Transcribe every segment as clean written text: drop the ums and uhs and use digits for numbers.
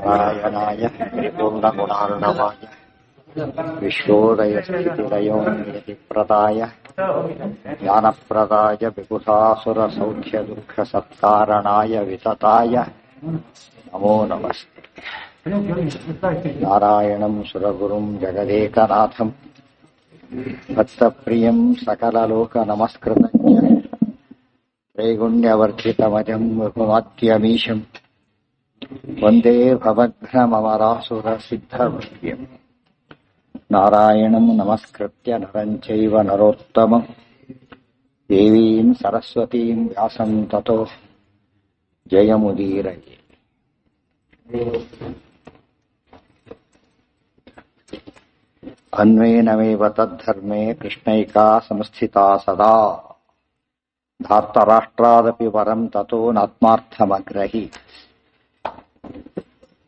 ನಾರಾಯಣಾಯ ಪರಿಪೂರ್ಣಗುಣಾರ್ಣವಾಯ ವಿಶ್ವೋದಯಸ್ಥಿತಿಲಯೋನಿಯತಿಪ್ರದಾಯ ಜ್ಞಾನಪ್ರದಾಯ ವಿಬುಧಾಸುರಸೌಖ್ಯದುಃಖಸತ್ಕಾರಣಾಯ ವಿತತಾಯ ನಮೋ ನಮಸ್ತೆ. ನಾರಾಯಣಂ ಸುರಗುರುಂ ಜಗದೇಕನಾಥಂ ಭಕ್ತಪ್ರಿಯಂ ಸಕಲಲೋಕನಮಸ್ಕೃತಂ ತ್ರೈಗುಣ್ಯವರ್ಧಿತಮಜಂ ರಘುನಾಥ್ಯಮೀಶಂ ವಂದೇ ಭವಘ್ನಮರಾಸುರಸಿದ್ಧವೃತ್ಯಂ. ನಾರಾಯಣಂ ನಮಸ್ಕೃತ್ಯ ನರಂ ಚೈವ ನರೋತ್ತಮಂ ದೇವೀಂ ಸರಸ್ವತೀಂ ವ್ಯಾಸಂ ತತೋ ಜಯಮುದೀರಯೇ. ಅನ್ವೇನಮೇವ ತದ್ಧರ್ಮೇ ಕೃಷ್ಣೈಕಾ ಸಂಸ್ಥಿತಾ ಸದಾ ಧಾರ್ತರಾಷ್ಟ್ರಾದಪಿ ವರಂ ತತೋ ನಾತ್ಮಾರ್ಥಮಗ್ರಹಿ.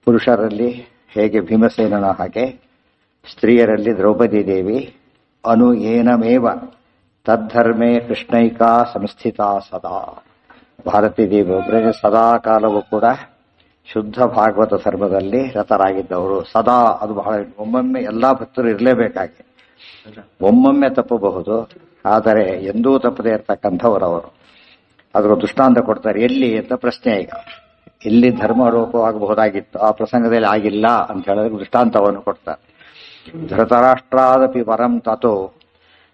ಪುರುಷರಲ್ಲಿ ಹೇಗೆ ಭೀಮಸೇನನ ಹಾಗೆ ಸ್ತ್ರೀಯರಲ್ಲಿ ದ್ರೌಪದಿ ದೇವಿ ಅನು ಏನಮೇವ ತದ್ಧರ್ಮೇ ಕೃಷ್ಣೈಕಾ ಸಂಸ್ಥಿತಾ ಸದಾ. ಭಾರತೀ ದೇವಿ ಒಬ್ಬರಿಗೆ ಸದಾ ಕಾಲವೂ ಕೂಡ ಶುದ್ಧ ಭಾಗವತ ಧರ್ಮದಲ್ಲಿ ರತರಾಗಿದ್ದವರು. ಸದಾ ಅದು ಬಹಳ, ಒಮ್ಮೊಮ್ಮೆ ಎಲ್ಲಾ ಭಕ್ತರು ಇರಲೇಬೇಕಾಗಿ, ಒಮ್ಮೊಮ್ಮೆ ತಪ್ಪಬಹುದು, ಆದರೆ ಎಂದೂ ತಪ್ಪದೇ ಇರತಕ್ಕಂಥವರು ಅವರು. ಅದರ ದೃಷ್ಟಾಂತ ಕೊಡ್ತಾರೆ. ಎಲ್ಲಿ ಅಂತ ಪ್ರಶ್ನೆ. ಈಗ ಇಲ್ಲಿ ಧರ್ಮಾರೋಪವಾಗಬಹುದಾಗಿತ್ತು, ಆ ಪ್ರಸಂಗದಲ್ಲಿ ಆಗಿಲ್ಲ ಅಂತ ಹೇಳಿದ್ರೆ ದೃಷ್ಟಾಂತವನ್ನು ಕೊಡ್ತಾರೆ. ಧೃತರಾಷ್ಟ್ರಾದಪಿ ವರಂ ತತೋ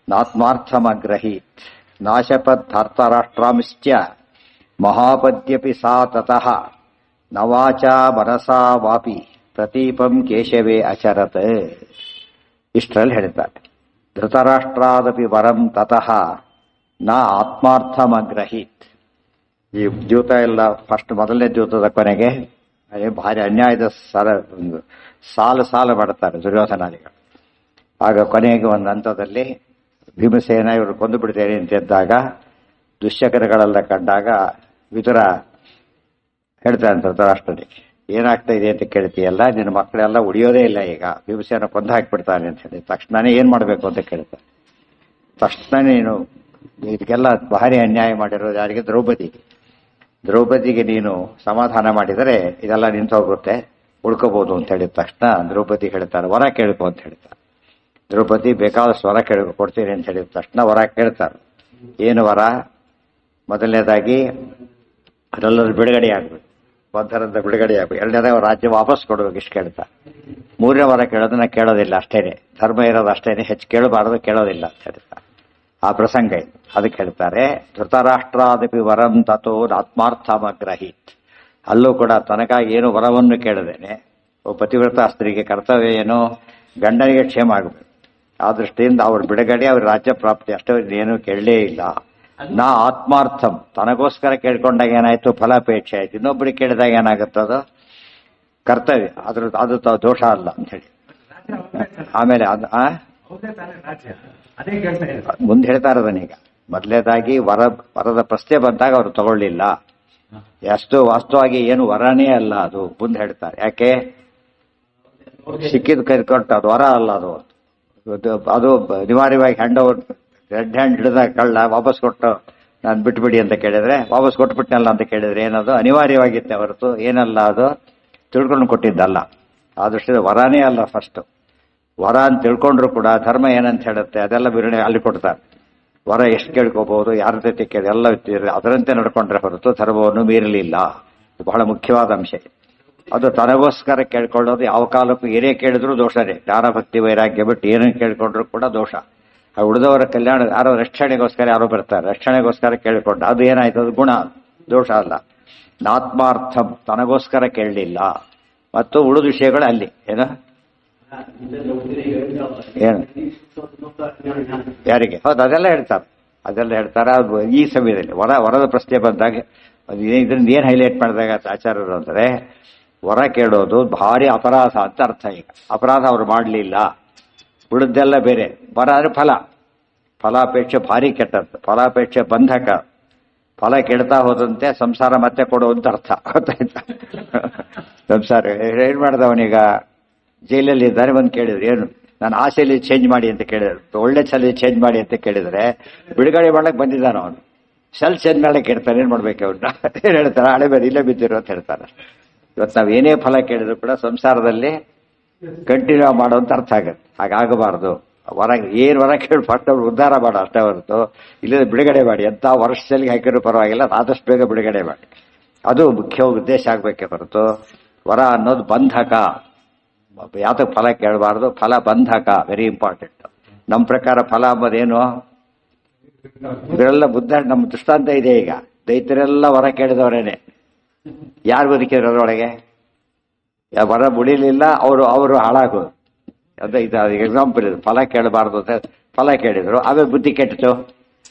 ನಾತ್ಮಾರ್ಥಮಗ್ರಹೀತ್ ನಾಶಪದ್ಧಾರ್ತರಾಷ್ಟ್ರಾಂಶ್ಚ ಮಹಾಪದ್ಯಪಿ ಸಾ ತತಃ ನವಾಚಾ ಮನಸಾ ವಾಪಿ ಪ್ರತೀಪಂ ಕೇಶವೇ ಅಚರತ್. ಇಷ್ಟರಲ್ಲಿ ಹೇಳ್ತಾರೆ, ಧೃತರಾಷ್ಟ್ರಾದಪಿ ವರಂ ತತಃ ನ ಆತ್ಮಾರ್ಥಮಗ್ರಹೀತ್. ಈ ದ್ಯೂತ ಎಲ್ಲ ಫಸ್ಟ್ ಮೊದಲನೇ ದ್ಯೂತದ ಕೊನೆಗೆ ಭಾರಿ ಅನ್ಯಾಯದ ಸಾಲು ಮಾಡ್ತಾರೆ ದುರ್ಯೋಧನಾದಿಗಳು. ಆಗ ಕೊನೆಗೆ ಒಂದು ಹಂತದಲ್ಲಿ ಭೀಮಸೇನ ಇವರು ಕೊಂದು ಬಿಡ್ತೇನೆ ಅಂತಿದ್ದಾಗ ದುಶ್ಚಕರಗಳೆಲ್ಲ ಕಂಡಾಗ ವಿದುರ ಹೇಳ್ತಾನೆ ಧೃತರಾಷ್ಟ್ರನಿಗೆ, ಏನಾಗ್ತಾ ಇದೆ ಅಂತ ಕೇಳ್ತೀಯಲ್ಲ, ನಿನ್ನ ಮಕ್ಕಳೆಲ್ಲ ಉಳಿಯೋದೇ ಇಲ್ಲ, ಈಗ ಭೀಮಸೇನ ಕೊಂದು ಹಾಕಿಬಿಡ್ತಾನೆ ಅಂತ ಹೇಳಿ ತಕ್ಷಣನೇ ಏನ್ ಮಾಡ್ಬೇಕು ಅಂತ ಕೇಳ್ತಾನೆ. ತಕ್ಷಣ ನೀನು ಇದಕ್ಕೆಲ್ಲ ಭಾರಿ ಅನ್ಯಾಯ ಮಾಡಿರೋದು ಯಾರಿಗೆ? ದ್ರೌಪದಿಗೆ ನೀನು ಸಮಾಧಾನ ಮಾಡಿದರೆ ಇದೆಲ್ಲ ನಿಂತು ಹೋಗುತ್ತೆ, ಉಳ್ಕೋಬಹುದು ಅಂತ ಹೇಳಿದ ತಕ್ಷಣ ದ್ರೌಪದಿ ಹೇಳ್ತಾರೆ, ವರ ಕೇಳ್ಕೊ ಅಂತ ಹೇಳ್ತಾರೆ. ದ್ರೌಪದಿ ಬೇಕಾದಷ್ಟು ವರ ಕೊಡ್ತೀನಿ ಅಂತ ಹೇಳಿದ ತಕ್ಷಣ ವರ ಕೇಳ್ತಾರೆ. ಏನು ವರ? ಮೊದಲನೇದಾಗಿ ಅದೆಲ್ಲರೂ ಬಿಡುಗಡೆ ಆಗ್ಬೇಕು, ಬಂಧನದ ಬಿಡುಗಡೆ ಆಗ್ಬೇಕು. ಎರಡನೇದಾಗಿ ರಾಜ್ಯ ವಾಪಸ್ ಕೊಡ್ಬೇಕು, ಇಷ್ಟು ಕೇಳ್ತಾರೆ. ಮೂರನೇ ವರ ಕೇಳೋದನ್ನ ಕೇಳೋದಿಲ್ಲ, ಅಷ್ಟೇನೆ ಧರ್ಮ ಇರೋದು ಅಷ್ಟೇನೆ, ಹೆಚ್ಚು ಕೇಳಬಾರದು, ಕೇಳೋದಿಲ್ಲ ಅಂತ ಹೇಳ್ತಾರೆ. ಆ ಪ್ರಸಂಗ ಇದು. ಅದಕ್ಕೆ ಹೇಳ್ತಾರೆ ಧೃತರಾಷ್ಟ್ರಾದಪಿ ವರಂ ತಥೋ ಆತ್ಮಾರ್ಥಮಗ್ರಹೀತ್. ಅಲ್ಲೂ ಕೂಡ ತನಗಾಗಿ ಏನು ವರವನ್ನು ಕೇಳದೇನೆ ಪತಿವ್ರತ ಸ್ತ್ರೀಗೆ ಕರ್ತವ್ಯ ಏನು? ಗಂಡನಿಗೆ ಕ್ಷೇಮ ಆಗಬೇಕು. ಆ ದೃಷ್ಟಿಯಿಂದ ಅವ್ರ ಬಿಡುಗಡೆ, ಅವ್ರ ರಾಜ್ಯ ಪ್ರಾಪ್ತಿ, ಅಷ್ಟೇ ಏನೂ ಕೇಳಲೇ ಇಲ್ಲ. ನಾ ಆತ್ಮಾರ್ಥಂ, ತನಗೋಸ್ಕರ ಕೇಳ್ಕೊಂಡಾಗ ಏನಾಯ್ತು? ಫಲಾಪೇಕ್ಷೆ ಆಯ್ತು. ಇನ್ನೊಬ್ಬರಿಗೆ ಕೇಳಿದಾಗ ಏನಾಗುತ್ತದು? ಕರ್ತವ್ಯ. ಅದು ದೋಷ ಅಲ್ಲ ಅಂತ ಹೇಳಿ. ಆಮೇಲೆ ಮುಂದೆ ಹೇಳ್ತಾ ಇರೋದನ್ನೀಗ. ಮೊದಲನೇದಾಗಿ ವರದ ಪ್ರಶ್ನೆ ಬಂದಾಗ ಅವರು ತಗೊಳ್ಳಿಲ್ಲ. ಎಷ್ಟು ವಾಸ್ತವವಾಗಿ ಏನು ವರನೇ ಅಲ್ಲ ಅದು, ಮುಂದೆ ಹೇಳ್ತಾರೆ. ಯಾಕೆ? ಸಿಕ್ಕಿದ್ ಕೈಕೊಟ್ಟು ಅದು ವರ ಅಲ್ಲ, ಅದು ಅನಿವಾರ್ಯವಾಗಿ ಹ್ಯಾಂಡ್ ಓವರ್, ರೆಡ್ ಹ್ಯಾಂಡ್ ಹಿಡಿದ ಕಳ್ಳ ವಾಪಸ್ ಕೊಟ್ಟು ನಾನು ಬಿಟ್ಬಿಡಿ ಅಂತ ಕೇಳಿದ್ರೆ ವಾಪಸ್ ಕೊಟ್ಬಿಟ್ನಲ್ಲ ಅಂತ ಕೇಳಿದ್ರೆ ಏನದು? ಅನಿವಾರ್ಯವಾಗಿತ್ತೆ ಹೊರತು ಏನಲ್ಲ, ಅದು ತಿಳ್ಕೊಂಡು ಕೊಟ್ಟಿದ್ದಲ್ಲ. ಆ ದೃಷ್ಟಿಯಿಂದ ವರನೇ ಅಲ್ಲ. ಫಸ್ಟ್ ವರ ಅಂತ ತಿಳ್ಕೊಂಡ್ರು ಕೂಡ ಧರ್ಮ ಏನಂತ ಹೇಳುತ್ತೆ ಅದೆಲ್ಲ ವಿವರಣೆ ಅಲ್ಲಿ ಕೊಡ್ತಾರೆ. ವರ ಎಷ್ಟು ಕೇಳ್ಕೋಬಹುದು, ಯಾರ ಜೊತೆ ಕೇಳಿ, ಎಲ್ಲ ಅದರಂತೆ ನಡ್ಕೊಂಡ್ರೆ ಹೊರತು ಧರ್ಮವನ್ನು ಮೀರಲಿಲ್ಲ. ಬಹಳ ಮುಖ್ಯವಾದ ಅಂಶ. ಅದು ತನಗೋಸ್ಕರ ಕೇಳ್ಕೊಳ್ಳೋದು ಯಾವ ಕಾಲಕ್ಕೂ ಏನೇ ಕೇಳಿದ್ರು ದೋಷನೇ. ಜ್ಞಾನ ಭಕ್ತಿ ವೈರಾಗ್ಯ ಬಿಟ್ಟು ಏನೇನು ಕೇಳ್ಕೊಂಡ್ರು ಕೂಡ ದೋಷ. ಆ ಉಳಿದವರ ಕಲ್ಯಾಣ, ಯಾರೋ ರಕ್ಷಣೆಗೋಸ್ಕರ ಯಾರೋ ಬರ್ತಾರೆ, ರಕ್ಷಣೆಗೋಸ್ಕರ ಕೇಳಿಕೊಂಡು ಅದು ಏನಾಯ್ತು? ಅದು ಗುಣ, ದೋಷ ಅಲ್ಲ. ನಾತ್ಮಾರ್ಥಂ, ತನಗೋಸ್ಕರ ಕೇಳಲಿಲ್ಲ. ಮತ್ತು ಉಳಿದ ವಿಷಯಗಳು ಅಲ್ಲಿ ಏನು ಯಾರಿಗೆ? ಹೌದು, ಅದೆಲ್ಲ ಹೇಳ್ತಾರೆ. ಅದು ಈ ಸಮಯದಲ್ಲಿ ವರದ ಪ್ರಶ್ನೆ ಬಂದಾಗ ಇದರಿಂದ ಏನ್ ಹೈಲೈಟ್ ಮಾಡಿದಾಗ ಆಚಾರ್ಯರು ಅಂದರೆ, ವರ ಕೇಳೋದು ಭಾರಿ ಅಪರಾಧ ಅಂತ ಅರ್ಥ. ಈಗ ಅಪರಾಧ ಅವ್ರು ಮಾಡಲಿಲ್ಲ, ಉಳಿದೆಲ್ಲ ಬೇರೆ. ವರ ಅಂದ್ರೆ ಫಲಾಪೇಕ್ಷೆ ಭಾರಿ ಕೆಟ್ಟದ್ದು, ಫಲಾಪೇಕ್ಷೆ ಬಂಧಕ. ಫಲ ಕೇಳ್ತಾ ಹೋದಂತೆ ಸಂಸಾರ ಮತ್ತೆ ಕೊಡುವಂತ ಅರ್ಥ. ಗೊತ್ತಾಯ್ತಾ? ಸಂಸಾರ ಏನ್ ಮಾಡ್ದವನೀಗ ಜೈಲಲ್ಲಿ ಇದ್ದಾರೆ, ಬಂದು ಕೇಳಿದ್ರು ಏನು ನಾನು ಆಸೆಯಲ್ಲಿ ಚೇಂಜ್ ಮಾಡಿ ಅಂತ ಕೇಳಿದ್ರು, ಒಳ್ಳೆ ಛಲ ಚೇಂಜ್ ಮಾಡಿ ಅಂತ ಕೇಳಿದ್ರೆ ಬಿಡುಗಡೆ ಮಾಡಕ್ ಬಂದಿದ್ದಾನ ಅವನು. ಸೆಲ್ಸ್ ಮೇಲೆ ಕೇಳ್ತಾರೆ, ಏನ್ ಮಾಡ್ಬೇಕು ಅವ್ರನ್ನ ಏನ್ ಹೇಳ್ತಾರೆ, ಹಳೆ ಬೇರೆ ಇಲ್ಲೇ ಬಿದ್ದಿರು ಅಂತ ಹೇಳ್ತಾರೆ. ಇವತ್ತು ನಾವ್ ಏನೇ ಫಲ ಕೇಳಿದ್ರು ಕೂಡ ಸಂಸಾರದಲ್ಲಿ ಕಂಟಿನ್ಯೂ ಮಾಡೋ ಅಂತ ಅರ್ಥ ಆಗತ್ತೆ. ಹಾಗಾಗಬಾರ್ದು. ಏನ್ ವರ ಕೇಳಿ ಫಸ್ಟ್ ಅವ್ರು ಉದ್ಧಾರ ಮಾಡೋ ಅಷ್ಟೇ ಹೊರತು ಇಲ್ಲದ ಬಿಡುಗಡೆ ಮಾಡಿ. ಎಂತ ವರ್ಷದಲ್ಲಿ ಹಾಕಿರೋ ಪರವಾಗಿಲ್ಲ, ಆದಷ್ಟು ಬೇಗ ಬಿಡುಗಡೆ ಮಾಡಿ. ಅದು ಮುಖ್ಯ ಉದ್ದೇಶ ಆಗ್ಬೇಕೆ ಹೊರತು ವರ ಅನ್ನೋದು ಬಂಧಕ. ಯಾತಕ್ಕೆ ಫಲ ಕೇಳಬಾರ್ದು? ಫಲ ಬಂಧಕ, ವೆರಿ ಇಂಪಾರ್ಟೆಂಟ್. ನಮ್ಮ ಪ್ರಕಾರ ಫಲ ಅಂಬೋದೇನು? ಇವರೆಲ್ಲ ಬುದ್ಧ ನಮ್ಮ ದೃಷ್ಟಾಂತ ಇದೆ. ಈಗ ದೈತ್ಯರೆಲ್ಲ ವರ ಕೇಳಿದವರೇನೆ. ಯಾರು ಬದುಕಿರೋದ್ರೊಳಗೆ ವರ ಮುಡಿಲಿಲ್ಲ, ಅವರು ಹಾಳಾಗೋದು. ಅದೇ ಇದು ಎಕ್ಸಾಂಪಲ್ ಇದು. ಫಲ ಕೇಳಬಾರ್ದು ಅಂತ ಫಲ ಕೇಳಿದ್ರು, ಆಮೇಲೆ ಬುದ್ಧಿ ಕೆಟ್ಟಿತು.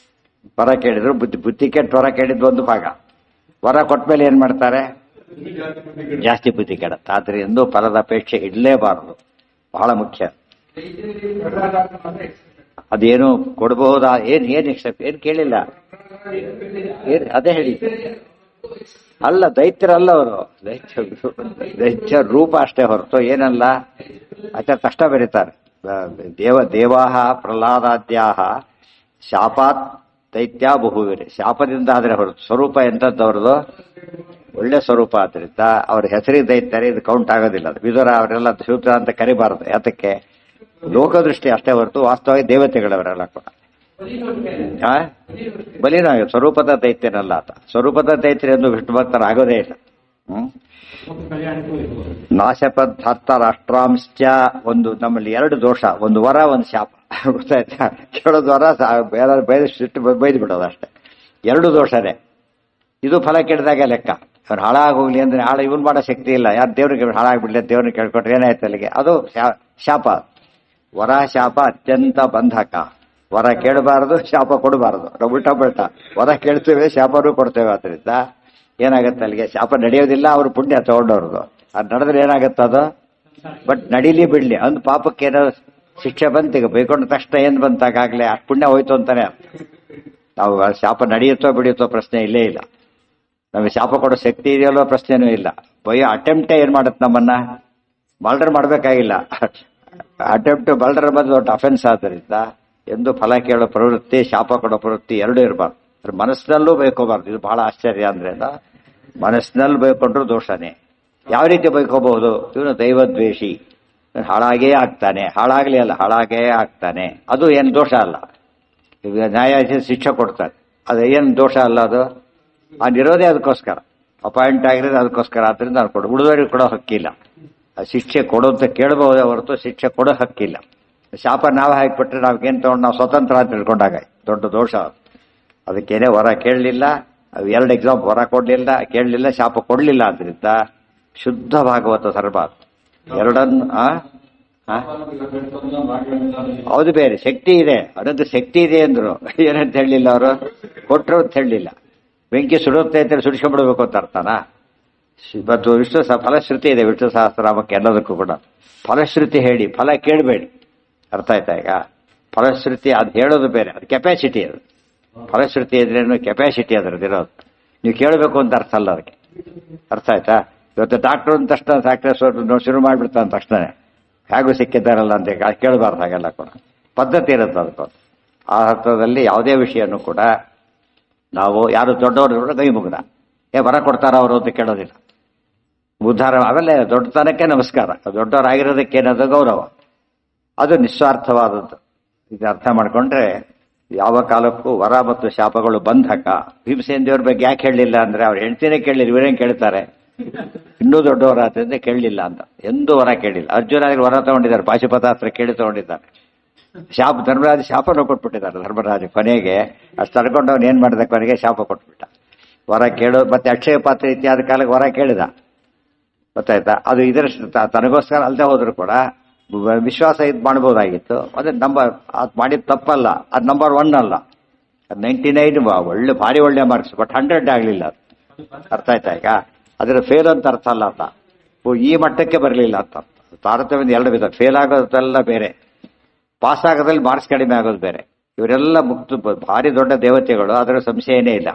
ವರ ಕೇಳಿದ್ರು, ಬುದ್ಧಿ ಕೆಟ್ಟು ವರ ಕೇಳಿದ್ದು ಒಂದು ಭಾಗ. ವರ ಕೊಟ್ಮೇಲೆ ಏನ್ ಮಾಡ್ತಾರೆ? ಜಾಸ್ತಿ ಬುದ್ಧಿ ಕೆಡತ್ತೆ. ಆದ್ರೆ ಎಂದೂ ಫಲದ ಅಪೇಕ್ಷೆ ಇಡಲೇಬಾರದು, ಬಹಳ ಮುಖ್ಯ. ಅದೇನು ಕೊಡಬಹುದಾ? ಏನ್ ಎಕ್ಸೆಪ್ಟ್ ಏನ್ ಕೇಳಿಲ್ಲ. ಅದೇ ಹೇಳಿ, ಅಲ್ಲ ದೈತ್ಯರಲ್ಲ ಅವರು, ದೈತ್ಯ ರೂಪ ಅಷ್ಟೇ ಹೊರತು ಏನಲ್ಲ. ಆಚಾರ ಕಷ್ಟ ಬರೀತಾರೆ. ದೇವಾಹ ಪ್ರಹ್ಲಾದಾದ್ಯಾಹ ಶಾಪಾತ್ ದೈತ್ಯ ಬಹುವಿರಿ. ಶಾಪದಿಂದ ಆದ್ರೆ ಹೊರತು ಸ್ವರೂಪ ಎಂಥದ್ದವ್ರದು ಒಳ್ಳೆ ಸ್ವರೂಪ. ಆದ್ರಿಂದ ಅವ್ರ ಹೆಸರಿಗೆ ದೈತ್ಯರೆ, ಇದು ಕೌಂಟ್ ಆಗೋದಿಲ್ಲ. ಅದು ವಿದುರ ಅವರೆಲ್ಲ ಶೂದ್ರ ಅಂತ ಕರಿಬಾರದು. ಯಾತಕ್ಕೆ? ಲೋಕದೃಷ್ಟಿ ಅಷ್ಟೇ ಹೊರತು ವಾಸ್ತವವಾಗಿ ದೇವತೆಗಳವರೆಲ್ಲ ಕೂಡ. ಬಲಿನ ಸ್ವರೂಪದ ದೈತ್ಯನಲ್ಲ ಆತ. ಸ್ವರೂಪದ ದೈತ್ಯ ಎಂದು ವಿಷ್ಣು ಭಕ್ತರ ಆಗೋದೇ ಇಲ್ಲ. ನಾಶಪದ್ಧಾರ್ಥ ರಾಷ್ಟ್ರಾಂಶ್ಚ. ಒಂದು ನಮ್ಮಲ್ಲಿ ಎರಡು ದೋಷ, ಒಂದು ವರ, ಒಂದು ಶಾಪ. ಗೊತ್ತಾಯ್ತಾ? ಕೇಳೋದು ವರ, ಯಾರು ಬೈದು ಬಿಡೋದು ಅಷ್ಟೇ. ಎರಡು ದೋಷನೇ. ಇದು ಫಲ ಕೇಳಿದಾಗ ಲೆಕ್ಕ. ಅವ್ರು ಹಾಳಾಗೋಗ್ಲಿ ಅಂದ್ರೆ ಇವನ್ ಮಾಡೋ ಶಕ್ತಿ ಇಲ್ಲ. ಯಾರು ದೇವ್ರಿಗೆ ಹಾಳಾಗ್ಬಿಡ್ಲಿ, ದೇವ್ರನ್ನ ಕೇಳ್ಕೊಟ್ರೆ ಏನಾಯ್ತು ಅಲ್ಲಿಗೆ? ಅದು ಶಾಪ. ವರ ಶಾಪ ಅತ್ಯಂತ ಬಂಧಕ. ವರ ಕೇಳಬಾರದು, ಶಾಪ ಕೊಡಬಾರದು. ನಾವು ಉಲ್ಟಾ ವರ ಕೇಳ್ತೇವೆ, ಶಾಪನೂ ಕೊಡ್ತೇವೆ. ಆದ್ರಿಂದ ಏನಾಗತ್ತೆ ಅಲ್ಲಿಗೆ? ಶಾಪ ನಡೆಯೋದಿಲ್ಲ, ಅವ್ರು ಪುಣ್ಯ ತಗೊಂಡವ್ರದು. ಅದು ನಡೆದ್ರೆ ಏನಾಗತ್ತೆ ಅದು? ಬಟ್ ನಡೀಲಿ ಬಿಡ್ಲಿ ಅಂದ್ ಪಾಪಕ್ಕೆ ಏನೋ ಶಿಕ್ಷೆ ಬಂತು. ಈಗ ಬೈಕೊಂಡ ತಕ್ಷಣ ಏನ್ ಬಂತಾಗಲೇ ಅಷ್ಟು ಪುಣ್ಯ ಹೋಯ್ತು ಅಂತಾನೆ. ನಾವು ಶಾಪ ನಡೆಯುತ್ತೋ ಬಿಡಿಯುತ್ತೋ ಪ್ರಶ್ನೆ ಇಲ್ಲೇ ಇಲ್ಲ. ನಮಗೆ ಶಾಪ ಕೊಡೋ ಶಕ್ತಿ ಇದೆಯಲ್ಲೋ ಪ್ರಶ್ನೆನೂ ಇಲ್ಲ. ಬೈಯೋ ಅಟೆಂಪ್ಟೇ ಏನ್ ಮಾಡತ್ ನಮ್ಮನ್ನ? ಮರ್ಡರ್ ಮಾಡ್ಬೇಕಾಗಿಲ್ಲ. ಅಟೆಂಪ್ಟ್ ಮರ್ಡರ್ ಬಂದು ದೊಡ್ಡ ಅಫೆನ್ಸ್. ಆದ್ದರಿಂದ ಎಂದು ಫಲ ಕೇಳೋ ಪ್ರವೃತ್ತಿ, ಶಾಪ ಕೊಡೋ ಪ್ರವೃತ್ತಿ ಎರಡೂ ಇರಬಾರ್ದು. ಮನಸ್ಸಿನಲ್ಲೂ ಬೈಕೋಬಾರ್ದು. ಇದು ಬಹಳ ಆಶ್ಚರ್ಯ. ಅಂದ್ರೆ ಮನಸ್ಸಿನಲ್ಲಿ ಬೈಕೊಂಡ್ರು ದೋಷನೇ. ಯಾವ ರೀತಿ ಬೈಕೋಬಹುದು? ಇವನು ದೈವದ್ವೇಷಿ, ಹಾಳಾಗೇ ಆಗ್ತಾನೆ. ಹಾಳಾಗ್ಲಿ ಅಲ್ಲ, ಹಾಳಾಗೇ ಆಗ್ತಾನೆ. ಅದು ಏನು ದೋಷ ಅಲ್ಲ. ಈಗ ನ್ಯಾಯಾಧೀಶ ಶಿಕ್ಷೆ ಕೊಡ್ತಾರೆ, ಅದು ಏನು ದೋಷ ಅಲ್ಲ. ಅದು ಅದಿರೋದೇ ಅದಕ್ಕೋಸ್ಕರ, ಅಪಾಯಿಂಟ್ ಆಗಿರೋದು ಅದಕ್ಕೋಸ್ಕರ. ಆದ್ರಿಂದ ಅದು ಕೊಡು. ಉಳಿದವರಿಗೆ ಕೊಡೋ ಹಕ್ಕಿಲ್ಲ. ಶಿಕ್ಷೆ ಕೊಡೋಂತ ಕೇಳಬಹುದೇ ಹೊರತು ಶಿಕ್ಷೆ ಕೊಡೋ ಹಕ್ಕಿಲ್ಲ. ಶಾಪ ನಾವು ಹಾಕಿಬಿಟ್ರೆ ನಾವೇನು ತಗೊಂಡು ನಾವು ಸ್ವತಂತ್ರ ಅಂತ ತಿಳ್ಕೊಂಡಾಗ ದೊಡ್ಡ ದೋಷ. ಅದಕ್ಕೇನೆ ವರ ಕೇಳಲಿಲ್ಲ. ಎರಡು ಎಕ್ಸಾಂಪಲ್, ವರ ಕೊಡ್ಲಿಲ್ಲ, ಕೇಳಲಿಲ್ಲ, ಶಾಪ ಕೊಡ್ಲಿಲ್ಲ. ಆದ್ರಿಂದ ಶುದ್ಧ ಭಾಗವತ ಸರ್ವ ಎರಡನ್ನು ಹೌದು. ಬೇರೆ ಶಕ್ತಿ ಇದೆ, ಅದೊಂದು ಶಕ್ತಿ ಇದೆ ಅಂದ್ರು. ಏನಂತ ಹೇಳಲಿಲ್ಲ ಅವರು? ಕೊಟ್ಟರು ಅಂತ ಹೇಳಲಿಲ್ಲ. ಬೆಂಕಿ ಸುಡುತ್ತೆ ಅಂತ ಸುಡಿಸ್ಕೊಂಡ್ಬಿಡ್ಬೇಕು ಅಂತ ಅರ್ಥನಾ? ಇವತ್ತು ವಿಷ್ಣು ಫಲಶ್ರುತಿ ಇದೆ. ವಿಷ್ಣು ಸಹಸ್ರನಾಮಕ್ಕೆ ಎಲ್ಲದಕ್ಕೂ ಕೂಡ ಫಲಶ್ರುತಿ ಹೇಳಿ, ಫಲ ಕೇಳಬೇಡಿ. ಅರ್ಥ ಆಯ್ತಾ? ಈಗ ಫಲಶ್ರುತಿ ಅದು ಹೇಳೋದು ಬೇರೆ, ಅದು ಕೆಪಾಸಿಟಿ. ಅದು ಫಲಶ್ರುತಿ ಇದ್ರೇನು ಕೆಪಾಸಿಟಿ ಅದರದಿರೋದು. ನೀವು ಕೇಳಬೇಕು ಅಂತ ಅರ್ಥ ಅಲ್ಲ ಅದಕ್ಕೆ. ಅರ್ಥ ಆಯ್ತಾ? ಇವತ್ತು ಡಾಕ್ಟರ್ ಅಂದ ತಕ್ಷಣ ಡಾಕ್ಟರ್ ಶುರು ಮಾಡಿಬಿಡ್ತಾನೆ ತಕ್ಷಣ ಹೇಗೂ ಸಿಕ್ಕಿದ್ದಾರಲ್ಲ ಅಂತ ಕೇಳಬಾರ್ದು. ಹಾಗೆಲ್ಲ ಕೂಡ ಪದ್ಧತಿ ಇರುತ್ತೆ ಅದಕ್ಕೊಂದು. ಆ ಅರ್ಥದಲ್ಲಿ ಯಾವುದೇ ವಿಷಯನೂ ಕೂಡ ನಾವು ಯಾರು ದೊಡ್ಡವರು ಕೈ ಮುಗ್ದ ವರ ಕೊಡ್ತಾರ ಅವರು ಅಂತ ಕೇಳೋದಿಲ್ಲ. ಉದ್ಧಾರ ಆಮೇಲೆ ದೊಡ್ಡತನಕ್ಕೆ ನಮಸ್ಕಾರ. ದೊಡ್ಡವರಾಗಿರೋದಕ್ಕೆ ಏನದು ಗೌರವ. ಅದು ನಿಸ್ವಾರ್ಥವಾದದ್ದು. ಇದು ಅರ್ಥ ಮಾಡ್ಕೊಂಡ್ರೆ ಯಾವ ಕಾಲಕ್ಕೂ ವರ ಮತ್ತು ಶಾಪಗಳು ಬಂಧಕ. ಭೀಮಸೇನ ದೇವ್ರ ಬಗ್ಗೆ ಯಾಕೆ ಹೇಳಲಿಲ್ಲ ಅಂದ್ರೆ ಅವ್ರು ಹೆಂಡ್ತಿನೇ ಕೇಳಲಿಲ್ಲ, ಇವರೇನು ಕೇಳ್ತಾರೆ? ಇನ್ನೂ ದೊಡ್ಡವರಾದ್ರಿಂದ ಕೇಳಲಿಲ್ಲ ಅಂತ. ಎಂದೂ ವರ ಕೇಳಿಲ್ಲ. ಅರ್ಜುನಿಗೆ ವರ ತಗೊಂಡಿದ್ದಾರೆ, ಪಾಶುಪತಾಸ್ತ್ರ ಕೇಳಿ ತಗೊಂಡಿದ್ದಾರೆ. ಧರ್ಮರಾಜ ಶಾಪನೂ ಕೊಟ್ಬಿಟ್ಟಿದ್ದಾರೆ. ಧರ್ಮರಾಜ ಕೊನೆಗೆ ಅಷ್ಟು ತಡ್ಕೊಂಡವನು ಏನ್ ಮಾಡಿದ? ಕೊನೆಗೆ ಶಾಪ ಕೊಟ್ಬಿಟ್ಟ. ವರ ಕೇಳೋ ಮತ್ತೆ ಅಕ್ಷಯ ಪಾತ್ರ ಇತ್ಯಾದಿ ಕಾಲಕ್ಕೆ ವರ ಕೇಳಿದ. ಗೊತ್ತಾಯ್ತಾ? ಅದು ಇದರ ತನಗೋಸ್ಕರ ಅಲ್ಲದೆ ಹೋದ್ರು ಕೂಡ ವಿಶ್ವಾಸ ಇದು ಮಾಡ್ಬೋದಾಗಿತ್ತು. ಅದೇ ಅದು ಮಾಡಿದ ತಪ್ಪಲ್ಲ, ಅದು ನಂಬರ್ 1 ಅಲ್ಲ, ಅದು 99 ಒಳ್ಳೆ ಭಾರಿ ಒಳ್ಳೆ ಮಾರ್ಕ್ಸ್. ಬಟ್ 100 ಆಗಲಿಲ್ಲ. ಅರ್ಥ ಆಯ್ತಾ? ಈಗ ಅದರ ಫೇಲ್ ಅಂತ ಅರ್ಥ ಅಲ್ಲ ಅಂತ. ಈ ಮಟ್ಟಕ್ಕೆ ಬರಲಿಲ್ಲ ಅಂತ. ತಾರತಮ್ಯದ ಎರಡು ವಿಧ. ಫೇಲ್ ಆಗೋದೆಲ್ಲ ಬೇರೆ, ಪಾಸ್ ಆಗೋದ್ರಲ್ಲಿ ಮಾರ್ಕ್ಸ್ ಕಡಿಮೆ ಆಗೋದು ಬೇರೆ. ಇವರೆಲ್ಲ ಭಾರಿ ದೊಡ್ಡ ದೇವತೆಗಳು, ಅದರ ಸಂಶಯನೇ ಇಲ್ಲ.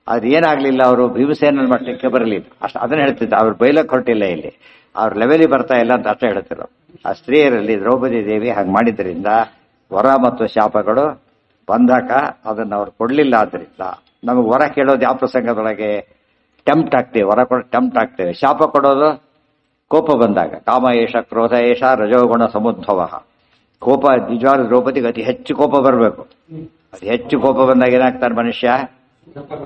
ಆದ್ರೆ ಏನಾಗ್ಲಿಲ್ಲ, ಅವರು ಭೀಮಸೇನ ಮಟ್ಟಕ್ಕೆ ಬರಲಿಲ್ಲ. ಅಷ್ಟು ಅದನ್ನ ಹೇಳ್ತಿದ್ದ. ಅವ್ರು ಬೈಲಕ್ಕೆ ಹೊರಟಿಲ್ಲ, ಇಲ್ಲಿ ಅವ್ರ ಲೆವೆಲಿಗೆ ಬರ್ತಾ ಇಲ್ಲ ಅಂತ ಅಷ್ಟೇ ಹೇಳ್ತಿರೋ. ಆ ಸ್ತ್ರೀಯರಲ್ಲಿ ದ್ರೌಪದಿ ದೇವಿ ಹಾಗೆ ಮಾಡಿದ್ರಿಂದ ವರ ಮತ್ತು ಶಾಪಗಳು ಬಂಧಕ. ಅದನ್ನು ಅವ್ರು ಕೊಡ್ಲಿಲ್ಲ. ಆದ್ರಿಂದ ನಮಗೆ ವರ ಕೇಳೋದು ಯಾವ ಪ್ರಸಂಗದೊಳಗೆ ಟೆಂಪ್ಟ್ ಆಗ್ತೇವೆ, ವರ ಕೊಡೋ ಟೆಂಪ್ಟ್ ಆಗ್ತೇವೆ. ಶಾಪ ಕೊಡೋದು ಕೋಪ ಬಂದಾಗ. ಕಾಮ ಏಷ ಕ್ರೋಧ ಏಷ ರಜೋಗುಣ ಸಮುದ್ಭವ. ಕೋಪ ನಿಜವಾದ ದ್ರೌಪದಿಗೆ ಅತಿ ಹೆಚ್ಚು ಕೋಪ ಬರಬೇಕು. ಅತಿ ಹೆಚ್ಚು ಕೋಪ ಬಂದಾಗ ಏನಾಗ್ತಾನೆ ಮನುಷ್ಯ,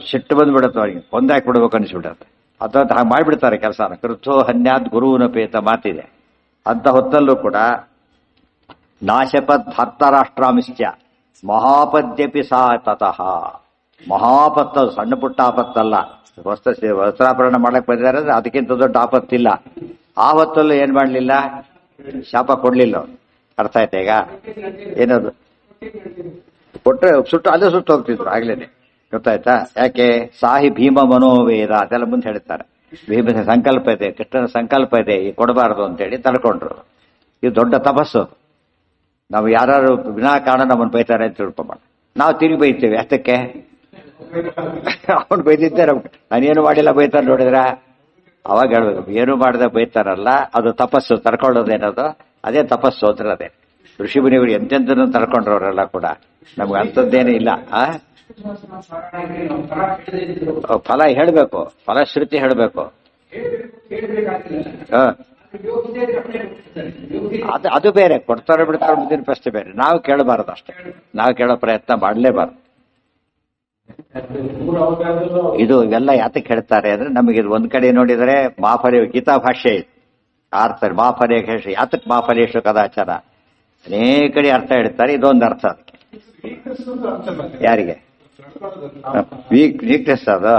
ಸಿಟ್ಟು ಬಂದ್ಬಿಡುತ್ತೆ ಅವರಿಗೆ, ಕೊಂದಾಕಿ ಬಿಡ್ಬೇಕು ಅನಿಸ್ಬಿಡತ್ತೆ. ಅಥವಾ ಹಾಗೆ ಮಾಡಿಬಿಡ್ತಾರೆ ಕೆಲಸನ. ಕೃಥೋ ಹನ್ಯಾದ್ ಗುರುನಪೇತ ಮಾತಿದೆ. ಅಂತ ಹೊತ್ತಲ್ಲೂ ಕೂಡ ನಾಶಪತ್ ಭರ್ತರಾಷ್ಟ್ರಾಂಶ್ಚ ಮಹಾಪದ್ಯಪಿ ಸಾ ತತಃ. ಮಹಾಪತ್ತ, ಸಣ್ಣ ಪುಟ್ಟ ಆಪತ್ತಲ್ಲ. ವಸ್ತ್ರಾಪರಣ ಮಾಡಕ್ ಬಂದಿದ್ದಾರೆ ಅಂದ್ರೆ ಅದಕ್ಕಿಂತ ದೊಡ್ಡ ಆಪತ್ತಿಲ್ಲ. ಆ ಹೊತ್ತಲ್ಲೂ ಏನ್ ಮಾಡ್ಲಿಲ್ಲ, ಶಾಪ ಕೊಡ್ಲಿಲ್ಲ. ಅರ್ಥ ಆಯ್ತಾ ಈಗ? ಏನದು ಕೊಟ್ರೆ ಸುಟ್ಟು ಅಲ್ಲೇ ಸುಟ್ಟು ಹೋಗ್ತಿದ್ರು ಆಗ್ಲೇನೆ. ಗೊತ್ತಾಯ್ತಾ? ಯಾಕೆ? ಸಾಹಿ ಭೀಮ ಮನೋವೇದ ಅದೆಲ್ಲ ಮುಂದೆ ಹೇಳ್ತಾರೆ. ಭೀಮನ ಸಂಕಲ್ಪ ಇದೆ, ಕೃಷ್ಣನ ಸಂಕಲ್ಪ ಇದೆ, ಈ ಕೊಡಬಾರದು ಅಂತೇಳಿ ತಡ್ಕೊಂಡ್ರು. ಇದು ದೊಡ್ಡ ತಪಸ್ಸು. ನಾವು ಯಾರು ವಿನಾಕಾರಣ ನಮ್ಮನ್ನು ಬೈತಾರೆ ಅಂತ ತಿಳ್ಕೊಂಬಾರ. ನಾವು ತಿರುಗಿ ಬೈತೇವೆ. ಅಷ್ಟಕ್ಕೆ ಅವನು ಬೈದಿದ್ದೆ ನಾನೇನು ಮಾಡಿಲ್ಲ ಬೈತಾರೆ ನೋಡಿದ್ರ ಅವಾಗ ಹೇಳ್ಬೇಕು, ಏನು ಮಾಡಿದ ಬೈತಾರಲ್ಲ ಅದು ತಪಸ್ಸು. ತಡ್ಕೊಳ್ಳೋದೇನದು ಅದೇ ತಪಸ್ಸು ಅಂದ್ರೆ ಅದೇ. ಋಷಿ ಮುನಿಗಳು ಎಂತೆಂತನೂ ತಡ್ಕೊಂಡ್ರವರೆಲ್ಲ ಕೂಡ. ನಮ್ಗೆ ಅಂಥದ್ದೇನೂ ಇಲ್ಲ. ಫಲ ಹೇಳ್ಬೇಕು, ಫಲಶ್ರುತಿ ಹೇಳ್ಬೇಕು. ಅದು ಬೇರೆ, ಕೊಡ್ತಾರೆ ಬಿಡ್ತಾರೆ ಮುಂದಿನ ಪ್ರಶ್ನೆ ಬೇರೆ. ನಾವು ಕೇಳಬಾರದು ಅಷ್ಟೇ. ನಾವು ಕೇಳೋ ಪ್ರಯತ್ನ ಮಾಡಲೇಬಾರದು. ಇದು ಇವೆಲ್ಲ ಯಾತಕ್ಕೆ ಹೇಳ್ತಾರೆ ಅಂದ್ರೆ ನಮಗೆ ಇದು ಒಂದ್ ಕಡೆ ನೋಡಿದರೆ ಮಾಫಲೆ ಗೀತಾ ಭಾಷ್ಯ ಇದೆ ಆಡ್ತಾರೆ. ಮಾಫಲೆ ಯಾತಕ್ ಮಾಫಲೇಶು ಕದಾಚಾರ ಅನೇಕ ಕಡೆ ಅರ್ಥ ಹೇಳ್ತಾರೆ. ಇದೊಂದು ಅರ್ಥ ಅದಕ್ಕೆ. ಯಾರಿಗೆ ವೀಕ್ನೆಸ್ ಅದು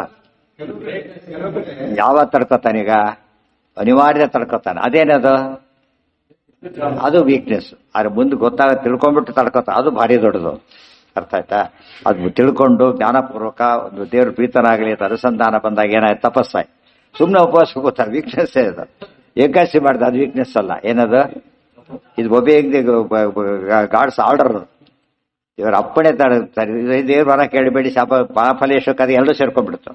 ಯಾವ ತಡ್ಕೋತಾನೀಗ? ಅನಿವಾರ್ಯ ತಡ್ಕೋತಾನೆ. ಅದೇನದು? ಅದು ವೀಕ್ನೆಸ್. ಆದ್ರೆ ಮುಂದೆ ಗೊತ್ತಾಗ ತಿಳ್ಕೊಂಡ್ಬಿಟ್ಟು ತಡ್ಕೋತಾನೆ, ಅದು ಭಾರಿ ದೊಡ್ಡದು. ಅರ್ಥ ಆಯ್ತಾ? ಅದು ತಿಳ್ಕೊಂಡು ಜ್ಞಾನಪೂರ್ವಕ ಒಂದು ದೇವ್ರ ಪ್ರೀತನಾಗಲಿ ಅಂತ ಅನುಸಂಧಾನ ಬಂದಾಗ ಏನಾಯ್ತು, ತಪಸ್ಸಾಯ್ತು. ಸುಮ್ಮನೆ ಉಪವಾಸ ಹೋಗ್ತಾರೆ, ವೀಕ್ನೆಸ್ ಅದು. ಏಕಾಸಿ ಮಾಡಿದ ಅದು ವೀಕ್ನೆಸ್ ಅಲ್ಲ. ಏನದು? ಇದು ಒಬ್ಬ ಗಾಡ್ಸ್ ಆರ್ಡರ್. ಇವ್ರ ಅಪ್ಪಣೆ ದೇವ್ರ ವರ ಕೇಳಬೇಡಿ, ಶಾಪ ಫಲೇಶಕ್ಕೆ ಅದು ಎರಡೂ ಸೇರ್ಕೊಂಡ್ಬಿಡ್ತು.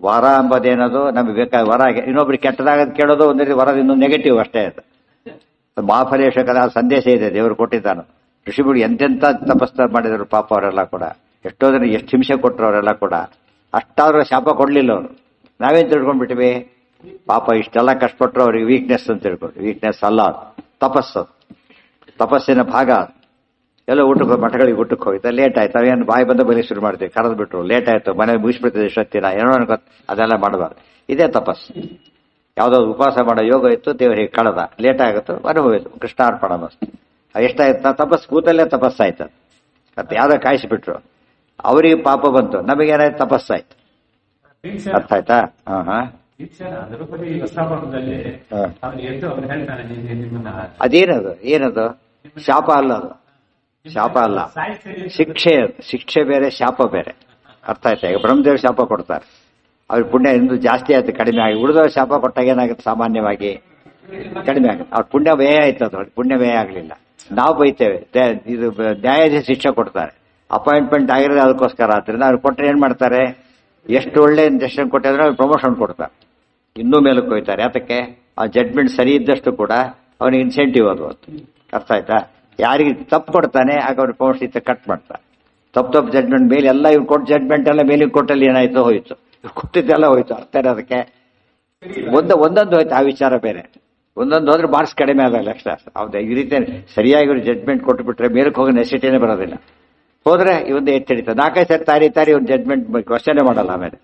ವರ ಅಂಬದೇನದು ನಮಗೆ ಬೇಕಾದ ವರ. ಇನ್ನೊಬ್ರಿಗೆ ಕೆಟ್ಟದಾಗ ಕೇಳೋದು ಒಂದೇ ವರದ ಇನ್ನೊಂದು ನೆಗೆಟಿವ್ ಅಷ್ಟೇ. ಅದು ಮಹಾಫಲೇಶಕದ ಸಂದೇಶ ಇದೆ ದೇವರು ಕೊಟ್ಟಿದ್ದಾನು. ಋಷಿಗಳು ಎಂತೆಂಥ ತಪಸ್ಸ ಮಾಡಿದರು ಪಾಪ ಅವರೆಲ್ಲ ಕೂಡ. ಎಷ್ಟೋ ಜನ ಎಷ್ಟು ಹಿಂಸೆ ಕೊಟ್ಟರು ಅವರೆಲ್ಲ ಕೂಡ. ಅಷ್ಟಾದ್ರೂ ಶಾಪ ಕೊಡ್ಲಿಲ್ಲ ಅವರು. ನಾವೇನ್ ತಿಳ್ಕೊಂಡ್ಬಿಟ್ವಿ, ಪಾಪ ಇಷ್ಟೆಲ್ಲ ಕಷ್ಟಪಟ್ಟರು ಅವ್ರಿಗೆ ವೀಕ್ನೆಸ್ ಅಂತ ತಿಳ್ಕೊಂಡು. ವೀಕ್ನೆಸ್ ಅಲ್ಲ, ತಪಸ್ಸು. ತಪಸ್ಸಿನ ಭಾಗ. ಎಲ್ಲ ಊಟಕ್ಕೆ ಮಠಗಳಿಗೆ ಊಟಕ್ಕೆ ಹೋಗಿದ್ದ ಲೇಟ್ ಆಯ್ತು. ಅವೇನು ಬಾಯಿ ಬಂದ ಬಲಿ ಶುರು ಮಾಡ್ತೀವಿ, ಕರೆದು ಬಿಟ್ರು, ಲೇಟ್ ಆಯ್ತು, ಮನೆ ಮುಗಿಸ್ಬಿಡ್ತಿದೆ ಇಷ್ಟೊತ್ತಿನ, ಏನೋ ಅನ್ಕೊತ್ ಅದೆಲ್ಲ ಮಾಡಬಾರ್ದು. ಇದೇ ತಪಸ್ಸು. ಯಾವುದೋ ಉಪವಾಸ ಮಾಡೋ ಯೋಗ ಇತ್ತು, ದೇವರಿಗೆ ಕಳೆದ, ಲೇಟ್ ಆಗುತ್ತೋ ಮನೆ ಹೋಯ್ತು, ಕೃಷ್ಣಾರ್ಪಣ ಮಸ್ತು. ಎಷ್ಟಾಯ್ತು ತಪಸ್ಸು, ಕೂತಲ್ಲೇ ತಪಸ್ಸಾಯ್ತು. ಮತ್ತೆ ಯಾವ್ದೋ ಕಾಯಿಸಿಬಿಟ್ರು, ಅವ್ರಿಗೆ ಪಾಪ ಬಂತು, ನಮಗೇನಾಯ್ತು, ತಪಸ್ಸಾಯ್ತು. ಅರ್ಥ ಆಯ್ತಾ? ಅದೇನದು? ಏನದು? ಶಾಪ ಅಲ್ಲ ಅದು. ಶಾಪ ಅಲ್ಲ, ಶಿಕ್ಷೆ. ಶಿಕ್ಷೆ ಬೇರೆ, ಶಾಪ ಬೇರೆ. ಅರ್ಥ ಆಯ್ತಾ? ಈಗ ಬ್ರಹ್ಮದೇವ್ರ ಶಾಪ ಕೊಡ್ತಾರೆ, ಅವ್ರ ಪುಣ್ಯ ಇನ್ನೂ ಜಾಸ್ತಿ ಆಯ್ತು, ಕಡಿಮೆ ಆಗಿ. ಉಳಿದವ್ರ ಶಾಪ ಕೊಟ್ಟಾಗ ಏನಾಗುತ್ತೆ, ಸಾಮಾನ್ಯವಾಗಿ ಕಡಿಮೆ ಆಗುತ್ತೆ. ಅವ್ರ ಪುಣ್ಯ ವ್ಯಯ ಆಯ್ತು, ಅದು ಪುಣ್ಯ ವ್ಯಯ ಆಗಲಿಲ್ಲ. ನಾವು ಬೈತೇವೆ, ಇದು ನ್ಯಾಯಾಧೀಶ ಶಿಕ್ಷೆ ಕೊಡ್ತಾರೆ, ಅಪಾಯಿಂಟ್ಮೆಂಟ್ ಆಗಿರೋದು ಅದಕ್ಕೋಸ್ಕರ. ಆದ್ರಿಂದ ಅವ್ರು ಕೊಟ್ಟರೆ ಏನ್ ಮಾಡ್ತಾರೆ, ಎಷ್ಟು ಒಳ್ಳೆ ಡೆಸಿಷನ್ ಕೊಟ್ಟಿದ್ರೆ ಅವ್ರು ಪ್ರಮೋಷನ್ ಕೊಡ್ತಾರೆ, ಇನ್ನೂ ಮೇಲಕ್ಕೆ ಹೋಯ್ತಾರೆ. ಯಾತಕ್ಕೆ? ಆ ಜಡ್ಮೆಂಟ್ ಸರಿ ಇದ್ದಷ್ಟು ಕೂಡ ಅವನಿಗೆ ಇನ್ಸೆಂಟಿವ್ ಅದು. ಅರ್ಥ ಆಯ್ತಾ? ಯಾರಿಗೆ ತಪ್ಪು ಕೊಡ್ತಾನೆ ಆಗ ಅವ್ರು ಪ್ರಮೋಷನ್ ಕಟ್ ಮಾಡ್ತಾರೆ. ತಪ್ಪು ಜಡ್ಮೆಂಟ್ ಮೇಲೆ ಎಲ್ಲ ಇವ್ರು ಕೊಟ್ಟು ಜಡ್ಮೆಂಟ್ ಎಲ್ಲ ಮೇಲಿಗೆ ಕೊಟ್ಟಲ್ಲಿ ಏನಾಯ್ತು, ಹೋಯ್ತು. ಕೊಟ್ಟಿದ್ದೆಲ್ಲ ಹೋಯ್ತು. ಅರ್ಥ ಇರೋದಕ್ಕೆ ಒಂದೊಂದು ಹೋಯ್ತು. ಆ ವಿಚಾರ ಬೇರೆ. ಒಂದೊಂದು ಹೋದ್ರೆ ಮಾರ್ಕ್ಸ್ ಕಡಿಮೆ ಆದಾಗ ಅಷ್ಟೇ. ಹೌದಾ? ಈ ರೀತಿ ಸರಿಯಾಗಿ ಜಡ್ಮೆಂಟ್ ಕೊಟ್ಟುಬಿಟ್ರೆ ಮೇಲಕ್ಕೆ ಹೋಗೋ ನೆಸಿಟಿನೇ ಬರೋದಿಲ್ಲ. ಹೋದ್ರೆ ಇವೊಂದು ಎತ್ತಿಡಿತದೆ, 4-5 ಸರಿ ತಾರಿ ಒಂದು ಜಡ್ಮೆಂಟ್ ಕ್ವಶನೇ ಮಾಡಲ್ಲ. ಆಮೇಲೆ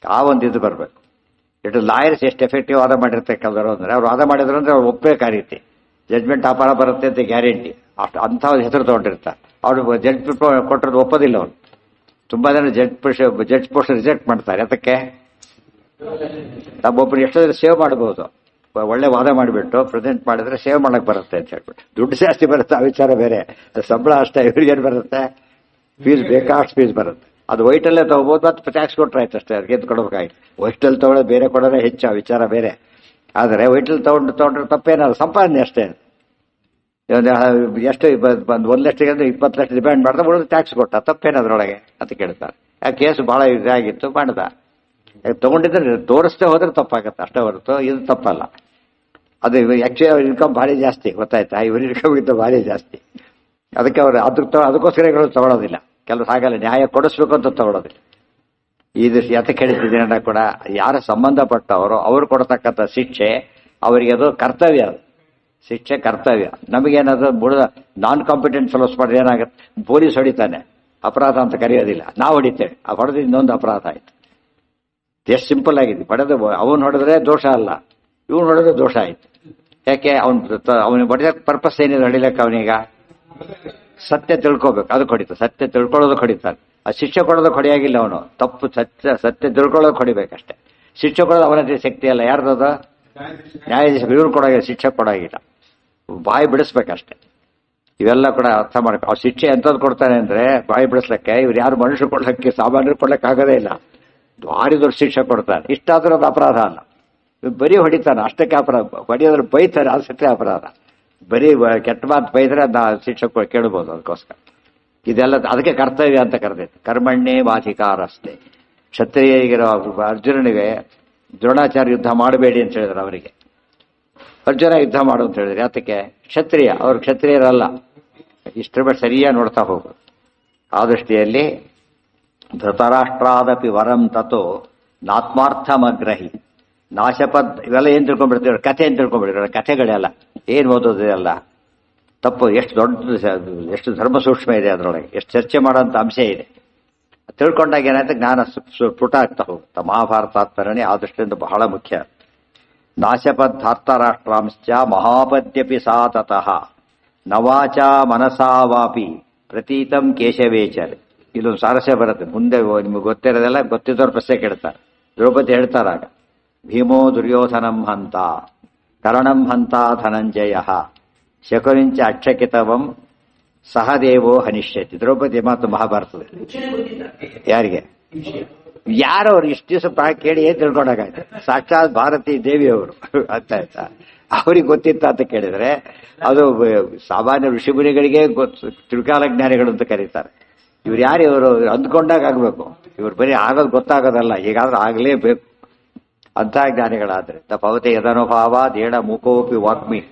ಆ ಒಂದು ಇದು ಬರಬೇಕು. ಇಟ್ಟು ಲಾಯರ್ಸ್ ಎಷ್ಟು ಎಫೆಕ್ಟಿವ್ ವಾದ ಮಾಡಿರ್ತಾರೆ ಕೆಲವರು ಅಂದ್ರೆ, ಅವ್ರು ವಾದ ಮಾಡಿದ್ರು ಅಂದ್ರೆ ಅವ್ರು ಒಪ್ಪಬೇಕು. ಆ ರೀತಿ ಜಡ್ಮೆಂಟ್ ಅಪಾರ ಬರುತ್ತೆ ಅಂತ ಗ್ಯಾರಂಟಿ. ಅಷ್ಟು ಅಂಥ ಹೆಸರು ತಗೊಂಡಿರ್ತಾರೆ. ಅವ್ರು ಜಡ್ಜ್ ಕೊಟ್ಟರದು ಒಪ್ಪೋದಿಲ್ಲ. ಅವ್ರು ತುಂಬಾ ಜನ ಜಡ್ಜ್ ಪೋಸ್ಟ್ ರಿಜೆಕ್ಟ್ ಮಾಡ್ತಾರೆ. ಅದಕ್ಕೆ ನಮ್ಮೊಬ್ಬರು ಎಷ್ಟೋ ಸೇವ್ ಮಾಡಬಹುದು. ಒಳ್ಳೆ ವಾದ ಮಾಡಿಬಿಟ್ಟು ಪ್ರೆಸೆಂಟ್ ಮಾಡಿದ್ರೆ ಸೇವ್ ಮಾಡಕ್ ಬರುತ್ತೆ ಅಂತ ಹೇಳ್ಬಿಟ್ಟು. ದುಡ್ಡು ಜಾಸ್ತಿ ಬರುತ್ತೆ, ಆ ವಿಚಾರ ಬೇರೆ. ಸಂಬಳ ಅಷ್ಟೇ, ಇವ್ರಿಗೇನು ಬರುತ್ತೆ, ಫೀಸ್ ಬೇಕಾಷ್ಟು ಫೀಸ್ ಬರುತ್ತೆ. ಅದು ವೈಟಲ್ಲೇ ತಗೋಬಹುದು, ಮತ್ತೆ ಟ್ಯಾಕ್ಸ್ ಕೊಟ್ರೆ ಆಯ್ತು ಅಷ್ಟೇ. ಅದಕ್ಕೆ ತಗೊಳ್ಬೇಕಾಯ್ತು. ವೈಟಲ್ಲಿ ತಗೊಳ್ಳೋದು ಬೇರೆ, ಕೊಡೋದೇ ಹೆಚ್ಚು, ಆ ವಿಚಾರ ಬೇರೆ. ಆದರೆ ವೈಟಲ್ಲಿ ತಗೊಂಡ್ರೆ ತಪ್ಪೇನಲ್ಲ, ಸಂಪಾದನೆ ಅಷ್ಟೇ. ಎಷ್ಟು 1 ಲಕ್ಷ 20 ಲಕ್ಷ ಡಿಮ್ಯಾಂಡ್ ಮಾಡ್ದೆ, ಉಳಿದು ಟ್ಯಾಕ್ಸ್ ಕೊಟ್ಟ, ತಪ್ಪೇನದ್ರೊಳಗೆ ಅಂತ ಕೇಳ್ತಾರೆ. ಆ ಕೇಸು ಬಹಳ ಇದಾಗಿತ್ತು, ಮಾಡ್ದ. ತಗೊಂಡಿದ್ರೆ ತೋರಿಸ್ದೆ ಹೋದ್ರೆ ತಪ್ಪಾಗತ್ತೆ ಅಷ್ಟೇ ಹೊರತು ಇದು ತಪ್ಪಲ್ಲ. ಅದು ಆಕ್ಚುಲಿ ಇನ್ಕಮ್ ಭಾರಿ ಜಾಸ್ತಿ, ಗೊತ್ತಾಯ್ತಾ? ಇವ್ರ ಇನ್ಕಮ್ ಇದ್ದ ಭಾರಿ ಜಾಸ್ತಿ. ಅದಕ್ಕೆ ಅವ್ರು ಅದಕ್ಕೋಸ್ಕರ ತಗೊಳ್ಳೋದಿಲ್ಲ. ಕೆಲವು ಹಾಗಲ್ಲ, ನ್ಯಾಯ ಕೊಡಿಸ್ಬೇಕು ಅಂತ ತಗೊಳ್ಳೋದಿಲ್ಲ. ಇದು ಯಾತಕ್ಕೆ ಹೇಳ್ತಿದ್ದೀನಿ ಕೂಡ ಯಾರು ಸಂಬಂಧಪಟ್ಟವರು ಅವರು ಕೊಡ್ತಕ್ಕಂಥ ಶಿಕ್ಷೆ ಅವರಿಗೆ ಅದು ಕರ್ತವ್ಯ, ಅದು ಶಿಕ್ಷೆ ಕರ್ತವ್ಯ. ನಮಗೇನಾದ್ರು ಬುಡದ ನಾನ್ ಕಾಂಪಿಟೆಂಟ್ ಫೆಲೋಸ್ ಮಾಡಿದ್ರೆ ಏನಾಗುತ್ತೆ, ಪೊಲೀಸ್ ಹೊಡಿತಾನೆ, ಅಪರಾಧ ಅಂತ ಕರೆಯೋದಿಲ್ಲ, ನಾವು ಹೊಡಿತೇವೆ. ಆ ಹೊಡೆದು ಇನ್ನೊಂದು ಅಪರಾಧ ಆಯ್ತು. ಎಷ್ಟು ಸಿಂಪಲ್ ಆಗಿದೆ. ಪಡೆದು ಅವನು ಹೊಡೆದ್ರೆ ದೋಷ ಅಲ್ಲ, ಇವನು ಹೊಡೆದ್ರೆ ದೋಷ ಆಯ್ತು. ಯಾಕೆ ಅವನಿಗೆ ಹೊಡೆದ ಪರ್ಪಸ್ ಏನಿದೆ ಹೊಡಿಲಕ್ಕೆ? ಅವನೀಗ ಸತ್ಯ ತಿಳ್ಕೋಬೇಕು, ಅದಕ್ಕೆ ಹೊಡಿತಾನೆ. ಸತ್ಯ ತಿಳ್ಕೊಳ್ಳೋದಕ್ಕೆ ಹೊಡಿತಾನೆ. ಆ ಶಿಕ್ಷೆ ಕೊಡೋದಕ್ಕೆ ಹೊಡೆಯಾಗಿಲ್ಲ. ಅವನು ತಪ್ಪು ಸತ್ಯ ತಿಳ್ಕೊಳ್ಳೋದಕ್ಕೆ ಹೊಡಿಬೇಕಷ್ಟೇ. ಶಿಕ್ಷೆ ಕೊಡೋದು ಅವನದೇ ಶಕ್ತಿ ಅಲ್ಲ, ಯಾರ್ದದ? ನ್ಯಾಯಾಧೀಶ. ಇವ್ರು ಕೊಡೋಗಿಲ್ಲ, ಶಿಕ್ಷೆ ಕೊಡೋಗಿಲ್ಲ, ಬಾಯಿ ಬಿಡಿಸ್ಬೇಕಷ್ಟೆ. ಇವೆಲ್ಲ ಕೂಡ ಅರ್ಥ ಮಾಡ್ಕೊ. ಆ ಶಿಕ್ಷೆ ಎಂಥದ್ದು ಕೊಡ್ತಾನೆ ಅಂದ್ರೆ ಬಾಯಿ ಬಿಡಿಸ್ಲಿಕ್ಕೆ. ಇವ್ರು ಯಾರು ಮನುಷ್ಯರು ಕೊಡ್ಲಿಕ್ಕೆ, ಸಾಮಾನ್ಯರು ಕೊಡ್ಲಿಕ್ಕೆ ಆಗೋದೇ ಇಲ್ಲ. ಭಾರಿ ದೊಡ್ಡ ಶಿಕ್ಷೆ ಕೊಡ್ತಾನೆ. ಇಷ್ಟಾದ್ರೂ ಅದು ಅಪರಾಧ ಅಲ್ಲ. ಬರೀ ಹೊಡಿತಾನೆ ಅಷ್ಟಕ್ಕೆ ಅಪರಾಧ. ಹೊಡಿಯೋದ್ರೆ ಬೈತಾರೆ, ಅದು ಸತ್ಯ ಅಪರಾಧ. ಬರೀ ಕೆಟ್ಟ ಮಾತು ಬೈದ್ರೆ ಅದನ್ನ ಶಿಕ್ಷೆ ಕೇಳ್ಬೋದು. ಅದಕ್ಕೋಸ್ಕರ ಇದೆಲ್ಲ ಅದಕ್ಕೆ ಕರ್ತವ್ಯ ಅಂತ ಕರೆದೈತೆ. ಕರ್ಮಣ್ಣೇ ವಾಧಿಕಾರಸ್ತೆ. ಕ್ಷತ್ರಿಯರಿಗಿರೋ ಅರ್ಜುನನಿಗೆ ದ್ರೋಣಾಚಾರ್ಯ ಯುದ್ಧ ಮಾಡಬೇಡಿ ಅಂತ ಹೇಳಿದ್ರು ಅವರಿಗೆ. ಅರ್ಜುನ ಯುದ್ಧ ಮಾಡು ಅಂತ ಹೇಳಿದ್ರು. ಯಾತಕ್ಕೆ? ಕ್ಷತ್ರಿಯ, ಅವ್ರು ಕ್ಷತ್ರಿಯರಲ್ಲ. ಇಷ್ಟರ ಬಗ್ಗೆ ಸರಿಯಾಗಿ ನೋಡ್ತಾ ಹೋಗು. ಆ ದೃಷ್ಟಿಯಲ್ಲಿ ಧೃತರಾಷ್ಟ್ರಾದಪಿ ವರಂ ತಥೋ ನಾತ್ಮಾರ್ಥಮಗ್ರಹಿ ನಾಶಪದ್. ಇವೆಲ್ಲ ಏನ್ ತಿಳ್ಕೊಂಡ್ಬಿಡ್ತೀವಿ, ಕಥೆ ಏನ್ ತಿಳ್ಕೊಂಡ್ಬಿಡ್ತೀವಿ, ಕಥೆಗಳೆಲ್ಲ ಏನು ಓದೋದಿಲ್ಲ ತಪ್ಪು. ಎಷ್ಟು ದೊಡ್ಡ, ಎಷ್ಟು ಧರ್ಮ ಸೂಕ್ಷ್ಮ ಇದೆ ಅದರೊಳಗೆ, ಎಷ್ಟು ಚರ್ಚೆ ಮಾಡೋಂಥ ಅಂಶ ಇದೆ. ತಿಳ್ಕೊಂಡಾಗ ಏನಾಯ್ತು, ಜ್ಞಾನ ಸ್ಫುಟ ಆಗ್ತಾ ಹೋಗುತ್ತೆ. ಮಹಾಭಾರತಾತ್ಮರಣೆ ಆ ದೃಷ್ಟಿಯಿಂದ ಬಹಳ ಮುಖ್ಯ. ನಾಶಪದ್ಧಾರ್ತರಾಷ್ಟ್ರಾಂಶ್ಚ ಮಹಾಪದ್ಯಪಿ ಸಾ ತತಃ ನವಾಚ ಮನಸಾ ವಾಪಿ ಪ್ರತೀತಂ ಕೇಶವೇಚರ್. ಇಲ್ಲೊಂದು ಸಾರಸ್ಯ ಬರುತ್ತೆ ಮುಂದೆ. ನಿಮಗೆ ಗೊತ್ತಿರೋದೆಲ್ಲ ಗೊತ್ತಿದ್ದವ್ರ ಪ್ರಶ್ನೆ ಕೇಳ್ತಾರೆ. ದ್ರೌಪದಿ ಹೇಳ್ತಾರಾಗ, ಭೀಮೋ ದುರ್ಯೋಧನಂ ಹಂತ ಕರ್ಣಂ ಹಂತ ಧನಂಜಯ ಶಕುನಿಂಚ ಅಕ್ಷಕಿತವಂ ಸಹದೇವೋ ಹನಿಷ್ಯತಿ. ದ್ರೌಪದಿ ಮಾತು ಮಹಾಭಾರತದಲ್ಲಿ. ಯಾರಿಗೆ? ಯಾರು ಅವ್ರು ಇಷ್ಟು ದಿವಸ ಕೇಳಿ ಏನ್ ತಿಳ್ಕೊಂಡಾಗಾಯ್ತು? ಸಾಕ್ಷಾತ್ ಭಾರತೀ ದೇವಿಯವರು ಅಂತ ಆಯ್ತಾ? ಅವ್ರಿಗೆ ಗೊತ್ತಿತ್ತ ಅಂತ ಕೇಳಿದ್ರೆ ಅದು ಸಾಮಾನ್ಯ ಋಷಿಮುನಿಗಳಿಗೆ ತ್ರಿಕಾಲ ಜ್ಞಾನಿಗಳು ಅಂತ ಕರೀತಾರೆ. ಇವ್ರು ಯಾರು? ಇವರು ಅಂದ್ಕೊಂಡಾಗ ಆಗ್ಬೇಕು. ಇವ್ರು ಬರೀ ಆಗೋದು ಗೊತ್ತಾಗೋದಲ್ಲ, ಹೀಗಾದ್ರೂ ಆಗ್ಲೇಬೇಕು ಅಂತ ಜ್ಞಾನಿಗಳಾದ್ರೆ. ಭವತೆ ಯದನುಭಾವ ದೇಣ ಮುಖೋಪಿ ವಾಗ್ಮಿ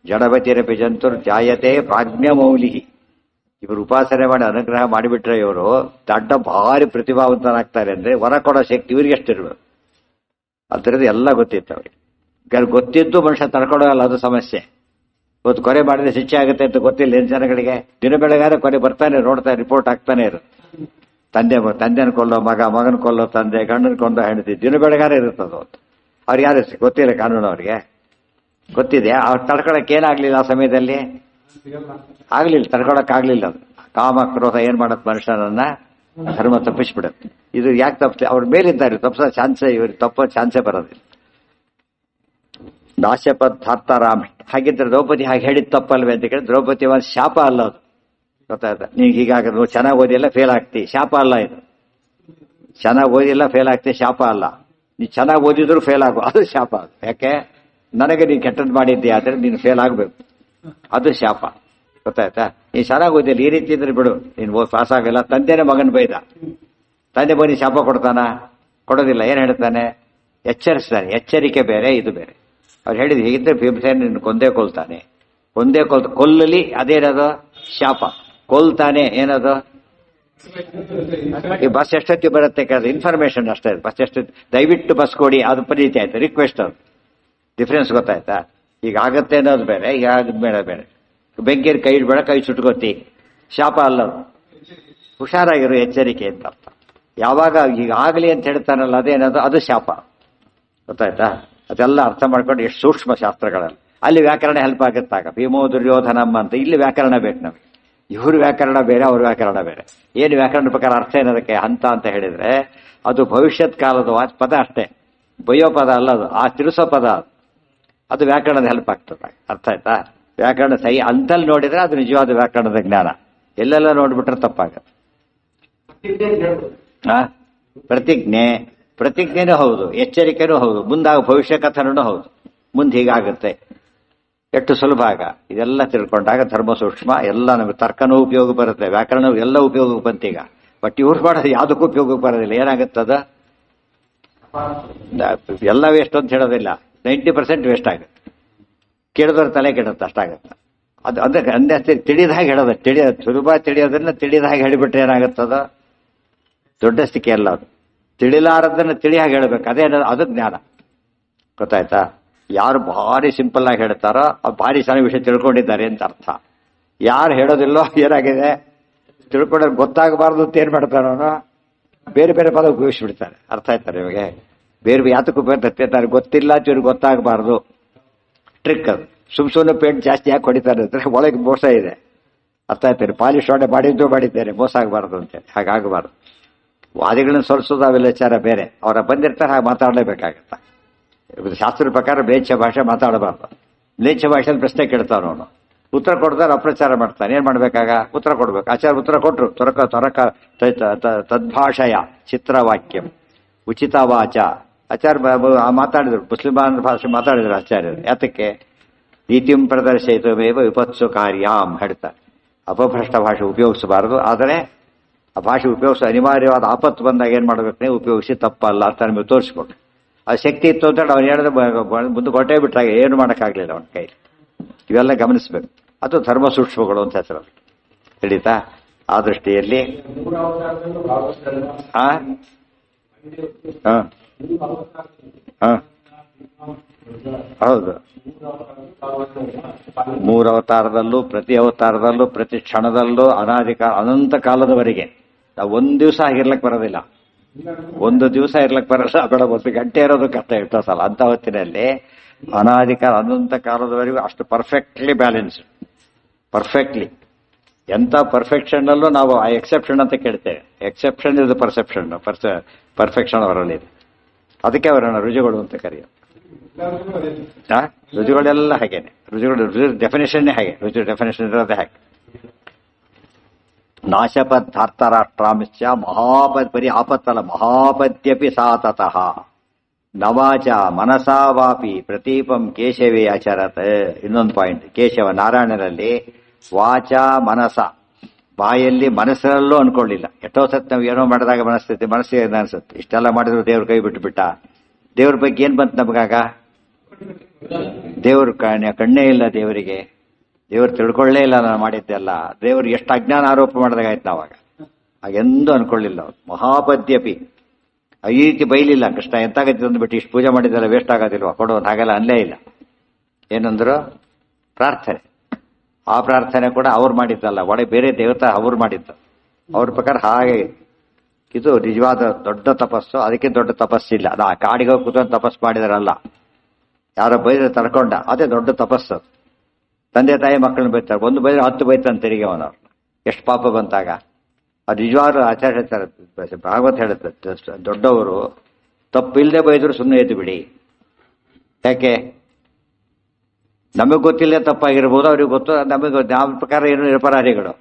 ಜಡವತಿರಪಿ ಜಂತುರ್ ಜಾಯತೆ ಪ್ರಾಜ್ಞಮೌಲಿ. ಇವರು ಉಪಾಸನೆ ಮಾಡಿ ಅನುಗ್ರಹ ಮಾಡಿಬಿಟ್ರೆ ಇವರು ದಡ್ಡ ಭಾರಿ ಪ್ರತಿಭಾವಂತನಾಗ್ತಾರೆ. ಅಂದ್ರೆ ವರ ಕೊಡೋ ಶಕ್ತಿ ಇವ್ರಿಗೆ ಎಷ್ಟಿರ್ಬೇಕು. ಅದರದ್ದು ಎಲ್ಲ ಗೊತ್ತಿತ್ತು ಅವ್ರಿಗೆ. ಗೊತ್ತಿದ್ದು ಮನುಷ್ಯ ತಡ್ಕೊಡೋಲ್ಲ, ಅದು ಸಮಸ್ಯೆ. ಇವತ್ತು ಕೊಲೆ ಮಾಡಿದ್ರೆ ಶಿಕ್ಷೆ ಆಗುತ್ತೆ ಅಂತ ಗೊತ್ತಿಲ್ಲ ಏನು ಜನಗಳಿಗೆ. ದಿನ ಬೆಳಗಾದ್ರೆ ಕೊಲೆ ಬರ್ತಾನೆ, ನೋಡ್ತಾರೆ, ರಿಪೋರ್ಟ್ ಆಗ್ತಾನೆ ಇರು. ತಂದೆನ ಕೊಲ್ಲೋ ಮಗ, ಮಗನ ಕೊಲ್ಲೋ ತಂದೆ, ಗಂಡನ ಕೊಂಡೋ ಹೆಂಡತಿ, ದಿನ ಬೆಳಗಾರೆ ಇರುತ್ತದು. ಅವ್ರಿಗೆ ಯಾರು ಗೊತ್ತಿಲ್ಲ, ಕಾನೂನು ಅವ್ರಿಗೆ ಗೊತ್ತಿದೆ. ಅವ್ರು ತಡ್ಕೊಳಕ್ ಏನಾಗ್ಲಿಲ್ಲ ಆ ಸಮಯದಲ್ಲಿ, ಆಗ್ಲಿಲ್ಲ, ತಡ್ಕೊಳಕ್ ಆಗ್ಲಿಲ್ಲ. ಅದು ಕಾಮ ಕ್ರೋಧ ಏನ್ ಮಾಡತ್ ಮನುಷ್ಯನನ್ನ, ಧರ್ಮ ತಪ್ಪಿಸ್ಬಿಡತ್ತೆ. ಇದು ಯಾಕೆ ತಪ್ಪ? ಅವ್ರ ಮೇಲಿದ್ದಾರೆ, ತಪ್ಪಿಸೋ ಚಾನ್ಸೇ, ಇವ್ರಿಗೆ ತಪ್ಪೋ ಚಾನ್ಸೇ ಬರೋದಿಲ್ಲ. ನಾಶ್ಯಪದ್ಧಾರ್ತರಾಮಿ. ಹಾಗಿದ್ರೆ ದ್ರೌಪದಿ ಹಾಗೆ ಹೇಳಿದ್ ತಪ್ಪಲ್ವೇ ಅಂತ ಕೇಳಿ, ದ್ರೌಪದಿ ಒಂದು ಶಾಪ ಅಲ್ಲ ಅದು, ಗೊತ್ತಾಯ್ತಾ? ನೀವು ಹೀಗಾಗ ಚೆನ್ನಾಗಿ ಓದಿಲ್ಲ ಫೇಲ್ ಆಗ್ತಿ, ಶಾಪ ಅಲ್ಲ ಇದು. ಚೆನ್ನಾಗಿ ಓದಿಲ್ಲ ಫೇಲ್ ಆಗ್ತಿ, ಶಾಪ ಅಲ್ಲ. ನೀ ಚೆನ್ನಾಗಿ ಓದಿದ್ರು ಫೇಲ್ ಆಗು, ಅದು ಶಾಪ. ಅದು ಯಾಕೆ? ನನಗೆ ನೀನು ಕೆಟ್ಟದ್ದು ಮಾಡಿದ್ದೆ ಆದ್ರೆ ನೀನು ಫೇಲ್ ಆಗ್ಬೇಕು, ಅದು ಶಾಪ. ಗೊತ್ತಾಯ್ತಾ? ನೀನ್ ಚೆನ್ನಾಗಿ ಓದಿಲ್ಲ, ಈ ರೀತಿ ಇದ್ರೆ ಬಿಡು, ನೀನು ಪಾಸ್ ಆಗಲ್ಲ. ತಂದೆನೇ ಮಗನ್ ಬೈದ, ತಂದೆ ಬನ್ನಿ ಶಾಪ ಕೊಡ್ತಾನ? ಕೊಡೋದಿಲ್ಲ. ಏನ್ ಹೇಳ್ತಾನೆ? ಎಚ್ಚರಿಸ್ತಾನೆ. ಎಚ್ಚರಿಕೆ ಬೇರೆ, ಇದು ಬೇರೆ. ಅವ್ರು ಹೇಳಿದ್ ಹೀಗಿದ್ರೆ ಭೀಮಸೇನ ನಿನ್ನ ಕೊಂದೇ ಕೊಲ್ತಾನೆ. ಕೊಲ್ಲಲಿ, ಅದೇನದು? ಶಾಪ. ಕೊಲ್ತಾನೆ ಏನದು? ಈ ಬಸ್ ಎಷ್ಟೊತ್ತಿ ಬರುತ್ತೆ ಕೇಳಿದ್ರೆ ಇನ್ಫಾರ್ಮೇಶನ್ ಅಷ್ಟೇ. ಬಸ್ ಎಷ್ಟೊತ್ತಿ, ದಯವಿಟ್ಟು ಬಸ್ ಕೊಡಿ, ಅದು ಪ್ರೀತಿ ಆಯ್ತು, ರಿಕ್ವೆಸ್ಟ್. ಅದು ಡಿಫ್ರೆನ್ಸ್ ಗೊತ್ತಾಯ್ತಾ? ಈಗ ಆಗತ್ತೆ ಅನ್ನೋದು ಬೇರೆ, ಈಗ ಆಗದ್ಮೇಲೆ ಬೇರೆ. ಬೆಂಕಿಯಲ್ಲಿ ಕೈ ಇಡ್ಬೇಡ, ಕೈ ಸುಟ್ಕೋತಿ, ಶಾಪ ಅಲ್ಲ. ಹುಷಾರಾಗಿರು, ಎಚ್ಚರಿಕೆ ಅಂತ ಅರ್ಥ. ಯಾವಾಗ ಈಗ ಆಗಲಿ ಅಂತ ಹೇಳ್ತಾನಲ್ಲ, ಅದೇನದು? ಅದು ಶಾಪ. ಗೊತ್ತಾಯ್ತಾ? ಅದೆಲ್ಲ ಅರ್ಥ ಮಾಡ್ಕೊಂಡು ಎಷ್ಟು ಸೂಕ್ಷ್ಮ ಶಾಸ್ತ್ರಗಳಲ್ಲಿ. ಅಲ್ಲಿ ವ್ಯಾಕರಣ ಹೆಲ್ಪ್ ಆಗುತ್ತಾಗ. ಭೀಮೋ ದುರ್ಯೋಧನಮ್ಮ ಅಂತ ಇಲ್ಲಿ ವ್ಯಾಕರಣ ಬೇಕು ನಮಗೆ. ಇವ್ರ ವ್ಯಾಕರಣ ಬೇರೆ, ಅವ್ರ ವ್ಯಾಕರಣ ಬೇರೆ. ಏನು ವ್ಯಾಕರಣ ಪ್ರಕಾರ ಅರ್ಥ ಏನದಕ್ಕೆ? ಹಂತ ಅಂತ ಹೇಳಿದ್ರೆ ಅದು ಭವಿಷ್ಯತ್ ಕಾಲದ ಪದ ಅಷ್ಟೇ, ಬಯ್ಯೋ ಪದ ಅಲ್ಲ ಅದು, ಆ ತಿಳಿಸೋ ಪದ ಅದು. ಅದು ವ್ಯಾಕರಣದ ಹೆಲ್ಪ್ ಆಗ್ತದೆ. ಅರ್ಥ ಆಯ್ತಾ? ವ್ಯಾಕರಣ ಸಹಿ ಅಂತಲ್ಲಿ ನೋಡಿದ್ರೆ ಅದು ನಿಜವಾದ ವ್ಯಾಕರಣದ ಜ್ಞಾನ. ಎಲ್ಲೆಲ್ಲ ನೋಡ್ಬಿಟ್ರೆ ತಪ್ಪಾಗತ್ತೆ. ಪ್ರತಿಜ್ಞೆನೂ ಹೌದು, ಎಚ್ಚರಿಕೆನೂ ಹೌದು, ಮುಂದಾಗ ಭವಿಷ್ಯ ಕಥನೂ ಹೌದು. ಮುಂದೆ ಹೀಗಾಗುತ್ತೆ, ಎಷ್ಟು ಸುಲಭ ಆಗ. ಇದೆಲ್ಲ ತಿಳ್ಕೊಂಡಾಗ ಧರ್ಮ ಸೂಕ್ಷ್ಮ ಎಲ್ಲ ನಮಗೆ. ತರ್ಕನೂ ಉಪಯೋಗ ಬರುತ್ತೆ, ವ್ಯಾಕರಣ ಎಲ್ಲ ಉಪಯೋಗಕ್ಕೆ ಬಂತೀಗ. ಬಟ್ ಇವ್ರು ಮಾಡೋದು ಯಾವುದಕ್ಕೂ ಉಪಯೋಗಕ್ಕೆ ಬರೋದಿಲ್ಲ. ಏನಾಗುತ್ತದ? ಎಲ್ಲ ವೇಸ್ಟ್ ಅಂತ ಹೇಳೋದಿಲ್ಲ, 90% ವೇಸ್ಟ್ ಆಗುತ್ತೆ. ಕೇಳಿದವ್ರ ತಲೆ ಕೆಡುತ್ತೆ, ಅಷ್ಟಾಗತ್ತೆ. ಅದು ಅದಕ್ಕೆ ಅಂದೇ ತಿಳಿದ ಹಾಗೆ ಹೇಳೋದು. ಸುಲಭ ತಿಳಿಯೋದ್ರಿಂದ ತಿಳಿದ ಹಾಗೆ ಹೇಳಿಬಿಟ್ರೆ ಏನಾಗುತ್ತದ? ದೊಡ್ಡ ಸ್ಥಿತಿ ಅಲ್ಲ ಅದು. ತಿಳಿಲಾರದನ್ನ ತಿಳಿ ಹಾಗೆ ಹೇಳ್ಬೇಕು, ಅದೇ ಅದು ಜ್ಞಾನ. ಗೊತ್ತಾಯ್ತಾ? ಯಾರು ಭಾರಿ ಸಿಂಪಲ್ ಆಗಿ ಹೇಳ್ತಾರೋ ಅವ್ರು ಭಾರಿ ಚೆನ್ನಾಗಿ ವಿಷಯ ತಿಳ್ಕೊಂಡಿದ್ದಾರೆ ಅಂತ ಅರ್ಥ. ಯಾರು ಹೇಳೋದಿಲ್ಲೋ ಏನಾಗಿದೆ ತಿಳ್ಕೊಂಡ್ರೆ ಗೊತ್ತಾಗಬಾರ್ದು ಅಂತ ಏನ್ ಮಾಡ್ತಾರೋ ಬೇರೆ ಬೇರೆ ಪದ ಉಪಯೋಗಿಸ್ಬಿಡ್ತಾರೆ. ಅರ್ಥ ಆಯ್ತಾರೆ ಇವಾಗ? ಬೇರೆ ಯಾತಕ್ಕೂ ಉಪಯೋಗಿಸ್ತಾರೆ ಗೊತ್ತಿಲ್ಲ ಇವ್ರಿಗೆ ಗೊತ್ತಾಗಬಾರ್ದು. ಟ್ರಿಕ್ ಅದು. ಸುಮ್ಮನೆ ಪೇಂಟ್ ಜಾಸ್ತಿ ಯಾಕೆ ಹೊಡಿತಾರೆ ಅಂದ್ರೆ ಒಳಗೆ ಮೋಸ ಇದೆ. ಅರ್ಥ ಆಯ್ತಾರೆ? ಪಾಲಿಶ್ ಮಾಡಿದ್ದೇನೆ ಮೋಸ ಆಗಬಾರ್ದು ಅಂತೇಳಿ. ಹಾಗಾಗಬಾರ್ದು. ವಾದಿಗಳನ್ನ ಸೋಲಿಸೋದು ಅವೆಲ್ಲ ವಿಚಾರ ಬೇರೆ. ಅವರ ಬಂದಿರ್ತಾರೆ ಹಾಗೆ ಮಾತಾಡಲೇಬೇಕಾಗತ್ತ. ಶಾಸ್ತ್ರದ ಪ್ರಕಾರ ಮ್ಲೇಚ್ಛ ಭಾಷೆ ಮಾತಾಡಬಾರ್ದು. ಮ್ಲೇಚ್ಛ ಭಾಷೆಯಲ್ಲಿ ಪ್ರಶ್ನೆ ಕೇಳ್ತಾವ ಅವನು, ಉತ್ತರ ಕೊಡ್ತಾರೆ ಅಪ್ರಚಾರ ಮಾಡ್ತಾನೆ. ಏನ್ ಮಾಡ್ಬೇಕಾಗ? ಉತ್ತರ ಕೊಡ್ಬೇಕು. ಆಚಾರ್ಯ ಉತ್ತರ ಕೊಟ್ರು. ತೊರಕ ತದ್ಭಾಷೆಯ ಚಿತ್ರವಾಕ್ಯಂ ಉಚಿತ ವಾಚ. ಆಚಾರ್ಯ ಮಾತಾಡಿದ್ರು, ಮುಸ್ಲಿಮಾನ್ ಭಾಷೆ ಮಾತಾಡಿದ್ರು ಆಚಾರ್ಯರು. ಯಾತಕ್ಕೆ? ನೀತಿಂ ಪ್ರದರ್ಶಯಿತಮೇವ ವಿಪತ್ಸು ಕಾರ್ಯಾಂ ಹೇಳ್ತಾರೆ. ಅಪಭ್ರಷ್ಟ ಭಾಷೆ ಉಪಯೋಗಿಸಬಾರದು. ಆದರೆ ಆ ಭಾಷೆ ಉಪಯೋಗಿಸ ಅನಿವಾರ್ಯವಾದ ಆಪತ್ತು ಬಂದಾಗ ಏನ್ ಮಾಡ್ಬೇಕು? ನೀವು ಉಪಯೋಗಿಸಿ ತಪ್ಪಲ್ಲ ಅಂತ ನಿಮಗೆ ತೋರಿಸ್ಕೊಟ್ಟು. ಅದು ಶಕ್ತಿ ಇತ್ತು ಅಂತ ಅವ್ನು ಹೇಳಿದ್ರೆ ಮುಂದೆ ಕೊಟ್ಟೇ ಬಿಟ್ಟಾಗ ಏನು ಮಾಡೋಕ್ಕಾಗಲಿಲ್ಲ ಅವನ ಕೈಲಿ. ಇವೆಲ್ಲ ಗಮನಿಸ್ಬೇಕು. ಅದು ಧರ್ಮ ಸೂಕ್ಷ್ಮಗಳು ಅಂತ ಹೆಸರು. ತಿಳಿತಾ? ಆ ದೃಷ್ಟಿಯಲ್ಲಿ ಹೌದು, 3 ಅವತಾರದಲ್ಲೂ ಪ್ರತಿ ಅವತಾರದಲ್ಲೂ ಪ್ರತಿ ಕ್ಷಣದಲ್ಲೂ ಅನಂತ ಕಾಲದವರೆಗೆ ನಾವು ಒಂದ್ ದಿವಸ ಆಗಿರ್ಲಕ್ ಬರೋದಿಲ್ಲ. ಒಂದು ದಿವಸ ಇರ್ಲಕ್ ಬರಲ್ಲ. ಬೇಡ 1 ಗಂಟೆ ಇರೋದು ಕಷ್ಟ ಎಷ್ಟೋ ಸಲ. ಅಂತ ಹೊತ್ತಿನಲ್ಲಿ ಅನಾದಿಕಾಲ ಅನಂತ ಕಾಲದವರೆಗೂ ಅಷ್ಟು ಪರ್ಫೆಕ್ಟ್ಲಿ ಬ್ಯಾಲೆನ್ಸ್. ಪರ್ಫೆಕ್ಟ್ಲಿ. ಎಂತ ಪರ್ಫೆಕ್ಷನ್ ಅಲ್ಲೂ ನಾವು ಆ ಎಕ್ಸೆಪ್ಷನ್ ಅಂತ ಕೇಳ್ತೇವೆ. ಎಕ್ಸೆಪ್ಷನ್ ಇಸ್ ಪರ್ಸೆಪ್ಷನ್, ಪರ್ಫೆಕ್ಷನ್ ಅವರಲ್ಲಿದೆ. ಅದಕ್ಕೆ ಅವರನ್ನ ರುಜುಗಳು ಅಂತ ಕರೆಯೋದು. ರುಜುಗಳೆಲ್ಲ ಹಾಗೇನೆ. ರುಜು ಡೆಫಿನೇಷನ್ನೇ ಹಾಗೆ. ರುಜು ಡೆಫಿನೇಷನ್ ಇರೋದೇ ಹಾಗೆ. ನಾಶಪದ್ಧಾರ್ತರಾಷ್ಟ್ರಾಂಶ್ಚ ಬರೀ ಆಪತ್ತಲ್ಲ, ಮಹಾಪದ್ಯಪಿ ಸಾತತಃ ನವಾಚ ಮನಸಾ ವಾಪಿ ಪ್ರತೀಪಂ ಕೇಶವೇ ಅಚರತ್. ಇನ್ನೊಂದು ಪಾಯಿಂಟ್, ಕೇಶವ ನಾರಾಯಣನಲ್ಲಿ ವಾಚ ಮನಸ, ಬಾಯಲ್ಲಿ ಮನಸ್ಸಿನಲ್ಲೂ ಅನ್ಕೊಳ್ಳಿಲ್ಲ. ಎಷ್ಟೋ ಸತ್ ನಾವು ಏನೋ ಮಾಡಿದಾಗ ಮನಸ್ಸಿಗೆ ಅನ್ಸುತ್ತೆ ಇಷ್ಟೆಲ್ಲ ಮಾಡಿದ್ರು ದೇವ್ರ ಕೈ ಬಿಟ್ಟು ಬಿಟ್ಟ. ದೇವ್ರ ಬಗ್ಗೆ ಏನ್ ಬಂತು ನಮಗಾಗ? ದೇವ್ರ ಕಣ್ಣೇ ಇಲ್ಲ ದೇವರಿಗೆ. ದೇವ್ರು ತಿಳ್ಕೊಳ್ಳೇ ಇಲ್ಲ ನಾನು ಮಾಡಿದ್ದೆಲ್ಲ. ದೇವ್ರಿಗೆ ಎಷ್ಟು ಅಜ್ಞಾನ ಆರೋಪ ಮಾಡಿದಾಗಾಯ್ತು ನಾವಾಗ. ಹಾಗೆಂದು ಅನ್ಕೊಳ್ಳಿಲ್ಲ ಅವ್ರು. ಮಹಾಪದ್ಯಪಿ ಈ ರೀತಿ ಬೈಲಿಲ್ಲ. ಕೃಷ್ಣ ಎಂತಾಗತ್ತೆ ಅಂದ್ಬಿಟ್ಟು ಇಷ್ಟು ಪೂಜೆ ಮಾಡಿದ್ದೆಲ್ಲ ವೇಸ್ಟ್ ಆಗೋದಿಲ್ವಾ ಕೊಡೋದು, ಹಾಗೆಲ್ಲ ಅಲ್ಲೇ ಇಲ್ಲ. ಏನಂದ್ರು? ಪ್ರಾರ್ಥನೆ. ಆ ಪ್ರಾರ್ಥನೆ ಕೂಡ ಅವ್ರು ಮಾಡಿದ್ದಲ್ಲ, ಒಳಗೆ ಬೇರೆ ದೇವತಾ ಅವ್ರು ಮಾಡಿದ್ದು. ಅವ್ರ ಪ್ರಕಾರ ಹಾಗೆ ಇದು ನಿಜವಾದ ದೊಡ್ಡ ತಪಸ್ಸು. ಅದಕ್ಕೆ ದೊಡ್ಡ ತಪಸ್ಸಿಲ್ಲ. ನಾ ಕಾಡಿಗೆ ಹೋಗಿ ಕೂತ್ಕೊಂಡು ತಪಸ್ಸು ಮಾಡಿದಾರಲ್ಲ, ಯಾರೋ ಬೈದ್ರೆ ತಡ್ಕೊಂಡ, ಅದೇ ದೊಡ್ಡ ತಪಸ್ಸು. ತಂದೆ ತಾಯಿ ಮಕ್ಕಳನ್ನ ಬೈತಾರೆ, 1 ಬೈದ್ರೆ 10 ಬೈತಾನೆ ತಿರುಗಿ ಅವನವ್ರು. ಎಷ್ಟು ಪಾಪ ಬಂತಾಗ. ಅದು ನಿಜವಾದ ಆಚಾರ ಹೇಳ್ತಾರೆ, ಭಾಗವತ್ ಹೇಳುತ್ತೆ, ದೊಡ್ಡವರು ತಪ್ಪಿಲ್ಲದೆ ಬೈದ್ರು ಸುಮ್ಮನೆ ಎದ್ದು ಬಿಡಿ. ಯಾಕೆ? ನಮಗೆ ಗೊತ್ತಿಲ್ಲ ತಪ್ಪಾಗಿರ್ಬೋದು, ಅವ್ರಿಗೆ ಗೊತ್ತು. ನಮಗೆ ನಮ್ಮ ಪ್ರಕಾರ ಏನು ನಿರಪರಾಧಿಗಳು.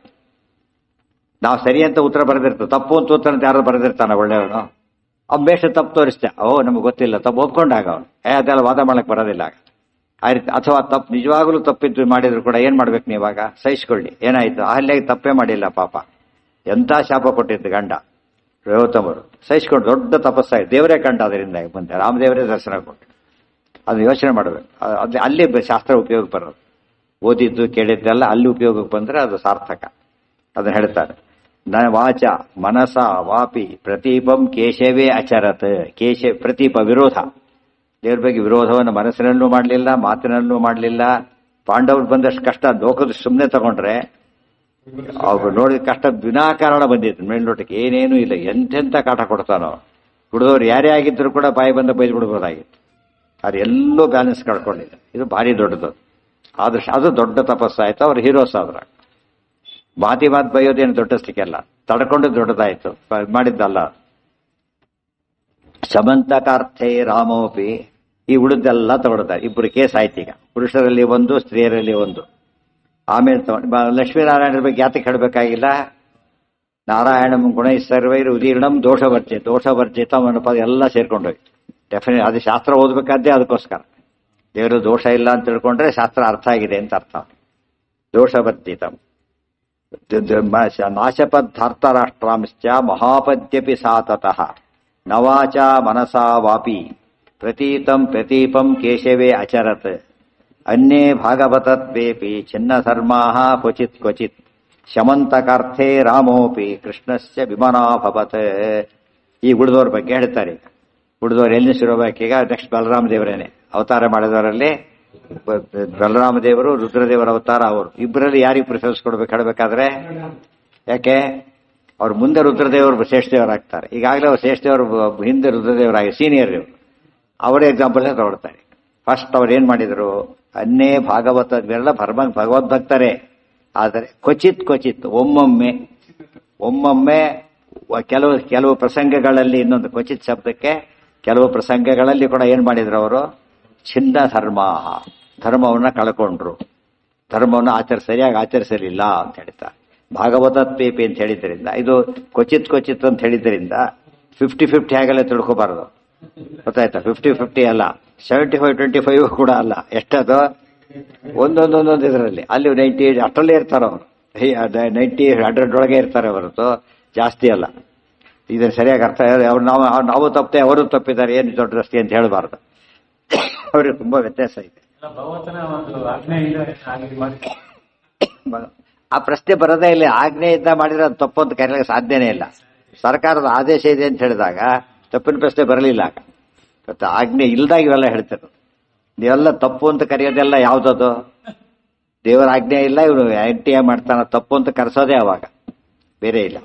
ನಾವು ಸರಿ ಅಂತ ಉತ್ತರ ಬರೆದಿರ್ತೇವೆ, ತಪ್ಪು ಅಂತ ಉತ್ತರ ಅಂತ ಯಾರು ಬರೆದಿರ್ತಾನೆ ಒಳ್ಳೆಯವನು. ಅವ್ನು ಬೇಷ ತಪ್ಪು ತೋರಿಸ್ತೆ, ನಮಗೆ ಗೊತ್ತಿಲ್ಲ ತಪ್ಪು ಒಪ್ಕೊಂಡಾಗ ಅವನು ಅದೆಲ್ಲ ವಾದ ಮಾಡಕ್ ಬರೋದಿಲ್ಲ. ಆ ರೀತಿ. ಅಥವಾ ತಪ್ಪು ನಿಜವಾಗ್ಲೂ ತಪ್ಪಿದ್ದು ಮಾಡಿದ್ರು ಕೂಡ ಏನ್ ಮಾಡ್ಬೇಕು ನೀವಾಗ? ಸಹಿಸ್ಕೊಳ್ಳಿ. ಏನಾಯ್ತು? ಅಹಲ್ಯಾಗಿ ತಪ್ಪೇ ಮಾಡಿಲ್ಲ ಪಾಪ, ಎಂತ ಶಾಪ ಕೊಟ್ಟಿದ್ದು ಗಂಡ ಗೌತಮರು. ಸಹಿಸ್ಕೊಂಡು ದೊಡ್ಡ ತಪಸ್ಸಾಗಿ ದೇವರೇ ಕಂಡ. ಅದರಿಂದ ಬಂದೆ ರಾಮದೇವರೇ ದರ್ಶನ ಕೊಟ್ಟು. ಅದು ಯೋಚನೆ ಮಾಡಬೇಕು. ಅಲ್ಲಿ ಶಾಸ್ತ್ರ ಉಪಯೋಗ ಬರೋದು. ಓದಿದ್ದು ಕೇಳಿದ್ದೆಲ್ಲ ಅಲ್ಲಿ ಉಪಯೋಗಕ್ಕೆ ಬಂದ್ರೆ ಅದು ಸಾರ್ಥಕ. ಅದನ್ನ ಹೇಳ್ತಾರೆ. ವಾಚ ಮನಸ ವಾಪಿ ಪ್ರತೀಪಂ ಕೇಶವೇ ಅಚರತ್. ಪ್ರತೀಪ ವಿರೋಧ. ದೇವ್ರ ಬಗ್ಗೆ ವಿರೋಧವನ್ನು ಮನಸ್ಸಿನಲ್ಲೂ ಮಾಡಲಿಲ್ಲ, ಮಾತಿನಲ್ಲೂ ಮಾಡಲಿಲ್ಲ. ಪಾಂಡವರು ಬಂದಷ್ಟು ಕಷ್ಟ ಲೋಕದ ಸುಮ್ಮನೆ ತಗೊಂಡ್ರೆ ಅವ್ರು ನೋಡಿದ ಕಷ್ಟ ವಿನಾಕಾರಣ ಬಂದಿತ್ತು. ಮೇಲ್ನೋಟಕ್ಕೆ ಏನೇನೂ ಇಲ್ಲ. ಎಂತೆಂಥ ಕಾಟ ಕೊಡ್ತಾನೋ. ಕುಡಿದವ್ರು ಯಾರೇ ಆಗಿದ್ರು ಕೂಡ ಬಾಯಿ ಬಂದ ಬೈದು ಬಿಡ್ಬೋದಾಗಿತ್ತು. ಅದು ಎಲ್ಲೂ ಬ್ಯಾಲೆನ್ಸ್ ಕಳ್ಕೊಂಡಿಲ್ಲ. ಇದು ಭಾರಿ ದೊಡ್ಡದು. ಆದ್ರೆ ಅದು ದೊಡ್ಡ ತಪಸ್ಸಾಯ್ತು. ಅವ್ರು ಹೀರೋಸ್ ಆದ್ರ. ಮಾತಿ ಮಾತು ಬೈಯೋದೇನು ದೊಡ್ಡಷ್ಟಕ್ಕೆಲ್ಲ, ತಡ್ಕೊಂಡು ದೊಡ್ಡದಾಯ್ತು. ಮಾಡಿದ್ದಲ್ಲ. ಸಮಂತಕಾರ್ಥೇ ರಾಮೋಪಿ. ಈ ಉಳಿದೆಲ್ಲ ತಗೊಳ್ತಾರೆ. 2 ಕೇಸ್ ಆಯ್ತು ಈಗ. ಪುರುಷರಲ್ಲಿ 1, ಸ್ತ್ರೀಯರಲ್ಲಿ 1. ಆಮೇಲೆ ಲಕ್ಷ್ಮೀನಾರಾಯಣರ ಬಗ್ಗೆ ಯಾತಕ್ಕೆ ಹೇಳಬೇಕಾಗಿಲ್ಲ? ನಾರಾಯಣಂ ಗುಣ ಸರ್ವೈರ್ ಉದೀರ್ಣಂ ದೋಷವರ್ಜಿತ ಅನ್ನೋ ಪದ ಎಲ್ಲ ಸೇರ್ಕೊಂಡೋಯ್ತು. ಡೆಫಿನೆಟ್ ಅದು ಶಾಸ್ತ್ರ ಓದಬೇಕಾದ್ದೇ ಅದಕ್ಕೋಸ್ಕರ. ದೇವರು ದೋಷ ಇಲ್ಲ ಅಂತ ತಿಳ್ಕೊಂಡ್ರೆ ಶಾಸ್ತ್ರ ಅರ್ಥ ಆಗಿದೆ ಅಂತ ಅರ್ಥ. ದೋಷವರ್ಜಿತಂ ನಾಶಪದ್ಧಾರ್ತರಾಷ್ಟ್ರಾಂಶ್ಚ ಮಹಾಪದ್ಯಪಿ ಸಾತತಃ ನವಾಚ ಮನಸಾ ವಾಪಿ ಪ್ರತೀಪಂ ಕೇಶವೇ ಅಚರತ್. ಅನ್ಯೇ ಭಾಗವತತ್ವೇಪಿ ಛಿನ್ನಧರ್ಮಾಃ ಕ್ವಚಿತ್ ಶಮಂತಕಾರ್ಥೇ ರಾಮೋಪಿ ಕೃಷ್ಣಸ್ಯ ವಿಮನಾಭವತ್. ಈ ಉಳಿದವ್ರ ಬಗ್ಗೆ ಹೇಳ್ತಾರೆ. ಈಗ ಉಳಿದವ್ರು ಎಲ್ಲಿ ಸಿರೋಬೇಕೀಗ ನೆಕ್ಸ್ಟ್ ಬಲರಾಮ ದೇವರೇನೆ ಅವತಾರ ಮಾಡಿದವರಲ್ಲಿ ಬಲರಾಮ ದೇವರು ರುದ್ರದೇವರ ಅವತಾರ. ಅವರು ಇಬ್ಬರಲ್ಲಿ ಯಾರಿಗೆ ಪ್ರಿಫರೆನ್ಸ್ ಕೊಡ್ಬೇಕು ಹೇಳಬೇಕಾದ್ರೆ, ಯಾಕೆ ಅವ್ರು ಮುಂದೆ ರುದ್ರದೇವರು ಶ್ರೇಷ್ಠದೇವರಾಗ್ತಾರೆ. ಈಗಾಗಲೇ ಅವ್ರು ಶ್ರೇಷ್ಠದೇವರು ಹಿಂದೆ ರುದ್ರದೇವರಾಗಿ ಸೀನಿಯರ್ ಇವರು, ಅವರ ಎಕ್ಸಾಂಪಲ್ ತಗೊಳ್ತಾರೆ. ಫಸ್ಟ್ ಅವ್ರು ಏನ್ ಮಾಡಿದ್ರು, ಅನ್ನೇ ಭಾಗವತ ಇವೆಲ್ಲ ಭಗವದ್ಭಕ್ತರೇ, ಆದರೆ ಕ್ವಚಿತ್ ಒಮ್ಮೊಮ್ಮೆ ಕೆಲವು ಪ್ರಸಂಗಗಳಲ್ಲಿ, ಇನ್ನೊಂದು ಕ್ವಚಿತ್ ಶಬ್ದಕ್ಕೆ ಕೆಲವು ಪ್ರಸಂಗಗಳಲ್ಲಿ ಕೂಡ ಏನ್ ಮಾಡಿದ್ರು ಅವರು, ಛಿನ್ನ ಧರ್ಮವನ್ನ ಕಳ್ಕೊಂಡ್ರು, ಧರ್ಮವನ್ನು ಸರಿಯಾಗಿ ಆಚರಿಸಲಿಲ್ಲ ಅಂತ ಹೇಳ್ತಾರೆ. ಭಾಗವತತ್ವೇಪಿ ಅಂತ ಹೇಳಿದ್ರಿಂದ, ಇದು ಕ್ವಚಿತ್ ಅಂತ ಹೇಳಿದ್ರಿಂದ 50-50 ಆಗಲೇ ತಿಳ್ಕೋಬಾರದು, ಗೊತ್ತಾಯ್ತಾ? 50-50 ಅಲ್ಲ, 75-25 ಕೂಡ ಅಲ್ಲ. ಎಷ್ಟದು ಒಂದೊಂದೊಂದೊಂದು ಇದರಲ್ಲಿ ಅಲ್ಲಿ 98 ಅಷ್ಟರಲ್ಲೇ ಇರ್ತಾರೆ ಅವರು, 90-100 ಒಳಗೆ ಇರ್ತಾರೆ ಹೊರತು ಜಾಸ್ತಿ ಅಲ್ಲ. ಇದನ್ನು ಸರಿಯಾಗಿ ಅರ್ಥ ಅವ್ರು ನಾವು ತಪ್ಪೆ ಅವರು ತಪ್ಪಿದ್ದಾರೆ, ಏನು ದೊಡ್ಡದಸ್ತಿ ಅಂತ ಹೇಳಬಾರ್ದು. ಅವ್ರಿಗೆ ತುಂಬಾ ವ್ಯತ್ಯಾಸ ಇದೆ. ಆ ಪ್ರಶ್ನೆ ಬರೋದೇ ಇಲ್ಲ. ಆಜ್ಞೆಯಿಂದ ಮಾಡಿದ್ರೆ ಅದು ತಪ್ಪು ಅಂತ ಕರೆಯಲಿಕ್ಕೆ ಸಾಧ್ಯನೇ ಇಲ್ಲ. ಸರ್ಕಾರದ ಆದೇಶ ಇದೆ ಅಂತ ಹೇಳಿದಾಗ ತಪ್ಪಿನ ಪ್ರಶ್ನೆ ಬರಲಿಲ್ಲ. ಮತ್ತೆ ಆಜ್ಞೆ ಇಲ್ದಾಗ ಇವೆಲ್ಲ ಹೇಳ್ತಾರೆ. ನೀವೆಲ್ಲ ತಪ್ಪು ಅಂತ ಕರೆಯೋದೆಲ್ಲ ಯಾವ್ದದು? ದೇವರ ಆಜ್ಞೆ ಇಲ್ಲ, ಇವನು NTI ಮಾಡ್ತಾನ, ತಪ್ಪು ಅಂತ ಕರೆಸೋದೇ ಅವಾಗ, ಬೇರೆ ಇಲ್ಲ.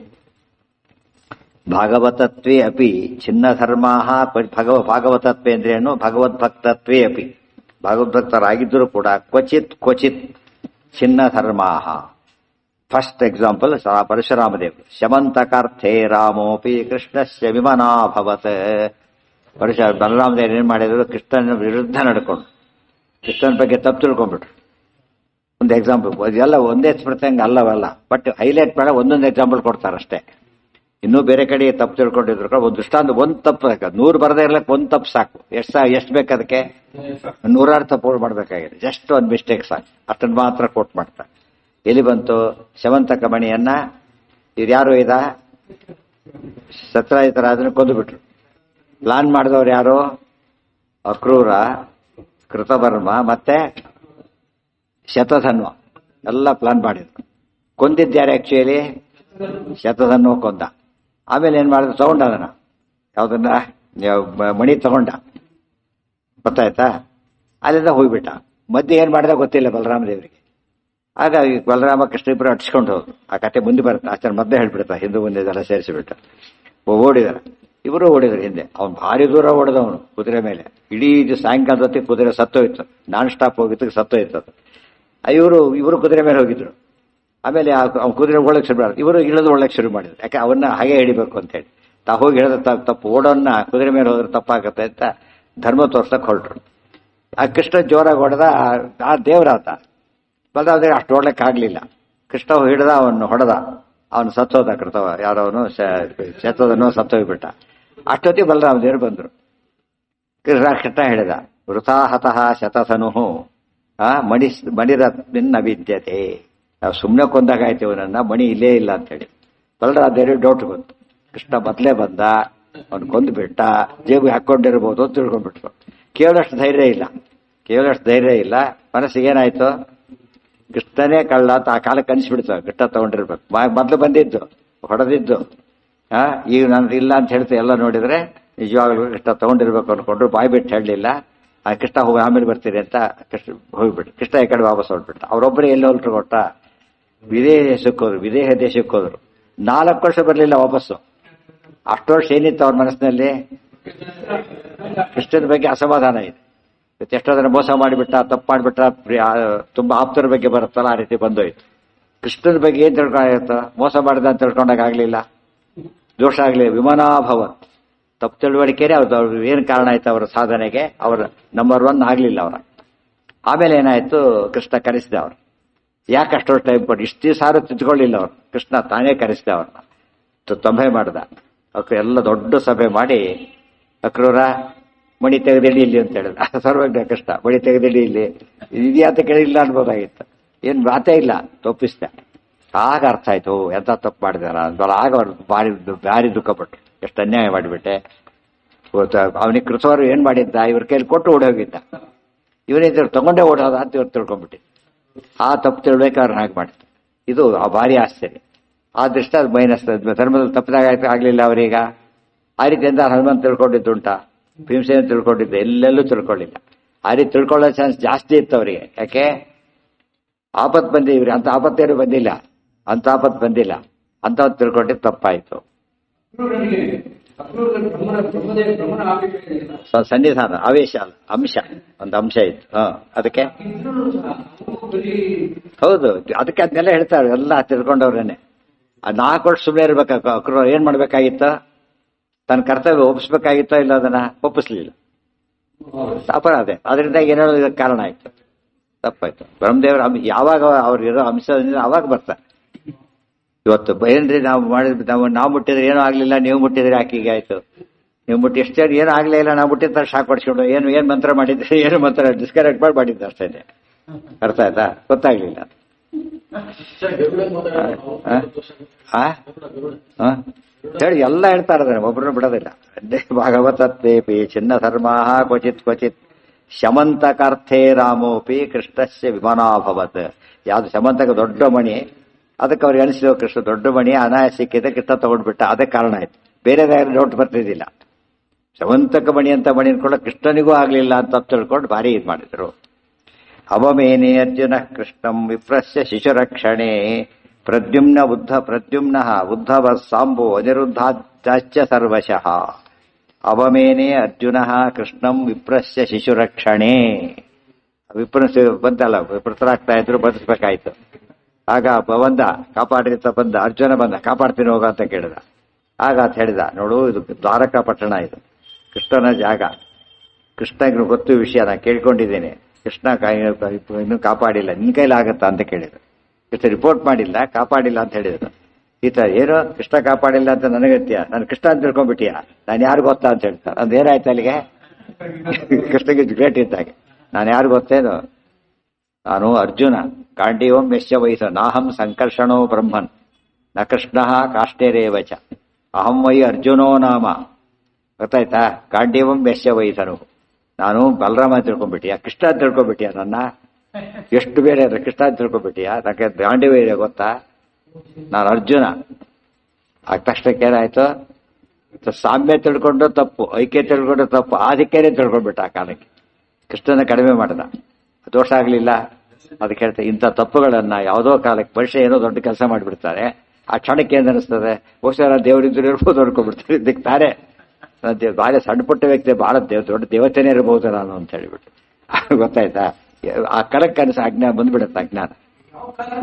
ಭಾಗವತತ್ವೇ ಅಪಿ ಛಿನ್ನ ಧರ್ಮಾ. ಭಾಗವತತ್ವೇ ಅಂದ್ರೆ ಏನು? ಭಗವದ್ಭಕ್ತತ್ವೇ ಅಪಿ, ಭಗವದ್ಭಕ್ತರಾಗಿದ್ದರೂ ಕೂಡ ಕ್ವಚಿತ್ ಛಿನ್ನ ಧರ್ಮಾ. First example ಪರಶುರಾಮದೇವ್. ಶಮಂತಕಾರ್ಥೇ ರಾಮೋಪಿ ಕೃಷ್ಣಸ್ಯ ವಿಮನಾಭವತ್. ಬಲರಾಮದೇವ್ ಏನ್ ಮಾಡಿದ್ರು, ಕೃಷ್ಣನ ವಿರುದ್ಧ ನಡ್ಕೊಂಡು ಕೃಷ್ಣನ ಬಗ್ಗೆ ತಪ್ಪು ತಿಳ್ಕೊಂಡ್ಬಿಟ್ರು. ಒಂದು ಎಕ್ಸಾಂಪಲ್, ಇದೆಲ್ಲ ಒಂದೇ ಪ್ರಸಂಗ ಅಲ್ಲವಲ್ಲ, ಬಟ್ ಹೈಲೈಟ್ ಮಾಡ ಒಂದೊಂದು ಎಕ್ಸಾಂಪಲ್ ಕೊಡ್ತಾರಷ್ಟೇ. ಇನ್ನೂ ಬೇರೆ ಕಡೆ ತಪ್ಪು ತಿಳ್ಕೊಂಡಿದ್ರು ಒಂದು ದೃಷ್ಟಾಂತ, ಒಂದು ತಪ್ಪು 100 ಬರದೇ ಇರ್ಲಕ್ಕೆ ಒಂದು ತಪ್ಪು ಸಾಕು. ಎಷ್ಟು ಬೇಕು ಅದಕ್ಕೆ? 100 ತಪ್ಪು ಮಾಡಬೇಕಾಗಿದೆ, ಜಸ್ಟ್ ಒಂದು ಮಿಸ್ಟೇಕ್ ಸಾಕು, ಅಷ್ಟನ್ನು ಮಾತ್ರ ಕೋಟ್ ಮಾಡ್ತಾರೆ. ಎಲ್ಲಿ ಬಂತು? ಶವಂತಕ ಮಣಿಯನ್ನ ಇದ್ಯಾರು ಇದ ಸತ್ರಾಜಿತರಾಜನ ಕೊಂದುಬಿಟ್ರು. ಪ್ಲಾನ್ ಮಾಡಿದವ್ರು ಯಾರು? ಅಕ್ರೂರ, ಕೃತವರ್ಮ ಮತ್ತೆ ಶತಧನ್ವ ಎಲ್ಲ ಪ್ಲಾನ್ ಮಾಡಿದ್ರು. ಕೊಂದಿದ್ಯಾರು ಆಕ್ಚುಲಿ? ಶತಧನ್ವ ಕೊಂದ. ಆಮೇಲೆ ಏನ್ ಮಾಡಿದ್ರು, ತಗೊಂಡ ಅದನ್ನ, ಯಾವ್ದನ್ನ ಮಣಿ ತಗೊಂಡ, ಗೊತ್ತಾಯ್ತಾ? ಅಲ್ಲಿಂದ ಹೋಗ್ಬಿಟ್ಟ. ಮಧ್ಯೆ ಏನ್ ಮಾಡಿದ ಗೊತ್ತಿಲ್ಲ ಬಲರಾಮ ದೇವರಿಗೆ. ಆಗ ಬಲರಾಮ ಕೃಷ್ಣ ಇಬ್ಬರು ಅಟ್ಸ್ಕೊಂಡು ಹೋದ್ರು. ಆ ಕತೆ ಮುಂದೆ ಬರುತ್ತೆ, ಆಚಾರ ಮಧ್ಯೆ ಹೇಳ್ಬಿಡ್ತಾ, ಹಿಂದೂ ಮುಂದೆ ಇದೆಲ್ಲ ಸೇರಿಸಿಬಿಟ್ಟ. ಓಡಿದಾರ, ಇವರು ಓಡಿದ್ರು ಹಿಂದೆ. ಅವ್ನು ಭಾರಿ ದೂರ ಓಡಿದವನು ಕುದುರೆ ಮೇಲೆ. ಇಡೀ ಸಾಯಂಕಾಲದ ಹೊತ್ತಿಗೆ ಕುದುರೆ ಸತ್ತೋಯ್ತು, ನಾನ್ ಸ್ಟಾಪ್ ಹೋಗಿದ್ದಕ್ಕೆ ಸತ್ತೋಯ್ತು ಅದು. ಇವರು ಕುದುರೆ ಮೇಲೆ ಹೋಗಿದ್ರು. ಆಮೇಲೆ ಅವ್ನು ಕುದುರೆ ಓಡಕ್ಕೆ ಶುರು ಮಾಡಿದ್ರು, ಇವರು ಇಳಿದು ಓಡಕ್ಕೆ ಶುರು ಮಾಡಿದ್ರು. ಯಾಕೆ ಅವನ್ನ ಹಾಗೆ ಹಿಡಿಬೇಕು ಅಂತ ಹೇಳಿ. ಹೋಗಿ ಹೇಳಿದ ತಪ್ಪು, ಓಡೋನ್ನ ಕುದುರೆ ಮೇಲೆ ಹೋದ್ರೆ ತಪ್ಪಾಗತ್ತೆ ಅಂತ ಧರ್ಮ ತೋರ್ಸಕ್ ಹೊರಟ್ರು. ಆ ಕೃಷ್ಣ ಜೋರಾಗಿ ಹೊಡೆದ. ಆ ದೇವರಾತ ಬಲರಾಮದೇವ್ರಿಗೆ ಅಷ್ಟು ಓಡ್ಲಿಕ್ಕೆ ಆಗ್ಲಿಲ್ಲ. ಕೃಷ್ಣ ಹಿಡ್ದ, ಅವನು ಹೊಡೆದ, ಅವನು ಸತ್ತೋದ. ಕೃತವ ಯಾರವನು ಶತದನ್ನು ಸತ್ತೋಗ್ಬಿಟ್ಟ. ಅಷ್ಟೊತ್ತಿಗೆ ಬಲರಾಮದೇವರು ಬಂದ್ರು. ಕೃಷ್ಣ ಹೇಳಿದ, ವೃಥಾಹತಃ ಶತಧನು ಮಣಿರತ್ಮಿನ್ನ ವಿದ್ಯತೆ. ನಾವು ಸುಮ್ಮನೆ ಕೊಂದಾಗಾಯ್ತು ಇವನನ್ನ, ಮಣಿ ಇಲ್ಲೇ ಇಲ್ಲ ಅಂತ ಹೇಳಿ. ಬಲರಾಮದೇವರಿಗೆ ಡೌಟ್ ಬಂತು. ಕೃಷ್ಣ ಮೊದಲೇ ಬಂದ, ಅವನು ಕೊಂದು ಬಿಟ್ಟ, ಜೇಬಿಗೆ ಹಾಕೊಂಡಿರ್ಬೋದು ಅಂತ ತಿಳ್ಕೊಂಡ್ಬಿಟ್ರು. ಕೇವಲಷ್ಟು ಧೈರ್ಯ ಇಲ್ಲ. ಮನಸ್ಸಿಗೆ ಏನಾಯ್ತು, ಕೃಷ್ಣನೇ ಕಳ್ಳ ಅಂತ ಆ ಕಾಲಕ್ಕೆ ಅನಿಸ್ಬಿಡ್ತು. ಕೃಷ್ಣ ತಗೊಂಡಿರ್ಬೇಕು, ಮೊದಲು ಬಂದಿದ್ದು ಹೊಡೆದಿದ್ದು. ಈಗ ನಾನು ಇಲ್ಲ ಅಂತ ಹೇಳ್ತು. ಎಲ್ಲ ನೋಡಿದ್ರೆ ನಿಜವಾಗ್ಲೂ ಕೃಷ್ಣ ತಗೊಂಡಿರ್ಬೇಕು ಅನ್ಕೊಂಡ್ರು. ಬಾಯ್ ಬಿಟ್ಟು ಹೇಳಲಿಲ್ಲ. ಆ ಕೃಷ್ಣ ಹೋಗಿ ಆಮೇಲೆ ಬರ್ತೀರಿ ಅಂತ ಕೃಷ್ಣ ಹೋಗ್ಬಿಟ್ಟು ಕೃಷ್ಣ ಈ ಕಡೆ ವಾಪಸ್ ಹೊರಟ್ಬಿಟ್ಟ. ಅವರೊಬ್ಬರೇ ಎಲ್ಲಿ ಹೊರಟರು ಗೊತ್ತಾ? ವಿದೇಹ ದೇಶಕ್ಕೆ ಹೋದ್ರು. 4 ವರ್ಷ ಬರಲಿಲ್ಲ ವಾಪಸ್ಸು. ಅಷ್ಟು ವರ್ಷ ಏನಿತ್ತು ಅವ್ರ ಮನಸ್ಸಿನಲ್ಲಿ? ಕೃಷ್ಣನ ಬಗ್ಗೆ ಅಸಮಾಧಾನ ಇದೆ. ಎಷ್ಟೋ ಜನ ಮೋಸ ಮಾಡಿಬಿಟ್ಟ, ತಪ್ಪು ಮಾಡಿಬಿಟ್ಟ, ತುಂಬಾ ಆಪ್ತರ ಬಗ್ಗೆ ಬರುತ್ತಲ್ಲ, ಆ ರೀತಿ ಬಂದೋಯ್ತು. ಕೃಷ್ಣನ ಬಗ್ಗೆ ಏನ್ ತಿಳ್ಕೊಂಡಿರುತ್ತ? ಮೋಸ ಮಾಡಿದ ಅಂತ ತಿಳ್ಕೊಂಡಾಗ ಆಗ್ಲಿಲ್ಲ, ದೋಷ ಆಗ್ಲಿಲ್ಲ. ವಿಮಾನಾಭವ ತಪ್ಪು ತಿಳುವಳಿಕೆನೇ ಅವ್ರು ಏನ್ ಕಾರಣ ಆಯ್ತು ಅವರ ಸಾಧನೆಗೆ? ಅವ್ರ ನಂಬರ್ 1 ಆಗ್ಲಿಲ್ಲ ಅವರ. ಆಮೇಲೆ ಏನಾಯ್ತು, ಕೃಷ್ಣ ಕರೆಸಿದ ಅವ್ರು. ಯಾಕೆ ಅಷ್ಟೊಂದು ಟೈಮ್ ಕೊಟ್ಟು ಇಷ್ಟು ದಿವಸ ತಿದ್ಕೊಳ್ಳಿಲ್ಲ ಅವ್ರು. ಕೃಷ್ಣ ತಾನೇ ಕರೆಸಿದ ಅವ್ರನ್ನ, ಸಭೆ ಮಾಡ್ದ. ಅವ್ರು ಎಲ್ಲ ದೊಡ್ಡ ಸಭೆ ಮಾಡಿ, ಅಕ್ರೂರ ಮಣಿ ತೆಗೆದಿಡಿ ಇಲ್ಲಿ ಅಂತ ಹೇಳಿದ. ಸರ್ವಜ್ಞ ಕೃಷ್ಣ ಮಣಿ ತೆಗೆದಿಡಿ ಇಲ್ಲಿ, ಇದ್ಯಾತ ಕೇಳಿಲ್ಲ ಅನ್ಬೋದಾಗಿತ್ತು. ಏನ್ ಮಾತೇ ಇಲ್ಲ, ತಪ್ಪಿಸ್ದೆ. ಆಗ ಅರ್ಥ ಆಯ್ತು, ಎಂತ ತಪ್ಪು ಮಾಡಿದಾರ ಅಂತ. ಆಗ ಅವ್ರು ಭಾರಿ ದುಃಖಪಟ್ರು. ಎಷ್ಟು ಅನ್ಯಾಯ ಮಾಡಿಬಿಟ್ಟೆ. ಅವನಿಗೆ ಕೃತವರು ಏನ್ ಮಾಡಿದ್ದ, ಇವ್ರ ಕೈಲಿ ಕೊಟ್ಟು ಓಡೋಗಿದ್ದ. ಇವನಿದ್ರು ತಗೊಂಡೇ ಓಡೋದ ಅಂತ ಇವ್ರು ತಿಳ್ಕೊಂಡ್ಬಿಟ್ಟಿದ್ದು. ಆ ತಪ್ಪು ತಿಳ್ಬೇಕು ಅವ್ರನ್ನ ಹಾಗೆ ಮಾಡಿದ್ರು. ಇದು ಭಾರಿ ಆಶ್ಚರ್ಯ. ಆ ದೃಷ್ಟ ಅದು ಮೈನಸ್. ಧರ್ಮದಲ್ಲಿ ತಪ್ಪಿದಾಗ ಆಗ್ಲಿಲ್ಲ ಅವರೀಗ. ಆ ರೀತಿಯಿಂದ ಹನುಮಂತ ತಿಳ್ಕೊಂಡಿದ್ದುಂಟ, ಭೀಮಸೇನ ತಿಳ್ಕೊಂಡಿದ್ದೆ, ಎಲ್ಲೆಲ್ಲೂ ತಿಳ್ಕೊಳ್ಳಿಲ್ಲ. ಆ ರೀತಿ ತಿಳ್ಕೊಳ್ಳೋ ಚಾನ್ಸ್ ಜಾಸ್ತಿ ಇತ್ತು ಅವರಿಗೆ. ಯಾಕೆ ಆಪತ್ ಬಂದಿವ್ರಿ, ಅಂತ ಆಪತ್ತೇನು ಬಂದಿಲ್ಲ, ಅಂತ ಆಪತ್ ಬಂದಿಲ್ಲ, ಅಂತ ತಿಳ್ಕೊಂಡಿದ್ದು ತಪ್ಪಾಯ್ತು. ಸನ್ನಿಧಾನ ಆವೇಶ ಅಲ್ಲ, ಅಂಶ, ಒಂದು ಅಂಶ ಇತ್ತು. ಅದಕ್ಕೆ ಹೌದು, ಅದಕ್ಕೆ ಅದನ್ನೆಲ್ಲ ಹೇಳ್ತಾರೆ, ಎಲ್ಲ ತಿಳ್ಕೊಂಡವ್ರೇನೆ. 4 ವರ್ಷ ಸುಮ್ಮನೆ ಇರ್ಬೇಕ, ಏನ್ ಮಾಡ್ಬೇಕಾಗಿತ್ತ, ತನ್ನ ಕರ್ತವ್ಯ ಒಪ್ಪಿಸ್ಬೇಕಾಗಿತ್ತೋ ಇಲ್ಲ, ಅದನ್ನ ಒಪ್ಪಿಸ್ಲಿಲ್ಲ, ಅಪರಾಧ. ಅದರಿಂದ ಏನೋ ಇದಕ್ಕೆ ಕಾರಣ ಆಯ್ತು, ತಪ್ಪಾಯ್ತು. ಬ್ರಹ್ಮದೇವರ ಯಾವಾಗ ಅವ್ರು ಇರೋ ಅಂಶದಿಂದ ಅವಾಗ ಬರ್ತಾರೆ. ಇವತ್ತು ಏನ್ರಿ ನಾವು ಮಾಡಿದ್, ನಾವು ಮುಟ್ಟಿದ್ರೆ ಏನೂ ಆಗ್ಲಿಲ್ಲ, ನೀವು ಮುಟ್ಟಿದ್ರೆ ಯಾಕೀಗ ಆಯ್ತು, ನೀವು ಮುಟ್ಟಿ ಎಷ್ಟು ಏನೂ ಆಗ್ಲೇ ಇಲ್ಲ, ನಾವು ಮುಟ್ಟಿದ ಶಾಕ್ ಹೊಡ್ಸ್ಕೊಂಡು ಏನ್ ಮಂತ್ರ ಮಾಡಿದ್ರೆ, ಏನು ಮಂತ್ರ ಡಿಸ್ಕನೆಕ್ಟ್ ಮಾಡಿದ್ದು ಅಷ್ಟೇ. ಅರ್ಥ ಆಯ್ತಾ? ಗೊತ್ತಾಗ್ಲಿಲ್ಲ. ಹೇಳಿ ಎಲ್ಲ ಹೇಳ್ತಾ ಇದ್ದಾರೆ, ಒಬ್ಬರನ್ನು ಬಿಡೋದಿಲ್ಲ. ಭಾಗವತತ್ವೇಪಿ ಚಿನ್ನ ಧರ್ಮಾಹ ಕ್ವಚಿತ್ ಕ್ವಚಿತ್ ಶಮಂತಕಾರ್ಥೇ ರಾಮೋಪಿ ಕೃಷ್ಣಸ್ಯ ವಿಮನಾಭವತ್. ಯಾವ್ದು ಶಮಂತಕ ದೊಡ್ಡ ಮಣಿ, ಅದಕ್ಕೆ ಅವ್ರಿಗೆ ಅನಿಸಿದ ಕೃಷ್ಣ ದೊಡ್ಡ ಮಣಿ ಅನಾಯಾಸ ಸಿಕ್ಕಿದೆ, ಕೃಷ್ಣ ತಗೊಂಡ್ಬಿಟ್ಟ, ಅದೇ ಕಾರಣ ಆಯ್ತು. ಬೇರೆದಾಗಿ ಡೌಟ್ ಬರ್ತಿದ್ದಿಲ್ಲ. ಶಮಂತಕ ಮಣಿ ಅಂತ ಮಣಿ ಅನ್ಕೊಳ್ಳೋ ಕೃಷ್ಣನಿಗೂ ಆಗ್ಲಿಲ್ಲ ಅಂತ ತಿಳ್ಕೊಂಡು ಭಾರಿ ಇದು ಮಾಡಿದ್ರು. ಅವಮೇನೆ ಅರ್ಜುನ ಕೃಷ್ಣಂ ವಿಪ್ರಸ್ಯ ಶಿಶುರಕ್ಷಣೆ ಪ್ರದ್ಯುಮ್ನ ಉದ್ಧವ ಸಾಂಬೋ ಅನಿರುದ್ಧಾಶ್ಚ ಸರ್ವಶಃ. ಅವಮೇನೆ ಅರ್ಜುನ ಕೃಷ್ಣಂ ವಿಪ್ರಸ್ಯ ಶಿಶುರಕ್ಷಣೆ. ವಿಪ್ರಸ್ ಬಂತಲ್ಲ, ವಿಪ್ರತರಾಗ್ತಾ ಇದ್ರು, ಬದುಕಬೇಕಾಯ್ತು. ಆಗ ಬಂದ ಕಾಪಾಡಿತ, ಬಂದ ಅರ್ಜುನ ಬಂದ, ಕಾಪಾಡ್ತೀನಿ ಹೋಗ ಅಂತ ಕೇಳಿದ. ಆಗ ಅಂತ ಹೇಳಿದ, ನೋಡು ಇದು ದ್ವಾರಕಾ ಪಟ್ಟಣ, ಇದು ಕೃಷ್ಣನ ಜಾಗ, ಕೃಷ್ಣಗೆ ಗೊತ್ತು ವಿಷಯ, ನಾ ಕೇಳ್ಕೊಂಡಿದ್ದೇನೆ. ಕೃಷ್ಣ ಇನ್ನೂ ಕಾಪಾಡಿಲ್ಲ, ನಿನ್ ಕೈಲಾಗತ್ತಾ ಅಂತ ಕೇಳಿದ್ರು. ಕೃಷ್ಣ ರಿಪೋರ್ಟ್ ಮಾಡಿಲ್ಲ, ಕಾಪಾಡಿಲ್ಲ ಅಂತ ಹೇಳಿದ್ರು. ಈತ ಏನೋ ಕೃಷ್ಣ ಕಾಪಾಡಿಲ್ಲ ಅಂತ ನನಗತ್ಯ, ನಾನು ಕೃಷ್ಣ ಅಂತ ತಿಳ್ಕೊಂಡ್ಬಿಟ್ಟಿಯ, ನಾನು ಯಾರು ಗೊತ್ತಾ ಅಂತ ಹೇಳ್ತಾರೆ. ಅದೇನಾಯ್ತು ಅಲ್ಲಿಗೆ, ಕೃಷ್ಣಗೆ ಗ್ರೇಟ್ ಇದ್ದಾಗೆ. ನಾನು ಯಾರು ಗೊತ್ತೇನು, ನಾನು ಅರ್ಜುನ, ಗಾಂಡೀವಂ ಯಶ್ಯ ವೈಸ ನಾಹಂ ಸಂಕರ್ಷಣೋ ಬ್ರಹ್ಮನ್ ನ ಕೃಷ್ಣ ಕಾಷ್ಟೇರೇವಚ ಅಹಂ ವೈ ಅರ್ಜುನೋ ನಾಮ. ಗೊತ್ತಾಯ್ತಾ? ಗಾಂಡೀವಂ ಯಶ್ಯ ವೈಸನು, ನಾನು ಬಲರಾಮ ಅಂತ ತಿಳ್ಕೊಂಡ್ಬಿಟ್ಟಿಯ, ಕೃಷ್ಣ ಅಂತ ತಿಳ್ಕೊಂಡ್ಬಿಟ್ಟಿಯ, ನನ್ನ ಎಷ್ಟು ಬೇರೆ ಅಂದ್ರೆ ಕೃಷ್ಣ ಅಂತ ತಿಳ್ಕೊಂಡ್ಬಿಟ್ಟಿಯ, ನನಗೆ ಗಾಂಡೀವ ಇದೆ ಗೊತ್ತಾ, ನಾನು ಅರ್ಜುನ. ಆಗ ತಕ್ಷಣಕ್ಕೆ ಏನಾಯ್ತು, ಸಾಮ್ಯ ತಿಳ್ಕೊಂಡು ತಪ್ಪು, ಐಕ್ಯ ತಿಳ್ಕೊಂಡು ತಪ್ಪು, ಆದಿಕ್ಯನೇ ತಿಳ್ಕೊಂಡ್ಬಿಟ್ಟ. ಆ ಕಾಲಕ್ಕೆ ಕೃಷ್ಣನ ಕಡಿಮೆ ಮಾಡಿದ, ದೋಷ ಆಗ್ಲಿಲ್ಲ. ಅದಕ್ಕೆ ಹೇಳ್ತಾರೆ, ಇಂಥ ತಪ್ಪುಗಳನ್ನ ಯಾವುದೋ ಕಾಲಕ್ಕೆ ವರ್ಷ ಏನೋ ದೊಡ್ಡ ಕೆಲಸ ಮಾಡಿಬಿಡ್ತಾರೆ, ಆ ಕ್ಷಣಕ್ಕೆ ಏನ್ ಅನಿಸ್ತದೆ, ಬಹುಶಃ ದೇವರಿದ್ರು ಇರ್ಬೋದು ಅನ್ಕೊಂಡ್ಬಿಡ್ತಾರೆ. ಇದಕ್ಕೆ ತಾರೆ ಬಾಳ ಸಣ್ಣ ಪುಟ್ಟ ವ್ಯಕ್ತಿ, ಬಹಳ ದೊಡ್ಡ ದೇವತೆನೇ ಇರಬಹುದು ನಾನು ಅಂತ ಹೇಳಿಬಿಟ್ಟು. ಗೊತ್ತಾಯ್ತಾ? ಆ ಕಡಕ್ ಅನಿಸ ಅಜ್ಞಾನ ಬಂದ್ಬಿಡುತ್ತೆ, ಅಜ್ಞಾನ,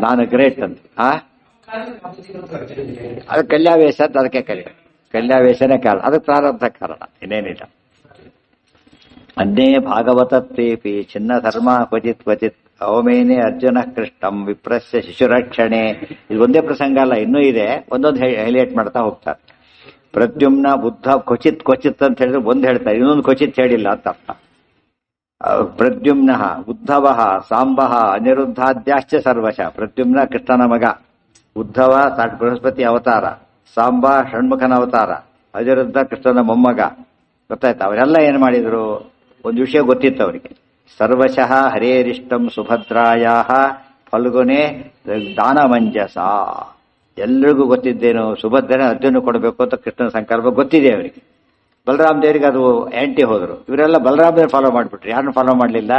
ನಾನು ಗ್ರೇಟ್ ಅಂತ. ಅದು ಕಲ್ಯಾವೇಶ ಅಂತ ಅದಕ್ಕೆ ಕಲಿಯ, ಕಲ್ಯಾವೇಶನೇ ಕಾರಣ, ಅದಕ್ಕೆ ಪ್ರಾರಬ್ಧ ಕಾರಣ, ಇನ್ನೇನಿಲ್ಲ. ಅನ್ಯೇ ಭಾಗವತತ್ವೇಪಿ ಚಿನ್ನ ಧರ್ಮ ಕ್ವಚಿತ್ ಕ್ವಚಿತ್ ಅವಮೇನೆ ಅರ್ಜುನ ಕೃಷ್ಣಂ ವಿಪ್ರಸ್ಯ ಶಿಶುರಕ್ಷಣೆ. ಇದು ಒಂದೇ ಪ್ರಸಂಗ ಅಲ್ಲ, ಇನ್ನೂ ಇದೆ, ಒಂದೊಂದು ಹೈಲೈಟ್ ಮಾಡ್ತಾ ಹೋಗ್ತಾರೆ. ಪ್ರದ್ಯುಮ್ನ ಬುದ್ಧ ಕ್ವಚಿತ್ ಕ್ವಚಿತ್ ಅಂತ ಹೇಳಿದ್ರೆ ಒಂದು ಹೇಳ್ತಾರೆ, ಇನ್ನೊಂದು ಕ್ವಚಿತ್ ಹೇಳಿಲ್ಲ ಅಂತ ಅರ್ಥ. ಪ್ರದ್ಯುಮ್ನ ಉದ್ಧವ ಸಾಂಬ ಅನಿರುದ್ಧಾದ್ಯಾಶ್ಚ ಸರ್ವಶ. ಪ್ರದ್ಯುಮ್ನ ಕೃಷ್ಣನ ಮಗ, ಉದ್ಧವ ಬೃಹಸ್ಪತಿ ಅವತಾರ, ಸಾಂಬ ಷಣ್ಮುಖನ ಅವತಾರ, ಅನಿರುದ್ಧ ಕೃಷ್ಣನ ಮೊಮ್ಮಗ. ಗೊತ್ತಾಯ್ತಾ? ಅವರೆಲ್ಲ ಏನ್ ಮಾಡಿದ್ರು, ಒಂದು ವಿಷಯ ಗೊತ್ತಿತ್ತು ಅವರಿಗೆ. ಸರ್ವಶಃ ಹರೇರಿಷ್ಟಂ ಸುಭದ್ರಾಯ ಫಲ್ಗುನೆ ದಾನಮಂಜಸ. ಎಲ್ರಿಗೂ ಗೊತ್ತಿದ್ದೇನು, ಸುಭದ್ರನೇ ಅರ್ಜುನ ಕೊಡಬೇಕು ಅಂತ ಕೃಷ್ಣನ ಸಂಕಲ್ಪ ಗೊತ್ತಿದೆ ಅವರಿಗೆ. ಬಲರಾಮ ದೇವರಿಗೆ ಅದು ಆಂಟಿ ಹೋದ್ರು. ಇವರೆಲ್ಲ ಬಲರಾಮನ ಫಾಲೋ ಮಾಡಿಬಿಟ್ರು, ಯಾರನ್ನು ಫಾಲೋ ಮಾಡಲಿಲ್ಲ,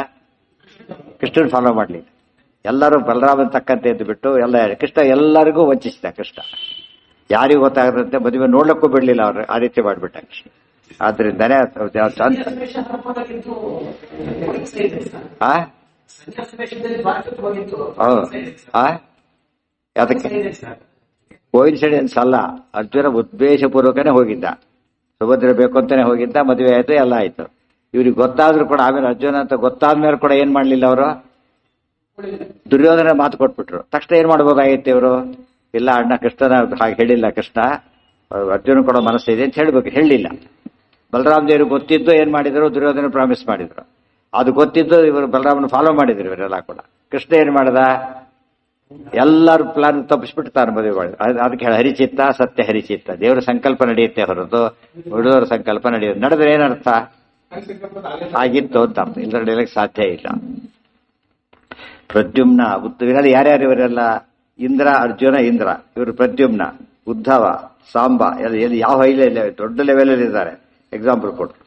ಕೃಷ್ಣನ್ ಫಾಲೋ ಮಾಡಲಿಲ್ಲ. ಎಲ್ಲರೂ ಬಲರಾಮನ ತಕ್ಕಂತೆ ಎದ್ದು ಬಿಟ್ಟು ಎಲ್ಲ ಕೃಷ್ಣ ಎಲ್ಲರಿಗೂ ವಂಚಿಸಿದ. ಕೃಷ್ಣ ಯಾರಿಗೂ ಗೊತ್ತಾಗದಂತೆ ಮದುವೆ ನೋಡ್ಲಿಕ್ಕೂ ಬಿಡ್ಲಿಲ್ಲ ಅವ್ರು, ಆ ರೀತಿ ಮಾಡಿಬಿಟ್ಟ ಕೃಷ್ಣ. ಆದ್ರಿಂದಾನೇ ಅದಕ್ಕೆ ಕೋಇನ್ಸಿಡೆನ್ಸ್ ಅಲ್ಲ, ಅರ್ಜುನ ಉದ್ದೇಶಪೂರ್ವಕನೇ ಹೋಗಿದ್ದ, ಸುಭದ್ರ ಬೇಕು ಅಂತಾನೆ ಹೋಗಿದ್ದ, ಮದುವೆ ಆಯ್ತು, ಎಲ್ಲ ಆಯ್ತು. ಇವ್ರಿಗೆ ಗೊತ್ತಾದ್ರೂ ಕೂಡ ಆಮೇಲೆ ಅರ್ಜುನ ಅಂತ ಗೊತ್ತಾದ್ಮೇಲೆ ಕೂಡ ಏನ್ ಮಾಡ್ಲಿಲ್ಲ ಅವರು, ದುರ್ಯೋಧನ ಮಾತು ಕೊಟ್ಬಿಟ್ರು. ತಕ್ಷಣ ಏನ್ ಮಾಡ್ಬೋದಾಗಿತ್ತು ಇವರು, ಇಲ್ಲ ಅಣ್ಣ ಕೃಷ್ಣನ ಹಾಗೆ ಹೇಳಿಲ್ಲ, ಕೃಷ್ಣ ಅರ್ಜುನ ಕೊಡೋ ಮನಸ್ಸಿದೆ ಅಂತ ಹೇಳ್ಬೇಕು, ಹೇಳಿಲ್ಲ. ಬಲರಾಮ ದೇವರು ಗೊತ್ತಿದ್ದು ಏನ್ ಮಾಡಿದ್ರು, ದುರ್ಯೋಧನ ಪ್ರಾಮಿಸ್ ಮಾಡಿದ್ರು. ಅದು ಗೊತ್ತಿದ್ದು ಇವರು ಬಲರಾಮನ ಫಾಲೋ ಮಾಡಿದ್ರು ಇವರೆಲ್ಲ ಕೂಡ. ಕೃಷ್ಣ ಏನ್ ಮಾಡ್ದ, ಎಲ್ಲರೂ ಪ್ಲಾನ್ ತಪ್ಪಿಸ್ಬಿಡ್ತಾರೆ ಮದುವೆ ಮಾಡಿ. ಅದಕ್ಕೆ ಹರಿಚಿತ್ತ ಸತ್ಯ ಹರಿಚಿತ್ತ, ದೇವರ ಸಂಕಲ್ಪ ನಡೆಯುತ್ತೆ ಹೊರತು ಹುಡುಗರ ಸಂಕಲ್ಪ ನಡೆಯುತ್ತೆ. ನಡೆದ್ರೆ ಏನರ್ಥ, ಆಗಿತ್ತು ಅಂತ ಅರ್ಥ, ಇಲ್ಲದ್ರೆ ನಡೆಯಲಿಕ್ಕೆ ಸಾಧ್ಯ ಇಲ್ಲ. ಪ್ರದ್ಯುಮ್ನ ಇವರೆಲ್ಲ ಯಾರ್ಯಾರು, ಇವರೆಲ್ಲ ಇಂದ್ರ, ಅರ್ಜುನ ಇಂದ್ರ, ಇವರು ಪ್ರದ್ಯುಮ್ನ, ಉದ್ಧವ, ಸಾಂಬ ಎಲ್ಲಿ ಯಾವ ಹೈಲೆ ದೊಡ್ಡ ಲೆವೆಲಲ್ಲಿ ಇದ್ದಾರೆ. ಎಕ್ಸಾಂಪಲ್ ಕೊಟ್ಟರು.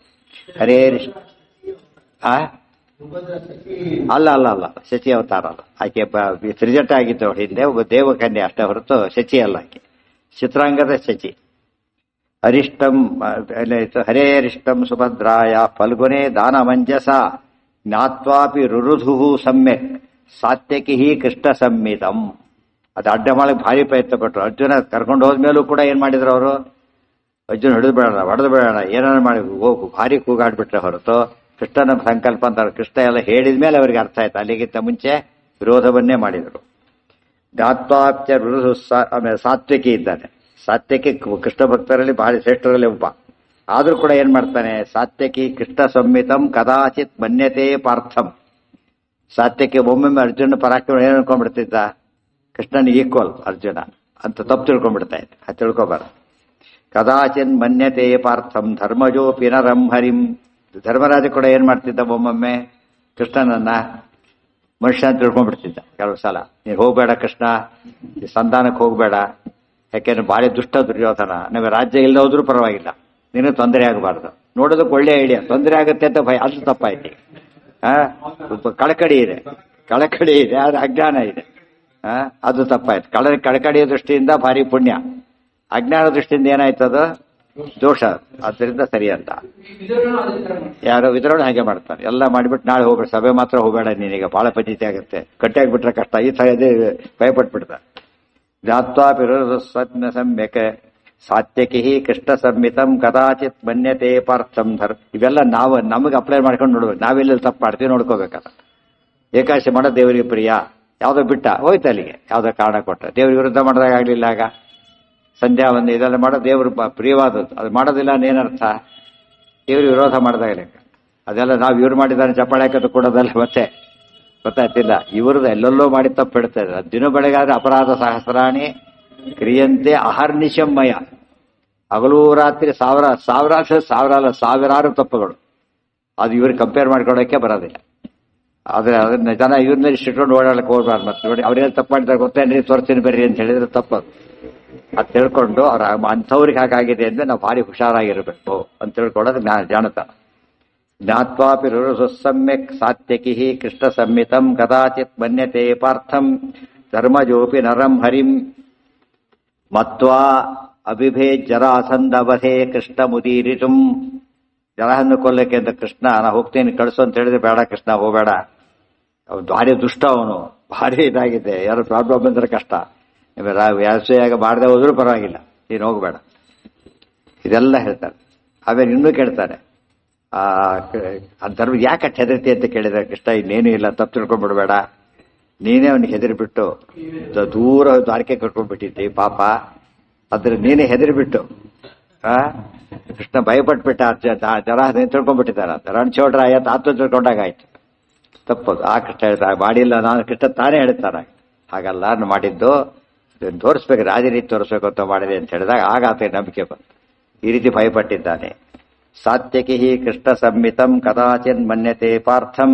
ಹರೇ ಅಲ್ಲ ಅಲ್ಲ ಅಲ್ಲ, ಶಚಿ ಅವತಾರ ಅಲ್ಲ ಆಕೆ. ತ್ರಿಜಟ ಆಗಿತ್ತು ಹಿಂದೆ, ಒಬ್ಬ ದೇವಕನ್ಯೆ ಅಷ್ಟೇ ಹೊರತು ಶಚಿ ಅಲ್ಲ ಆಕೆ. ಚಿತ್ರಾಂಗದ ಶಚಿ. ಅರಿಷ್ಟಂ ಹರೇ ಅರಿಷ್ಟಂ ಸುಭದ್ರಾಯ ಫಲ್ಗುನೇ ದಾನಮಂಜಸ ಜ್ಞಾತ್ವಾಪಿ ರುರುಧು ಸಮ್ಯಕ್ ಸಾತ್ಯಕಿ ಕೃಷ್ಣ ಸಂಹಿತಂ. ಅದು ಅಡ್ಡ ಮಾಡಕ್ಕೆ ಭಾರಿ ಪ್ರಯತ್ನ ಪಟ್ಟರು. ಅರ್ಜುನ ಕರ್ಕೊಂಡು ಹೋದ್ಮೇಲೂ ಕೂಡ ಏನ್ ಮಾಡಿದ್ರು ಅವರು? ಅರ್ಜುನ ಹೊಡೆದು ಬೇಡ ಏನಾರು ಮಾಡಿ ಹೋಗು ಭಾರಿ ಕೂಗಾಡ್ಬಿಟ್ರೆ ಹೊರತು ಕೃಷ್ಣನ ಸಂಕಲ್ಪ ಅಂತಾರೆ. ಕೃಷ್ಣ ಎಲ್ಲ ಹೇಳಿದ್ಮೇಲೆ ಅವರಿಗೆ ಅರ್ಥ ಆಯ್ತು. ಅಲ್ಲಿಗಿಂತ ಮುಂಚೆ ವಿರೋಧವನ್ನೇ ಮಾಡಿದರು. ಜ್ಞಾತ್ವಾಪ್ಚ ರುರುಧು. ಆಮೇಲೆ ಸಾತ್ವಿಕಿ ಇದ್ದಾನೆ. ಸಾತ್ಯಕಿ ಕೃಷ್ಣ ಭಕ್ತರಲ್ಲಿ ಬಹಳ ಶ್ರೇಷ್ಠರಲ್ಲಿ ಒಬ್ಬ. ಆದ್ರೂ ಕೂಡ ಏನ್ ಮಾಡ್ತಾನೆ? ಸಾತ್ಯಕಿ ಕೃಷ್ಣ ಸಂಹಿತಂ ಕದಾಚಿತ್ ಮನ್ಯತೆ ಪಾರ್ಥಂ. ಸಾತ್ಯಕಿ ಒಮ್ಮೊಮ್ಮೆ ಅರ್ಜುನ ಪರಾಕ್ರಮ ಏನು ಅನ್ಕೊಂಡ್ಬಿಡ್ತಿದ್ದ? ಕೃಷ್ಣನ ಈಕ್ವಲ್ ಅರ್ಜುನ ಅಂತ ತಪ್ಪು ತಿಳ್ಕೊಂಡ್ಬಿಡ್ತಾ ಇದ್ದ. ಅದು ತಿಳ್ಕೊಬಾರ. ಕದಾಚಿನ್ ಮನ್ಯತೆ ಪಾರ್ಥಂ ಧರ್ಮಜೋಪಿ ನರಂ ಹರಿಂ. ಧರ್ಮರಾಜ ಕೂಡ ಏನ್ ಮಾಡ್ತಿದ್ದ? ಒಮ್ಮೊಮ್ಮೆ ಕೃಷ್ಣನನ್ನ ಮನುಷ್ಯ ಅಂತ ತಿಳ್ಕೊಂಡ್ಬಿಡ್ತಿದ್ದ. ಕೆಲವು ಸಲ ನೀನು ಹೋಗ್ಬೇಡ ಕೃಷ್ಣ, ಸಂಧಾನಕ್ಕೆ ಹೋಗ್ಬೇಡ, ಯಾಕೆಂದ್ರೆ ಭಾರಿ ದುಷ್ಟ ದುರ್ಯೋಧನ, ನಮಗೆ ರಾಜ್ಯ ಇಲ್ಲ ಹೋದ್ರೂ ಪರವಾಗಿಲ್ಲ, ನಿನಗೆ ತೊಂದರೆ ಆಗಬಾರ್ದು. ನೋಡೋದಕ್ಕೆ ಒಳ್ಳೆ ಐಡಿಯಾ, ತೊಂದರೆ ಆಗುತ್ತೆ ಅಂತ ಭಯ, ಅದು ತಪ್ಪಾಯ್ತು. ಕಳಕಳಿ ಇದೆ, ಅದು ಅಜ್ಞಾನ ಇದೆ. ಅದು ತಪ್ಪಾಯ್ತು. ಕಳಕಳಿಯ ದೃಷ್ಟಿಯಿಂದ ಭಾರಿ ಪುಣ್ಯ, ಅಜ್ಞಾನ ದೃಷ್ಟಿಯಿಂದ ಏನಾಯ್ತದು? ದೋಷ. ಆದ್ದರಿಂದ ಸರಿ ಅಂತ. ಯಾರೋ ವಿತರಣ ಹಾಗೆ ಮಾಡ್ತಾನೆ. ಎಲ್ಲ ಮಾಡಿಬಿಟ್ಟು ನಾಳೆ ಹೋಗ್ಬೇಡ, ಸಭೆ ಮಾತ್ರ ಹೋಗಬೇಡ, ನೀನೀಗ ಬಹಳ ಪದ್ಧತಿ ಆಗುತ್ತೆ, ಕಟ್ಟಿಯಾಗ್ಬಿಟ್ರೆ ಕಷ್ಟ, ಈ ಥರ ಭಯಪಟ್ಬಿಡ್ತಾರೆ. ಜಾತ್ವಾಪಿರುಸ್ವಜ್ಞ ಸಮ್ಯಕ್ ಸಾತ್ಯಕಿ ಕೃಷ್ಣ ಸಂಹಿತಂ ಕದಾಚಿತ್ ಮನ್ಯತೆ ಪಾರ್ಥಂ ಇವೆಲ್ಲ ನಾವು ನಮಗೆ ಅಪ್ಲೈ ಮಾಡ್ಕೊಂಡು ನೋಡ್ಬೇಕು. ನಾವೆಲ್ಲ ತಪ್ಪು ಮಾಡ್ತೀವಿ ನೋಡ್ಕೋಬೇಕಲ್ಲ. ಏಕಾದಶಿ ಮಾಡೋ ದೇವರಿಗೆ ಪ್ರಿಯ, ಯಾವುದೋ ಬಿಟ್ಟ ಹೋಯ್ತು ಅಲ್ಲಿಗೆ, ಯಾವುದೋ ಕಾರಣ ಕೊಟ್ಟ. ದೇವ್ರ ವಿರುದ್ಧ ಮಾಡಿದಾಗ ಆಗ್ಲಿಲ್ಲ. ಆಗ ಸಂಧ್ಯಾ ಒಂದು ಇದೆಲ್ಲ ಮಾಡೋ ದೇವರು ಪ್ರಿಯವಾದದ್ದು, ಅದು ಮಾಡೋದಿಲ್ಲ ಏನರ್ಥ? ದೇವ್ರ ವಿರೋಧ ಮಾಡಿದಾಗ ಅದೆಲ್ಲ ನಾವು ಇವ್ರು ಮಾಡಿದಾರೆ ಚಪ್ಪಾಳೆ ಹಾಕೋದು ಕೊಡೋದಲ್ಲ. ಮತ್ತೆ ಗೊತ್ತಾಯ್ತಿಲ್ಲ, ಇವ್ರದ್ದು ಎಲ್ಲೆಲ್ಲೋ ಮಾಡಿ ತಪ್ಪು ಇಡ್ತಾ ಇದ್ದಾರೆ. ದಿನ ಬೆಳಗಾದ್ರೆ ಅಪರಾಧ ಸಹಸ್ರಾಣಿ ಕ್ರಿಯಂತೆ ಅಹರ್ನಿಶಮ್ಮಯ. ಹಗಲು ರಾತ್ರಿ ಸಾವಿರಾರು ತಪ್ಪುಗಳು. ಅದು ಇವ್ರಿಗೆ ಕಂಪೇರ್ ಮಾಡ್ಕೊಳಕ್ಕೆ ಬರೋದಿಲ್ಲ. ಆದ್ರೆ ಅದನ್ನ ಜನ ಇವ್ರನ್ನ ಇಷ್ಟೊಂದು ಓಡಾಡಕ್ಕೆ ಹೋಗ್ಬಾರ್ದು. ಮತ್ತೆ ನೋಡಿ ಅವ್ರೇನು ತಪ್ಪು ಮಾಡಿದಾಗ ಗೊತ್ತೇನ್ರಿ, ತೋರಿಸ್ತೀನಿ ಬರ್ರಿ ಅಂತ ಹೇಳಿದ್ರೆ ತಪ್ಪದು. ಅದು ತಿಳ್ಕೊಂಡು ಅವ್ರ ಅಂಥವ್ರಿಗೆ ಹಾಗಾಗಿದೆ ಅಂದ್ರೆ ನಾವು ಭಾರಿ ಹುಷಾರಾಗಿರ್ಬೇಕು ಅಂತ ತಿಳ್ಕೊಳ್ಳೋದು ಜಾಣತನ. ಜ್ಞಾತ್ವಾಪಿ ರುರುಸಮ್ಯಕ್ ಸಾತ್ಯಕಿ ಕೃಷ್ಣ ಸಂಹಿತಂ ಕದಾಚಿತ್ ಮನ್ಯತೆ ಪಾರ್ಥಂ ಧರ್ಮಜೋಪಿ ನರಂ ಹರಿಂ ಮತ್ವಾ ಅಭಿಭೇದ್ ಜರಾಸಂಧವಧೆ ಕೃಷ್ಣ ಮುದೀರಿತುಂ. ಜರಹನ್ನು ಕೊಲ್ಲಕ್ಕೆ ಅಂತ ಕೃಷ್ಣ ನಾ ಹೋಗ್ತೀನಿ ಕಳಿಸು ಅಂತ ಹೇಳಿದ್ರೆ ಬೇಡ ಕೃಷ್ಣ ಹೋಗಬೇಡ, ಭಾರಿ ದುಷ್ಟ ಅವನು, ಭಾರಿ ಇದಾಗಿದೆ, ಯಾರು ಪ್ರಾಬ್ಲಮ್ ಬಂದ್ರೆ ಕಷ್ಟ, ವ್ಯಾಸಯಾಗ ಮಾಡದೆ ಹೋದ್ರೂ ಪರವಾಗಿಲ್ಲ, ನೀನು ಹೋಗ್ಬೇಡ, ಇದೆಲ್ಲ ಹೇಳ್ತಾರೆ. ಆಮೇಲೆ ಇನ್ನೂ ಕೇಳ್ತಾನೆ, ಆ ಧರ್ಮ ಯಾಕೆ ಹೆದರ್ತಿ ಅಂತ ಕೇಳಿದ್ರೆ ಕೃಷ್ಣ ಇನ್ನೇನು ಇಲ್ಲ, ತಪ್ಪು ತಿಳ್ಕೊಂಡ್ಬಿಡ್ಬೇಡ, ನೀನೇ ಅವನಿಗೆ ಹೆದರಿಬಿಟ್ಟು ದೂರ ದ್ವಾರಕೆ ಕರ್ಕೊಂಡ್ಬಿಟ್ಟಿದ್ದಿ ಪಾಪ, ಅದ್ರ ನೀನೇ ಹೆದರಿಬಿಟ್ಟು ಕೃಷ್ಣ ಭಯಪಟ್ಬಿಟ್ಟ. ಜರ ತಿಳ್ಕೊಂಡ್ಬಿಟ್ಟಿದ್ದಾರ ರಣಚೋಡ್ರಾಯ ಆತ್ಮ ತಿಳ್ಕೊಂಡಾಗಾಯ್ತು. ತಪ್ಪದು. ಆ ಕೃಷ್ಣ ಹೇಳ್ತಾರೆ ಮಾಡಿಲ್ಲ ನಾನು, ಕೃಷ್ಣ ತಾನೇ ಹೇಳ್ತಾರ ಹಾಗಲ್ಲ ನಾನು ಮಾಡಿದ್ದು ತೋರಿಸ್ಬೇಕು, ರಾಜನೀತಿ ತೋರಿಸ್ಬೇಕು ಅಂತ ಮಾಡಿದೆ ಅಂತ ಹೇಳಿದಾಗ ಆಗ ಆತ ನಂಬಿಕೆ ಬಂತು. ಈ ರೀತಿ ಭಯಪಟ್ಟಿದ್ದಾನೆ. ಸಾತ್ಯಕಿ ಕೃಷ್ಣ ಸಂಹಿತಂ ಕದಾಚಿನ್ ಮನ್ಯತೆ ಪಾರ್ಥಂ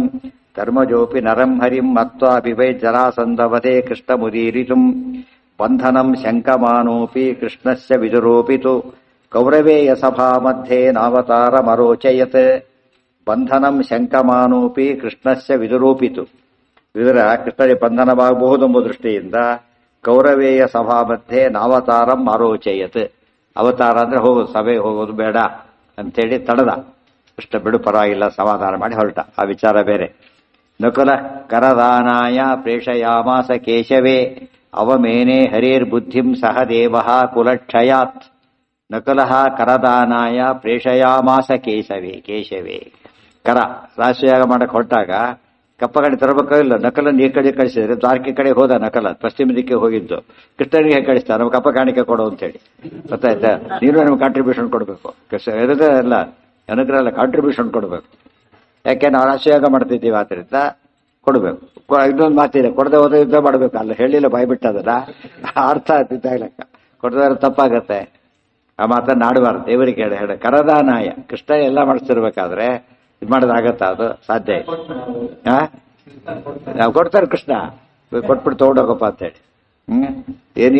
ಧರ್ಮಜೋಪಿ ನರಂ ಹರಿಂ ಮತ್ವಾ ಅಭಿವೈ ಜರಾಸಂಧವಧೆ ಕೃಷ್ಣ ಮುದೀರಿತುಂ ಬಂಧನಂ ಶಂಕಮಾನೋಪಿ ಕೃಷ್ಣಸ್ಯ ವಿದುರೋಪಿತು ಕೌರವೇಯ ಸಭಾ ಮಧ್ಯೆ ನಾವತಾರ ಮರೋಚಯತ್. ಬಂಧನಂ ಶಂಕಮಾನೋಪಿ ಕೃಷ್ಣಸ್ಯ ವಿದುರೋಪಿತು. ವಿದುರ ಕೃಷ್ಣನಿಗೆ ಬಂಧನವಾಗಬಹುದು ಎಂಬ ದೃಷ್ಟಿಯಿಂದ ಕೌರವೇಯ ಸಭಾ ಮಧ್ಯೆ ನಾವತಾರಂ ಮರೋಚಯತ್. ಅವತಾರ ಅಂದ್ರೆ ಹೋಗೋದು, ಸಭೆಗೆ ಹೋಗೋದು ಬೇಡ ಅಂತೇಳಿ ತಡದ. ಕೃಷ್ಣ ಬಿಡು ಪರವಾಗಿಲ್ಲ ಸಮಾಧಾನ ಮಾಡಿ ಹೊರಟ. ಆ ವಿಚಾರ ಬೇರೆ. ನಕುಲ ಕರದಾನಾಯ ಪ್ರೇಷಯಾಮಾಸ ಕೇಶವೇ ಅವಮೇನೆ ಹರೇರ್ಬುದ್ಧಿಂ ಸಹ ದೇವಃ ಕುಲಕ್ಷಯಾತ್. ನಕಲಃ ಕರದಾನಾಯ ಪ್ರೇಷಯಾಮಾಸ ಕೇಶವೇ. ಕರ ರಾಷ್ಟ್ರಯಾಗ ಮಾಡಕ್ಕೆ ಹೊರಟಾಗ ಕಪ್ಪ ಕಡೆ ತರಬೇಕಾಗಿಲ್ಲ, ನಕಲನ್ನು ಈ ಕಡೆ ಕಳಿಸಿದ್ರೆ ದ್ವಾರಕೆ ಕಡೆ ಹೋದ. ನಕಲ ಪಶ್ಚಿಮ ದಿಕ್ಕೆ ಹೋಗಿದ್ದು, ಕೃಷ್ಣನಿಗೆ ಕಳಿಸ್ತಾ ನಮ್ಗೆ ಕಪ್ಪ ಕಾಣಿಕೆ ಕೊಡು ಅಂತೇಳಿ. ಗೊತ್ತಾಯ್ತಾ? ನೀನು ನಮ್ಗೆ ಕಾಂಟ್ರಿಬ್ಯೂಷನ್ ಕೊಡಬೇಕು, ಎಲ್ಲ ಅನುಗ್ರಹ ಕಾಂಟ್ರಿಬ್ಯೂಷನ್ ಕೊಡಬೇಕು. ಯಾಕೆ ನಾವು ರಾಷ್ಟ್ರಯಾಗ ಮಾಡ್ತಿದ್ದೀವಿ, ಆದ್ರಿಂದ ಕೊಡಬೇಕು. ಇನ್ನೊಂದು ಮಾತಿದೆ, ಕೊಡದೆ ಹೋದ ಯುದ್ಧ ಮಾಡಬೇಕು. ಅಲ್ಲ ಹೇಳಿಲ್ಲ ಬಾಯ್ಬಿಟ್ಟದಲ್ಲ, ಅರ್ಥ ಆಗ್ತಿದ್ದಾಗಲಕ್ಕ ಕೊಡದಾದ್ರೆ ತಪ್ಪಾಗತ್ತೆ. ಆ ಮಾತನ್ನು ಆಡಬಾರ್ದು. ದೇವರಿಗೆ ಹೇಳ ಕರದಾನಾಯ ಕೃಷ್ಣ ಎಲ್ಲ ಮಾಡಿಸ್ತಿರ್ಬೇಕಾದ್ರೆ ಇದು ಮಾಡೋದಾಗತ್ತ? ಅದು ಸಾಧ್ಯ ಇಲ್ಲ. ನಾವು ಕೊಡ್ತಾರೆ ಕೃಷ್ಣ, ಕೊಟ್ಬಿಟ್ಟು ತಗೊಂಡೋಗಪ್ಪ ಅಂತೇಳಿ.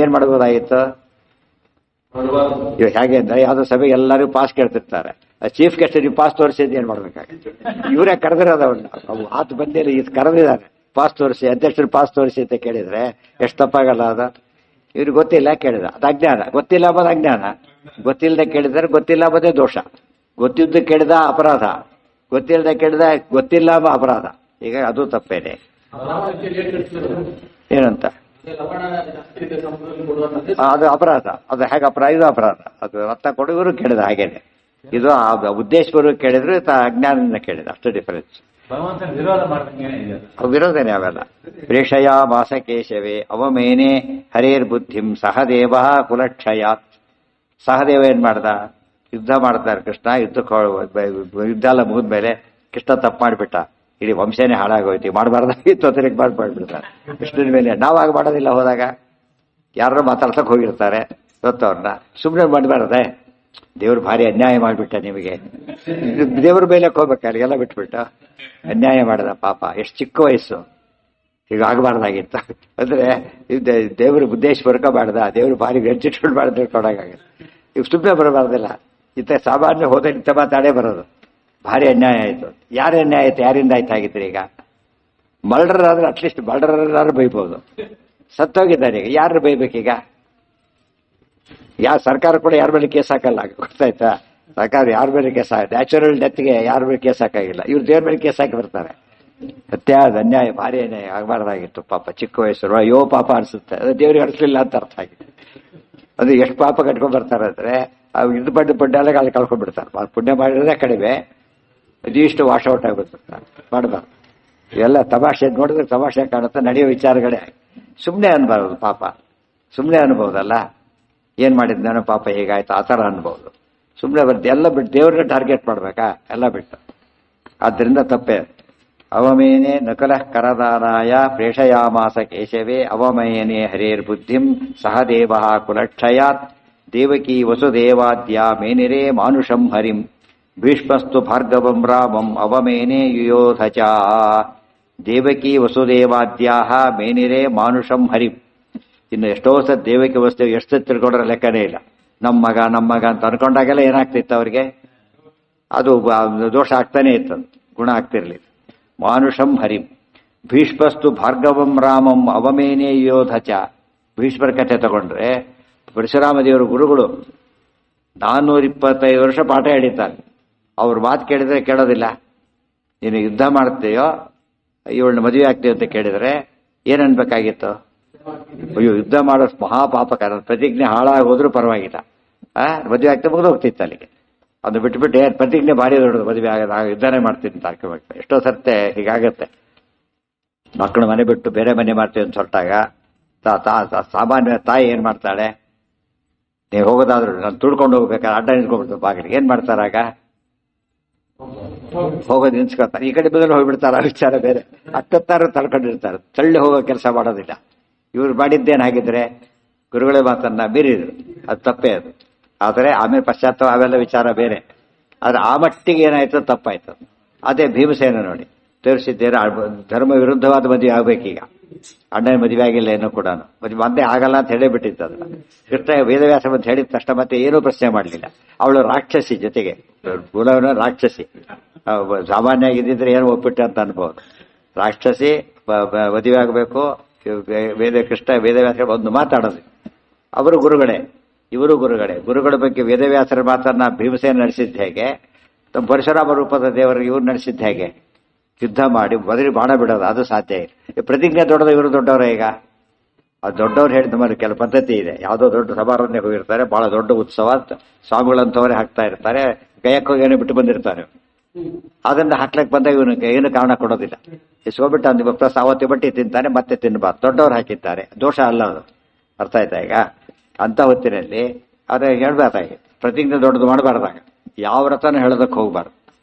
ಏನ್ ಮಾಡ್ಬೋದಾಗಿತ್ತು? ಇವಾಗ ಹೇಗೆ ಅಂದ್ರೆ ಯಾವ್ದೋ ಸಭೆಗೆ ಎಲ್ಲರೂ ಪಾಸ್ ಕೇಳ್ತಿರ್ತಾರೆ, ಚೀಫ್ ಗೆಸ್ಟ್ ನೀವು ಪಾಸ್ ತೋರಿಸಿ ಅಂತ ಏನ್ ಮಾಡ್ಬೇಕಾಗುತ್ತೆ? ಇವರೇ ಕರೆದಿರೋದವನ್ನ, ಅವು ಆತ ಬಂದಿಲ್ಲ, ಇದು ಕರೆದಿದ್ದಾರೆ ಪಾಸ್ ತೋರಿಸಿ, ಅಧ್ಯಕ್ಷರು ಪಾಸ್ ತೋರಿಸಿ ಅಂತ ಕೇಳಿದ್ರೆ ಎಷ್ಟು ತಪ್ಪಾಗಲ್ಲ ಅದು? ಇವ್ರಿಗೆ ಗೊತ್ತಿಲ್ಲ ಕೇಳಿದ, ಅದು ಅಜ್ಞಾನ. ಗೊತ್ತಿಲ್ಲ ಅಂಬೋದು ಅಜ್ಞಾನ, ಗೊತ್ತಿಲ್ಲದೆ ಕೇಳಿದರೆ ಗೊತ್ತಿಲ್ಲ ಅಂಬೋದೇ ದೋಷ. ಗೊತ್ತಿದ್ದು ಕೇಳಿದ ಅಪರಾಧ, ಗೊತ್ತಿಲ್ಲದೆ ಕೇಳಿದ ಗೊತ್ತಿಲ್ಲ ಎಂಬ ಅಪರಾಧ. ಈಗ ಅದು ತಪ್ಪೇನೆ. ಏನಂತ ಅದು ಅಪರಾಧ, ಅದು ಹೇಗೆ ಅಪರಾಧ? ಇದು ಅಪರಾಧ. ಅದು ರಕ್ತ ಕೊಡುಗರು ಕೇಳಿದ ಹಾಗೇನೆ, ಇದು ಉದ್ದೇಶಪೂರ್ವಕ ಕೇಳಿದ್ರು ಅಜ್ಞಾನದಿಂದ ಕೇಳಿದ, ಅಷ್ಟು ಡಿಫರೆನ್ಸ್. ವಿರೋಧನೇ ಅವೆಲ್ಲ. ಪ್ರೇಷಯ ಮಾಸ ಕೇಶವೇ ಅವಮೇನೆ ಹರೇರ್ ಬುದ್ಧಿಂ ಸಹದೇವ ಕುಲಕ್ಷಯಾತ್. ಸಹದೇವ ಏನ್ ಮಾಡ್ದ? ಯುದ್ಧ ಮಾಡ್ತಾರೆ ಕೃಷ್ಣ, ಯುದ್ಧ ಎಲ್ಲ ಮುಗಿದ್ಮೇಲೆ ಕೃಷ್ಣ ತಪ್ಪು ಮಾಡಿಬಿಟ್ಟ, ಇಡೀ ವಂಶನೇ ಹಾಳಾಗೋಯ್ತು, ಮಾಡಬಾರ್ದಾಗಿತ್ತು ಅತಿರೇಕ ಮಾಡ್ಬಿಡ್ತಾರೆ ಕೃಷ್ಣನ ಮೇಲೆ. ನಾವಾಗ ಮಾಡೋದಿಲ್ಲ, ಹೋದಾಗ ಯಾರು ಮಾತಾಡ್ಸಕ್ ಹೋಗಿರ್ತಾರೆ ಗೊತ್ತವ್ರನ್ನ, ಸುಮ್ಮನೆ ಮಾಡಬಾರ್ದೆ, ದೇವ್ರು ಭಾರಿ ಅನ್ಯಾಯ ಮಾಡಿಬಿಟ್ಟ ನಿಮಗೆ, ದೇವ್ರ ಮೇಲೆ ಹೋಗ್ಬೇಕಾದ್ರೆ ಎಲ್ಲ ಬಿಟ್ಬಿಟ್ಟು ಅನ್ಯಾಯ ಮಾಡಿದ ಪಾಪ, ಎಷ್ಟು ಚಿಕ್ಕ ವಯಸ್ಸು, ಈಗ ಆಗಬಾರ್ದಾಗಿತ್ತು ಅಂದ್ರೆ ದೇವ್ರ ಉದ್ದೇಶಪೂರ್ವಕ ಮಾಡ್ದ, ದೇವ್ರು ಭಾರಿ ವೆಂಚಿಟ್ಕೊಂಡು ಮಾಡಿದ್ರೆ ಕೊಡೋಕ್ಕಾಗತ್ತೆ. ಈಗ ಸುಮ್ಮನೆ ಬರಬಾರ್ದಿಲ್ಲ, ಇಂಥ ಸಾಮಾನ್ಯ ಹೋದ ಇಂಥ ಮಾತಾಡೇ ಬರೋದು. ಭಾರಿ ಅನ್ಯಾಯ ಆಯ್ತು. ಯಾರು ಅನ್ಯಾಯ ಆಯ್ತು? ಯಾರಿಂದ ಆಯ್ತಾಗಿತ್ತು? ಈಗ ಮರ್ಡರ್ ಆದ್ರೆ ಅಟ್ಲೀಸ್ಟ್ ಮರ್ಡರ್ ಬೈಬೋದು, ಸತ್ತೋಗಿದ್ದಾರೆ, ಈಗ ಯಾರು ಬೈಬೇಕೀಗ? ಸರ್ಕಾರ ಕೂಡ ಯಾರ ಮೇಲೆ ಕೇಸ್ ಹಾಕಲ್ಲ, ಗೊತ್ತಾಯ್ತಾ? ಸರ್ಕಾರ ಯಾರ ಮೇಲೆ ಕೇಸ್ ಹಾಕ, ನ್ಯಾಚುರಲ್ ಡೆತ್ಗೆ ಯಾರ ಮೇಲೆ ಕೇಸ್ ಹಾಕಾಗಿಲ್ಲ, ಇವ್ರು ದೇವ್ರ ಮೇಲೆ ಕೇಸ್ ಹಾಕಿ ಬರ್ತಾರೆ. ಅತ್ಯಾದ ಅನ್ಯಾಯ, ಭಾರಿ ಅನ್ಯಾಯ ಆಗಬಾರ್ದಾಗಿತ್ತು ಪಾಪ, ಚಿಕ್ಕ ವಯಸ್ಸು, ಅಯ್ಯೋ ಪಾಪ ಅನ್ಸುತ್ತೆ. ಅದು ದೇವ್ರಿಗೆ ಅನಿಸ್ಲಿಲ್ಲ ಅಂತ ಅರ್ಥ ಆಗಿದೆ. ಅದು ಎಷ್ಟು ಪಾಪ ಕಟ್ಕೊಂಡ್ ಬರ್ತಾರೆ ಅಂದ್ರೆ, ಇದು ಬಡ್ಡೆಲ್ಲ ಅಲ್ಲಿ ಕಳ್ಕೊಂಡ್ಬಿಡ್ತಾರೆ. ಪುಣ್ಯ ಮಾಡಿರೋದೇ ಕಡಿಮೆ, ಇದಿಷ್ಟು ವಾಶ್ ಔಟ್ ಆಗ್ಬಿಡ್ತಾರೆ, ಮಾಡಬಾರ್ದು. ಇವೆಲ್ಲ ತಮಾಷೆ ನೋಡಿದ್ರೆ ತಮಾಷೆ ಕಾಣುತ್ತೆ, ನಡೆಯೋ ವಿಚಾರಗಳೇ. ಸುಮ್ಮನೆ ಅನ್ಬಾರ್ದು ಪಾಪ, ಸುಮ್ಮನೆ ಅನ್ಬೋದಲ್ಲ, ಏನ್ ಮಾಡಿದ್ದಾನೋ ಪಾಪ ಹೀಗಾಯ್ತು ಆ ಥರ ಅನ್ಬೋದು. ಸುಮ್ಮನೆ ಬರುತ್ತೆ, ಎಲ್ಲ ಬಿಟ್ಟು ದೇವ್ರನ್ನ ಟಾರ್ಗೆಟ್ ಮಾಡ್ಬೇಕಾ? ಎಲ್ಲ ಬಿಟ್ಟು. ಆದ್ದರಿಂದ ತಪ್ಪೇ. ಅವಮೇನೆ ನಕಲ ಕರದಾನಾಯ ಪ್ರೇಷಯಾಮಾಸ ಕೇಶವೇ ಅವಮಯನೆ ಹರೇರ್ ಬುದ್ಧಿಂ ಸಹದೇವ ಕುಲಕ್ಷಯಾತ್ ದೇವಕಿ ವಸುದೇವಾದ್ಯ ಮೇನಿರೇ ಮಾನುಷಂ ಹರಿಂ ಭೀಷ್ಮಸ್ತು ಭಾರ್ಗವಂ ರಾಮಂ ಅವಮೇನೆ ಯುಯೋಧ ಚ. ದೇವಕಿ ವಸುದೇವಾದ್ಯಾ ಮೇನಿರೇ ಮಾನುಷಂ ಹರಿಂ. ಇನ್ನು ಎಷ್ಟೋ ಸತ್ ದೇವಕಿ ವಸುದೇವ ಎಷ್ಟು ತಿಳ್ಕೊಂಡ್ರೆ ಲೆಕ್ಕನೇ ಇಲ್ಲ. ನಮ್ಮ ಮಗ ಅಂತ ಅನ್ಕೊಂಡಾಗೆಲ್ಲ ಏನಾಗ್ತಿತ್ತು ಅವ್ರಿಗೆ? ಅದು ದೋಷ ಆಗ್ತಾನೆ ಇತ್ತು, ಗುಣ ಆಗ್ತಿರ್ಲಿಲ್ಲ. ಮಾನುಷಂ ಹರಿಂ ಭೀಷ್ಮಸ್ತು ಭಾರ್ಗವಂ ರಾಮಂ ಅವಮೇನೆ ಯೋಧ ಚ. ಭೀಷ್ಮರ ಕಥೆ ತಗೊಂಡ್ರೆ ಪರಶುರಾಮ ದೇವರು ಗುರುಗಳು 425 ವರ್ಷ ಪಾಠ ಹೇಳಿದ್ದಾರೆ. ಅವ್ರ ಮಾತು ಕೇಳಿದ್ರೆ ಕೇಳೋದಿಲ್ಲ. ನೀನು ಯುದ್ಧ ಮಾಡ್ತೀಯೋ ಇವಳನ್ನ ಮದುವೆ ಆಗ್ತೀಯ ಅಂತ ಕೇಳಿದ್ರೆ ಏನನ್ಬೇಕಾಗಿತ್ತು? ಅಯ್ಯೋ ಯುದ್ಧ ಮಾಡೋ ಮಹಾಪಾಪಕಾರ, ಪ್ರತಿಜ್ಞೆ ಹಾಳಾಗೋದ್ರೂ ಪರವಾಗಿಲ್ಲ, ಮದುವೆ ಆಗ್ತಾ ಮುಗಿದು ಹೋಗ್ತಿತ್ತು ಅಲ್ಲಿಗೆ. ಅದು ಬಿಟ್ಬಿಟ್ಟು ಪ್ರತಿಜ್ಞೆ ಭಾರಿ ದೊಡ್ಡದು, ಮದುವೆ ಆಗ ಯುದ್ಧನೇ ಮಾಡ್ತೀನಿ ಅಂತ ಹಾಕೋಬೇಕು. ಎಷ್ಟೋ ಸರ್ತೆ ಹೀಗಾಗತ್ತೆ. ಮಕ್ಕಳು ಮನೆ ಬಿಟ್ಟು ಬೇರೆ ಮನೆ ಮಾಡ್ತೀವಿ ಅಂತ ಹೊರಟಾಗ ಸಾಮಾನ್ಯ ತಾಯಿ ಏನ್ ಮಾಡ್ತಾಳೆ? ನೀವು ಹೋಗೋದಾದ್ರು ನಾನು ತುಳ್ಕೊಂಡು ಹೋಗ್ಬೇಕಾದ್ರೆ ಅಡ್ಡ ನಿಂತ್ಕೊಂಡ್ಬಿಡ್ತು ಬಾಗಿಲಿಗೆ. ಏನ್ ಮಾಡ್ತಾರಾಗ? ಹೋಗೋದು ನಿಂತ್ಕೊಳ್ತಾರೆ, ಈ ಕಡೆ ಬದಲು ಹೋಗ್ಬಿಡ್ತಾರ. ವಿಚಾರ ಬೇರೆ. ಹತ್ತಾರು ತಳ್ಕೊಂಡಿರ್ತಾರೆ, ತಳ್ಳಿ ಹೋಗೋ ಕೆಲಸ ಮಾಡೋದಿಲ್ಲ. ಇವ್ರು ಮಾಡಿದ್ದೇನಾಗಿದ್ರೆ ಗುರುಗಳೇ ಮಾತನ್ನ ಮೀರಿದ್ರು, ಅದು ತಪ್ಪೇ ಅದು. ಆದರೆ ಆಮೇಲೆ ಪಶ್ಚಾತ್ತಾಪ ಅವೆಲ್ಲ ವಿಚಾರ ಬೇರೆ. ಆದ್ರೆ ಆ ಮಟ್ಟಿಗೆ ಏನಾಯ್ತು? ತಪ್ಪಾಯ್ತು. ಅದೇ ಭೀಮಸೇನ ನೋಡಿ ತೋರಿಸಿದ್ದೇನೆ, ಧರ್ಮ ವಿರುದ್ಧವಾದ ಮದುವೆ ಆಗ್ಬೇಕೀಗ. ಅಣ್ಣನ ಮದುವೆ ಆಗಿಲ್ಲ ಏನೋ ಕೂಡ, ಮದುವೆ ಒಂದೇ ಆಗಲ್ಲ ಅಂತ ಹೇಳೇ ಬಿಟ್ಟಿತ್ತು. ಅದನ್ನ ಕೃಷ್ಣ ವೇದವ್ಯಾಸ ಅಂತ ಹೇಳಿದ ತಕ್ಷಣ ಮತ್ತೆ ಏನೂ ಪ್ರಶ್ನೆ ಮಾಡಲಿಲ್ಲ. ಅವಳು ರಾಕ್ಷಸಿ, ಜೊತೆಗೆ ಗುಣವನ ರಾಕ್ಷಸಿ. ಸಾಮಾನ್ಯ ಆಗಿದ್ದಿದ್ರೆ ಏನು ಒಪ್ಪಿಟ್ಟು ಅಂತ ಅನ್ಬೋದು. ರಾಕ್ಷಸಿ ಮದುವೆ ಆಗಬೇಕು, ಕೃಷ್ಣ ವೇದವ್ಯಾಸ ಒಂದು ಮಾತಾಡೋದು. ಅವರು ಗುರುಗಳೇ, ಇವರು ಗುರುಗಳೇ. ಗುರುಗಳ ಬಗ್ಗೆ ವೇದವ್ಯಾಸರ ಮಾತನ್ನ ಭೀಮಸೇನ ನಡೆಸಿದ್ದ ಹೇಗೆ, ತಮ್ಮ ಪರಶುರಾಮ ರೂಪದ ದೇವರು ಇವ್ರು ನಡೆಸಿದ್ದ ಹೇಗೆ? ಯುದ್ಧ ಮಾಡಿ ಬದಲಿ ಬಾಣ ಬಿಡೋದು, ಅದು ಸಾಧ್ಯ ಇಲ್ಲ. ಪ್ರತಿಜ್ಞೆ ದೊಡ್ಡದು, ಇವರು ದೊಡ್ಡವರೇ. ಈಗ ಅದು ದೊಡ್ಡವ್ರು ಹೇಳಿದ ಮೇಲೆ ಕೆಲ ಪದ್ಧತಿ ಇದೆ. ಯಾವುದೋ ದೊಡ್ಡ ಸಮಾರಂಭಕ್ಕೆ ಹೋಗಿರ್ತಾರೆ, ಬಹಳ ದೊಡ್ಡ ಉತ್ಸವ, ಸ್ವಾಮಿಗಳಂತವರೇ ಹಾಕ್ತಾ ಇರ್ತಾರೆ, ಗಯಕ್ಕೆ ಏನೋ ಬಿಟ್ಟು ಬಂದಿರ್ತಾರೆ. ಅದನ್ನ ಹಾಕ್ಲಕ್ಕೆ ಬಂದಾಗ ಇವನಿಗೆ ಏನು ಕಾರಣ ಕೊಡೋದಿಲ್ಲ. ಇಸ್ಕೊಬಿಟ್ಟು ಅಂದ ಅವತ್ತಿ ಬಟ್ಟಿ ತಿಂತಾನೆ, ಮತ್ತೆ ತಿನ್ನಬಾರ್ದು. ದೊಡ್ಡವ್ರು ಹಾಕಿದ್ದಾರೆ, ದೋಷ ಅಲ್ಲ ಅದು. ಅರ್ಥ ಆಯ್ತಾ? ಈಗ ಅಂತ ಹೊತ್ತಿನಲ್ಲಿ ಅದೇ ಹೇಳ್ಬಾರ್ದಾಗಿ ಪ್ರತಿಜ್ಞೆ ದೊಡ್ಡದು ಮಾಡಬಾರ್ದಾಗ ಯಾವ ವ್ರತನೂ ಹೇಳೋದಕ್ಕೆ ಹೋಗ್ಬಾರ್ದು.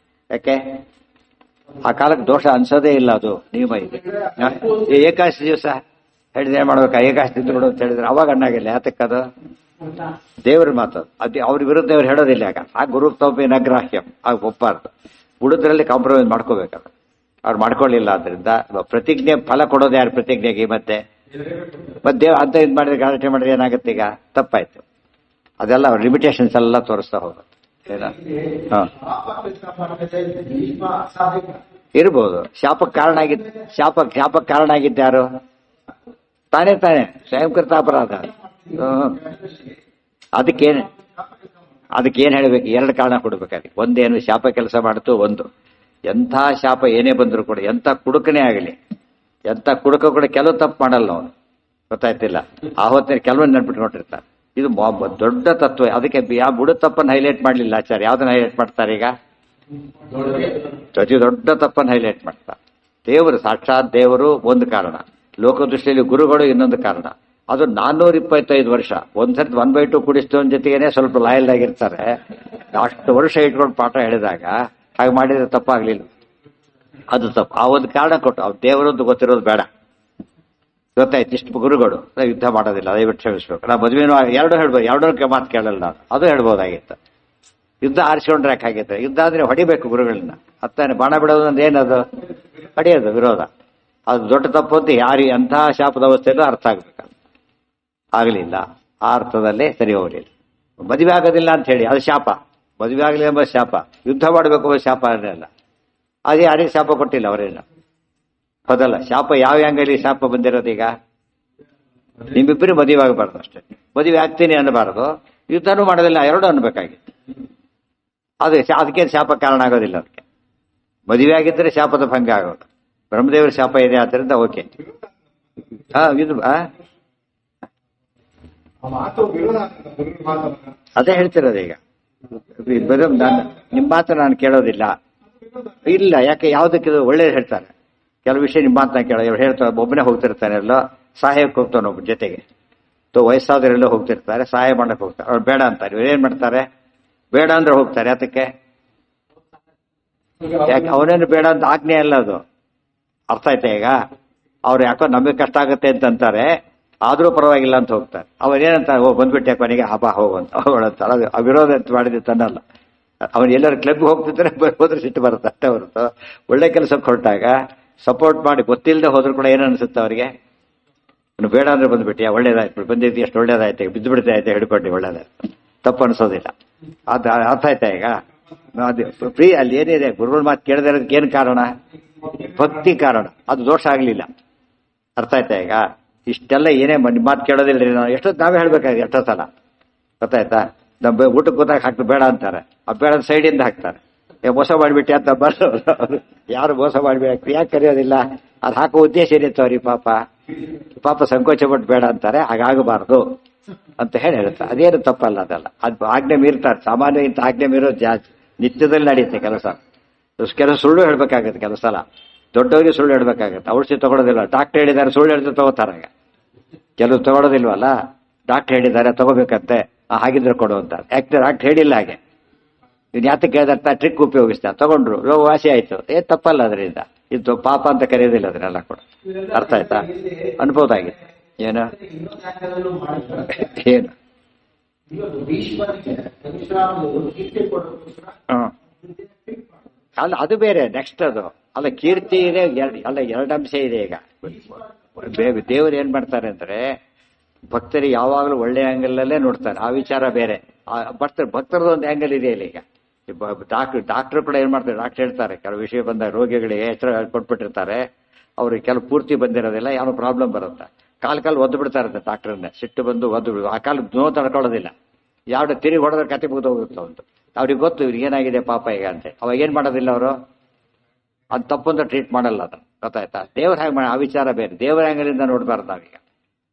ಯಾಕೆ? ಆ ಕಾಲಕ್ಕೆ ದೋಷ ಅನ್ಸೋದೇ ಇಲ್ಲ, ಅದು ನಿಯಮ ಇದೆ. ಏಕಾದಶಿ ದಿವಸ ಹೇಳಿದ್ರೆ ಏನ್ ಮಾಡ್ಬೇಕಾ? ಏಕಾದಶಿ ತಿಂದು ಅಂತ ಹೇಳಿದ್ರೆ ಅವಾಗ ಅಣ್ಣಾಗಿಲ್ಲ. ಯಾತಕ್ಕದು ದೇವ್ರ ಮಾತು, ಅದು ಅವ್ರ ವಿರುದ್ಧ ಅವ್ರು ಹೇಳೋದಿಲ್ಲ. ಆಗ ಆ ಗುರುತ್ವಪಿ ನಗ್ರಾಹ್ಯಂ, ಆಗ ಒಪ್ಪಾರ್ದು. ಉಳಿದ್ರಲ್ಲಿ ಕಾಂಪ್ರಮೈಸ್ ಮಾಡ್ಕೋಬೇಕಲ್ಲ, ಅವ್ರು ಮಾಡ್ಕೊಳ್ಳಿಲ್ಲ. ಆದ್ರಿಂದ ಪ್ರತಿಜ್ಞೆ ಫಲ ಕೊಡೋದು ಯಾರು? ಪ್ರತಿಜ್ಞೆಗೆ ಮತ್ತೆ ದೇವ್ ಅಂತ ಇದು ಮಾಡಿದ್ರೆ ಗಲಾಟೆ ಮಾಡಿದ್ರೆ ಏನಾಗುತ್ತೆ? ಈಗ ತಪ್ಪಾಯ್ತು. ಅದೆಲ್ಲ ಲಿಮಿಟೇಷನ್ಸ್ ಎಲ್ಲ ತೋರಿಸ್ತಾ ಹೋಗುತ್ತೆ. ಹಾ ಇರ್ಬೋದು. ಶಾಪಕ್ಕೆ ಕಾರಣ ಆಗಿದ್ದ ಯಾರು? ತಾನೇ ಸ್ವಯಂಕೃತ ಅಪರಾಧ. ಅದಕ್ಕೇನು ಹೇಳಬೇಕು? ಎರಡು ಕಾರಣ ಕೊಡ್ಬೇಕಾದ್ರೆ, ಒಂದೇನು ಶಾಪ ಕೆಲಸ ಮಾಡ್ತು, ಒಂದು ಎಂಥ ಶಾಪ ಏನೇ ಬಂದರೂ ಕೂಡ, ಎಂಥ ಕುಡುಕನೇ ಆಗಲಿ, ಎಂಥ ಕುಡುಕ ಕೂಡ ಕೆಲವು ತಪ್ಪು ಮಾಡಲ್ಲ ಅವನು, ಗೊತ್ತಾಯ್ತಿಲ್ಲ. ಆ ಹೊತ್ತಿನ ಕೆಲವೊಂದು ನೆನ್ಪಿಟ್ಕೊಂಡಿರ್ತಾರೆ. ಇದು ದೊಡ್ಡ ತತ್ವ. ಅದಕ್ಕೆ ಯಾವ ಬುಡ ತಪ್ಪನ್ನು ಹೈಲೈಟ್ ಮಾಡಲಿಲ್ಲ ಆಚಾರ್ಯ. ಯಾವ್ದನ್ನ ಹೈಲೈಟ್ ಮಾಡ್ತಾರೆ ಈಗ? ಅತಿ ದೊಡ್ಡ ತಪ್ಪನ್ನು ಹೈಲೈಟ್ ಮಾಡ್ತಾರೆ. ದೇವರು, ಸಾಕ್ಷಾತ್ ದೇವರು ಒಂದು ಕಾರಣ, ಲೋಕದೃಷ್ಟಿಯಲ್ಲಿ ಗುರುಗಳು ಇನ್ನೊಂದು ಕಾರಣ. ಅದು 425 ವರ್ಷ ಒಂದ್ಸರ್ತಿ 1/2 ಕುಡಿಸ್ತವನ ಜೊತೆಗೇನೆ ಸ್ವಲ್ಪ ಲಾಯಲ್ ಆಗಿರ್ತಾರೆ. ಅಷ್ಟು ವರ್ಷ ಇಟ್ಕೊಂಡು ಪಾಠ ಹೇಳಿದಾಗ ಹಾಗೆ ಮಾಡಿದ್ರೆ ತಪ್ಪಾಗ್ಲಿಲ್ಲ, ಅದು ತಪ್ಪು. ಆ ಒಂದು ಕಾರಣ ಕೊಟ್ಟು, ಅವ್ರು ದೇವರದ್ದು ಗೊತ್ತಿರೋದು ಬೇಡ, ಗೊತ್ತಾಯ್ತು. ಇಷ್ಟು ಗುರುಗಳು ಯುದ್ಧ ಮಾಡೋದಿಲ್ಲ, ದಯವಿಟ್ಟು ಕ್ಷಮಿಸ್ಬೇಕು. ನಾ ಮದುವೆನೂ ಎರಡು ಹೇಳ್ಬೋದು, ಎರಡೂ ಮಾತು ಕೇಳಲ್ಲ ನಾನು, ಅದು ಹೇಳ್ಬೋದಾಗಿತ್ತು. ಯುದ್ಧ ಆರಿಸ್ಕೊಂಡ್ರೆ ಯಾಕಾಗಿತ್ತು? ಯುದ್ಧ ಅಂದ್ರೆ ಹೊಡಿಬೇಕು ಗುರುಗಳನ್ನ. ಹತ್ತಾನೆ ಬಾಣ ಬಿಡೋದು ಅಂದ್ರೆ ಏನದು? ಹೊಡೆಯೋದು, ವಿರೋಧ. ಅದು ದೊಡ್ಡ ತಪ್ಪು ಅಂತ ಯಾರು ಎಂಥ ಶಾಪದ ಅವಸ್ಥೆಯಲ್ಲೂ ಅರ್ಥ ಆಗ್ಬೇಕಲ್ಲ. ಆಗಲಿಲ್ಲ, ಆ ಅರ್ಥದಲ್ಲೇ ಸರಿ ಹೋಗಲಿಲ್ಲ. ಮದುವೆ ಆಗೋದಿಲ್ಲ ಅಂತ ಹೇಳಿ ಅದು ಶಾಪ, ಮದುವೆ ಆಗಲಿ ಎಂಬ ಶಾಪ, ಯುದ್ಧ ಮಾಡಬೇಕು ಎಂಬ ಶಾಪ ಅಲ್ಲ. ಅದೇ ಯಾರಿಗೆ ಶಾಪ ಕೊಟ್ಟಿಲ್ಲ ಅವರೇನು, ಹೌದಲ್ಲ? ಶಾಪ ಯಾವ ಅಂಗಲಿ ಶಾಪ ಬಂದಿರೋದು? ಈಗ ನಿಮ್ಮಿಬ್ಬರು ಮದುವೆ ಆಗಬಾರ್ದು ಅಷ್ಟೇ. ಮದುವೆ ಆಗ್ತೀನಿ ಅನ್ನಬಾರದು, ಯುದ್ಧನೂ ಮಾಡೋದಿಲ್ಲ, ಎರಡೂ ಅನ್ಬೇಕಾಗಿತ್ತು. ಅದಕ್ಕೆ ಶಾಪ ಕಾರಣ ಆಗೋದಿಲ್ಲ. ಅದಕ್ಕೆ ಮದುವೆ ಆಗಿದ್ದರೆ ಶಾಪದ ಭಂಗ ಆಗೋದು. ಬ್ರಹ್ಮದೇವರ ಶಾಪ ಇದೆ, ಆದ್ದರಿಂದ ಓಕೆ. ಅದೇ ಹೇಳ್ತಿರೋದು ಈಗ. ನಿಮ್ಮ ಮಾತ್ರ ನಾನು ಕೇಳೋದಿಲ್ಲ. ಇಲ್ಲ, ಯಾಕೆ? ಯಾವುದಕ್ಕೆ ಒಳ್ಳೇದು ಹೇಳ್ತಾರೆ. ಕೆಲವು ವಿಷಯ ನಿಮ್ಮ ಮಾತನ್ನ ಕೇಳೋ. ಇವ್ರು ಹೇಳ್ತಾರೆ, ಒಬ್ಬನೇ ಹೋಗ್ತಿರ್ತಾನೆ, ಎಲ್ಲೋ ಸಹಾಯಕ್ಕೆ ಹೋಗ್ತಾನೆ ಒಬ್ಬ ಜೊತೆಗೆ. ವಯಸ್ಸಾದವರೆಲ್ಲೋ ಹೋಗ್ತಿರ್ತಾರೆ, ಸಹಾಯ ಮಾಡಕ್ಕೆ ಹೋಗ್ತಾರೆ. ಅವ್ರು ಬೇಡ ಅಂತಾರೆ. ಇವ್ರು ಏನ್ ಮಾಡ್ತಾರೆ? ಬೇಡ ಅಂದ್ರೆ ಹೋಗ್ತಾರೆ. ಅದಕ್ಕೆ ಯಾಕೆ? ಅವನೇನು ಬೇಡ ಅಂತ ಆಜ್ಞೆ ಅಲ್ಲ ಅದು, ಅರ್ಥ ಆಯ್ತಾ ಈಗ? ಅವ್ರು ಯಾಕೋ ನಮಗೆ ಕಷ್ಟ ಆಗುತ್ತೆ ಅಂತಂತಾರೆ, ಆದ್ರೂ ಪರವಾಗಿಲ್ಲ ಅಂತ ಹೋಗ್ತಾರೆ. ಅವನೇನಂತ ಬಂದ್ಬಿಟ್ಟೆ ಕೊನೆಗೆ ಹಬ್ಬ ಹೋಗುವಂತ ಹೋಗೋಣಂತ. ಅದು ಅವಿರೋಧ ಅಂತ ಮಾಡಿದ್ದು ತನ್ನಲ್ಲ. ಅವನು ಎಲ್ಲರೂ ಕ್ಲಬ್ ಹೋಗ್ತಿದ್ರೆ ಹೋದ್ರೆ ಸಿಟ್ಟು ಬರುತ್ತೆ ಅಷ್ಟೇ ಹೊರತು, ಒಳ್ಳೆ ಕೆಲಸಕ್ಕೆ ಹೊರಟಾಗ ಸಪೋರ್ಟ್ ಮಾಡಿ ಗೊತ್ತಿಲ್ಲದೆ ಹೋದ್ರು ಕೂಡ ಏನು ಅನ್ಸುತ್ತೆ ಅವರಿಗೆ? ಇನ್ನು ಬೇಡ ಅಂದ್ರೆ ಬಂದ್ಬಿಟ್ಟು ಒಳ್ಳೇದಾಯ್ತು, ಬಂದಿದ್ದು ಎಷ್ಟು ಒಳ್ಳೇದಾಯ್ತು, ಬಿದ್ದು ಬಿಡ್ತಾ ಐತೆ ಹಿಡ್ಕೊಂಡು, ಒಳ್ಳೇದಾಯ್ತು, ತಪ್ಪು ಅನ್ಸೋದಿಲ್ಲ. ಅದು ಅರ್ಥ ಆಯ್ತಾ ಈಗ? ಅದು ಫ್ರೀ ಅಲ್ಲಿ ಏನಿದೆ, ಗುರುಗಳ ಮಾತು ಕೇಳದೇ ಇರೋದಕ್ಕೆ ಏನು ಕಾರಣ? ಭಕ್ತಿ ಕಾರಣ. ಅದು ದೋಷ ಆಗ್ಲಿಲ್ಲ. ಅರ್ಥ ಆಯ್ತಾ ಈಗ? ಇಷ್ಟೆಲ್ಲ ಏನೇ ಮಾತು ಕೇಳೋದಿಲ್ಲ ರೀ, ನಾವು ಎಷ್ಟೊತ್ತು ನಾವೇ ಹೇಳ್ಬೇಕಾಗಿ ಎಷ್ಟೋ ಸಲ, ಗೊತ್ತಾಯ್ತಾ? ನಮ್ಮ ಊಟಕ್ಕೆ ಕೂತಾಗ ಹಾಕ್ತು ಬೇಡ ಅಂತಾರೆ, ಆ ಬೇಡ ಸೈಡಿಂದ ಹಾಕ್ತಾರೆ. ಮೋಸ ಮಾಡಿಬಿಟ್ಟೆ ಅಂತ ಬರೋದು. ಯಾರು ಮೋಸ ಮಾಡಿಬಿಟ್ಟು ಯಾಕೆ ಕರೆಯೋದಿಲ್ಲ? ಅದು ಹಾಕೋ ಉದ್ದೇಶ ಏನಿತ್ತು ಅವ್ರಿಗೆ? ಪಾಪ ಸಂಕೋಚ ಪಟ್ಟು ಬೇಡ ಅಂತಾರೆ. ಹಾಗಾಗಬಾರ್ದು ಅಂತ ಹೇಳ್ತಾರೆ. ಅದೇನು ತಪ್ಪಲ್ಲ, ಅದಲ್ಲ. ಅದು ಆಜ್ಞೆ ಮೀರ್ತಾರೆ. ಸಾಮಾನ್ಯ ಇಂಥ ಆಜ್ಞೆ ಮೀರೋದು ಜಾಸ್ತಿ ನಿತ್ಯದಲ್ಲಿ ನಡೆಯುತ್ತೆ ಕೆಲಸ. ಕೆಲವು ಸುಳ್ಳು ಹೇಳ್ಬೇಕಾಗತ್ತೆ, ಕೆಲವು ಸಲ ದೊಡ್ಡವರಿಗೆ ಸುಳ್ಳು ಹೇಳ್ಬೇಕಾಗತ್ತೆ. ಔಷಧಿ ತಗೊಳ್ಳೋದಿಲ್ಲ, ಡಾಕ್ಟರ್ ಹೇಳಿದ್ದಾರೆ, ಸುಳ್ಳು ಹೇಳಿದ್ರೆ ತಗೋತಾರಾಗ. ಕೆಲವು ತಗೊಳ್ಳೋದಿಲ್ವಲ್ಲ, ಡಾಕ್ಟರ್ ಹೇಳಿದ್ದಾರೆ ತಗೋಬೇಕಂತೆ, ಹಾಗಿದ್ರೆ ಕೊಡು ಅಂತಾರೆ. ಯಾಕೆ ಡಾಕ್ಟರ್ ಹೇಳಿಲ್ಲ ಹಾಗೆ, ಇವ್ನು ಯಾತಕ್ಕೆ ಕೇಳಿದ ಟ್ರಿಕ್ ಉಪಯೋಗಿಸ್ತಾ ತಗೊಂಡ್ರು, ರೋಗ ವಾಸಿ ಆಯ್ತು, ತಪ್ಪಲ್ಲ ಅದರಿಂದ. ಇದು ಪಾಪ ಅಂತ ಕರೆಯೋದಿಲ್ಲ ಅದನ್ನೆಲ್ಲ ಕೂಡ. ಅರ್ಥ ಆಯ್ತಾ? ಅನ್ಬೋದಾಗಿತ್ತು. ಏನು ಏನು ಅಲ್ಲ, ಅದು ಬೇರೆ. ನೆಕ್ಸ್ಟ್ ಅದು ಅಲ್ಲ, ಕೀರ್ತಿ ಇದೆ ಅಲ್ಲ, ಎರಡು ಅಂಶ ಇದೆ. ಈಗ ದೇವರು ಏನ್ ಮಾಡ್ತಾರೆ ಅಂದ್ರೆ, ಭಕ್ತರಿಗೆ ಯಾವಾಗಲೂ ಒಳ್ಳೆ ಆಂಗಲಲ್ಲೇ ನೋಡ್ತಾರೆ. ಆ ವಿಚಾರ ಬೇರೆ. ಭಕ್ತರದ್ದು ಒಂದು ಆಂಗಲ್ ಇದೆ ಇಲ್ಲಿ. ಈಗ ಡಾಕ್ಟರ್ ಕೂಡ ಏನ್ ಮಾಡ್ತಾರೆ? ಡಾಕ್ಟರ್ ಹೇಳ್ತಾರೆ, ಕೆಲವು ವಿಷಯ ಬಂದಾಗ ರೋಗಿಗಳಿಗೆ ಎಚ್ಚರ ಕೊಟ್ಬಿಟ್ಟಿರ್ತಾರೆ. ಅವ್ರಿಗೆ ಕೆಲವು ಪೂರ್ತಿ ಬಂದಿರೋದಿಲ್ಲ, ಯಾವ ಪ್ರಾಬ್ಲಮ್ ಬರುತ್ತೆ. ಕಾಲು ಒದ್ದು ಬಿಡ್ತಾರಂತೆ ಡಾಕ್ಟರ್ನ. ಸಿಟ್ಟು ಬಂದು ಒದ್ದು ಬಿಡು, ಆ ಕಾಲ ನೋವು ತಡ್ಕೊಳ್ಳೋದಿಲ್ಲ. ಯಾವ ತಿರುಗಿ ಹೊಡೆದ್ರೆ ಕತೆ ಮುಗಿದು ಹೋಗುತ್ತೆ ಒಂದು. ಅವ್ರಿಗೆ ಗೊತ್ತು ಇವ್ರಿಗೆ ಏನಾಗಿದೆ ಪಾಪ ಈಗ ಅಂತ. ಅವಾಗ ಏನ್ ಮಾಡೋದಿಲ್ಲ ಅವರು, ಅದು ತಪ್ಪಂತ ಟ್ರೀಟ್ ಮಾಡಲ್ಲ. ಅದನ್ನ ಗೊತ್ತಾಯ್ತಾ? ದೇವ್ರ ಹಾಗೆ ಮಾಡಿ, ಆ ವಿಚಾರ ಬೇರೆ. ದೇವರ ಆಂಗಲಿಂದ ನೋಡ್ಬಾರ್ದು ನಾವೀಗ.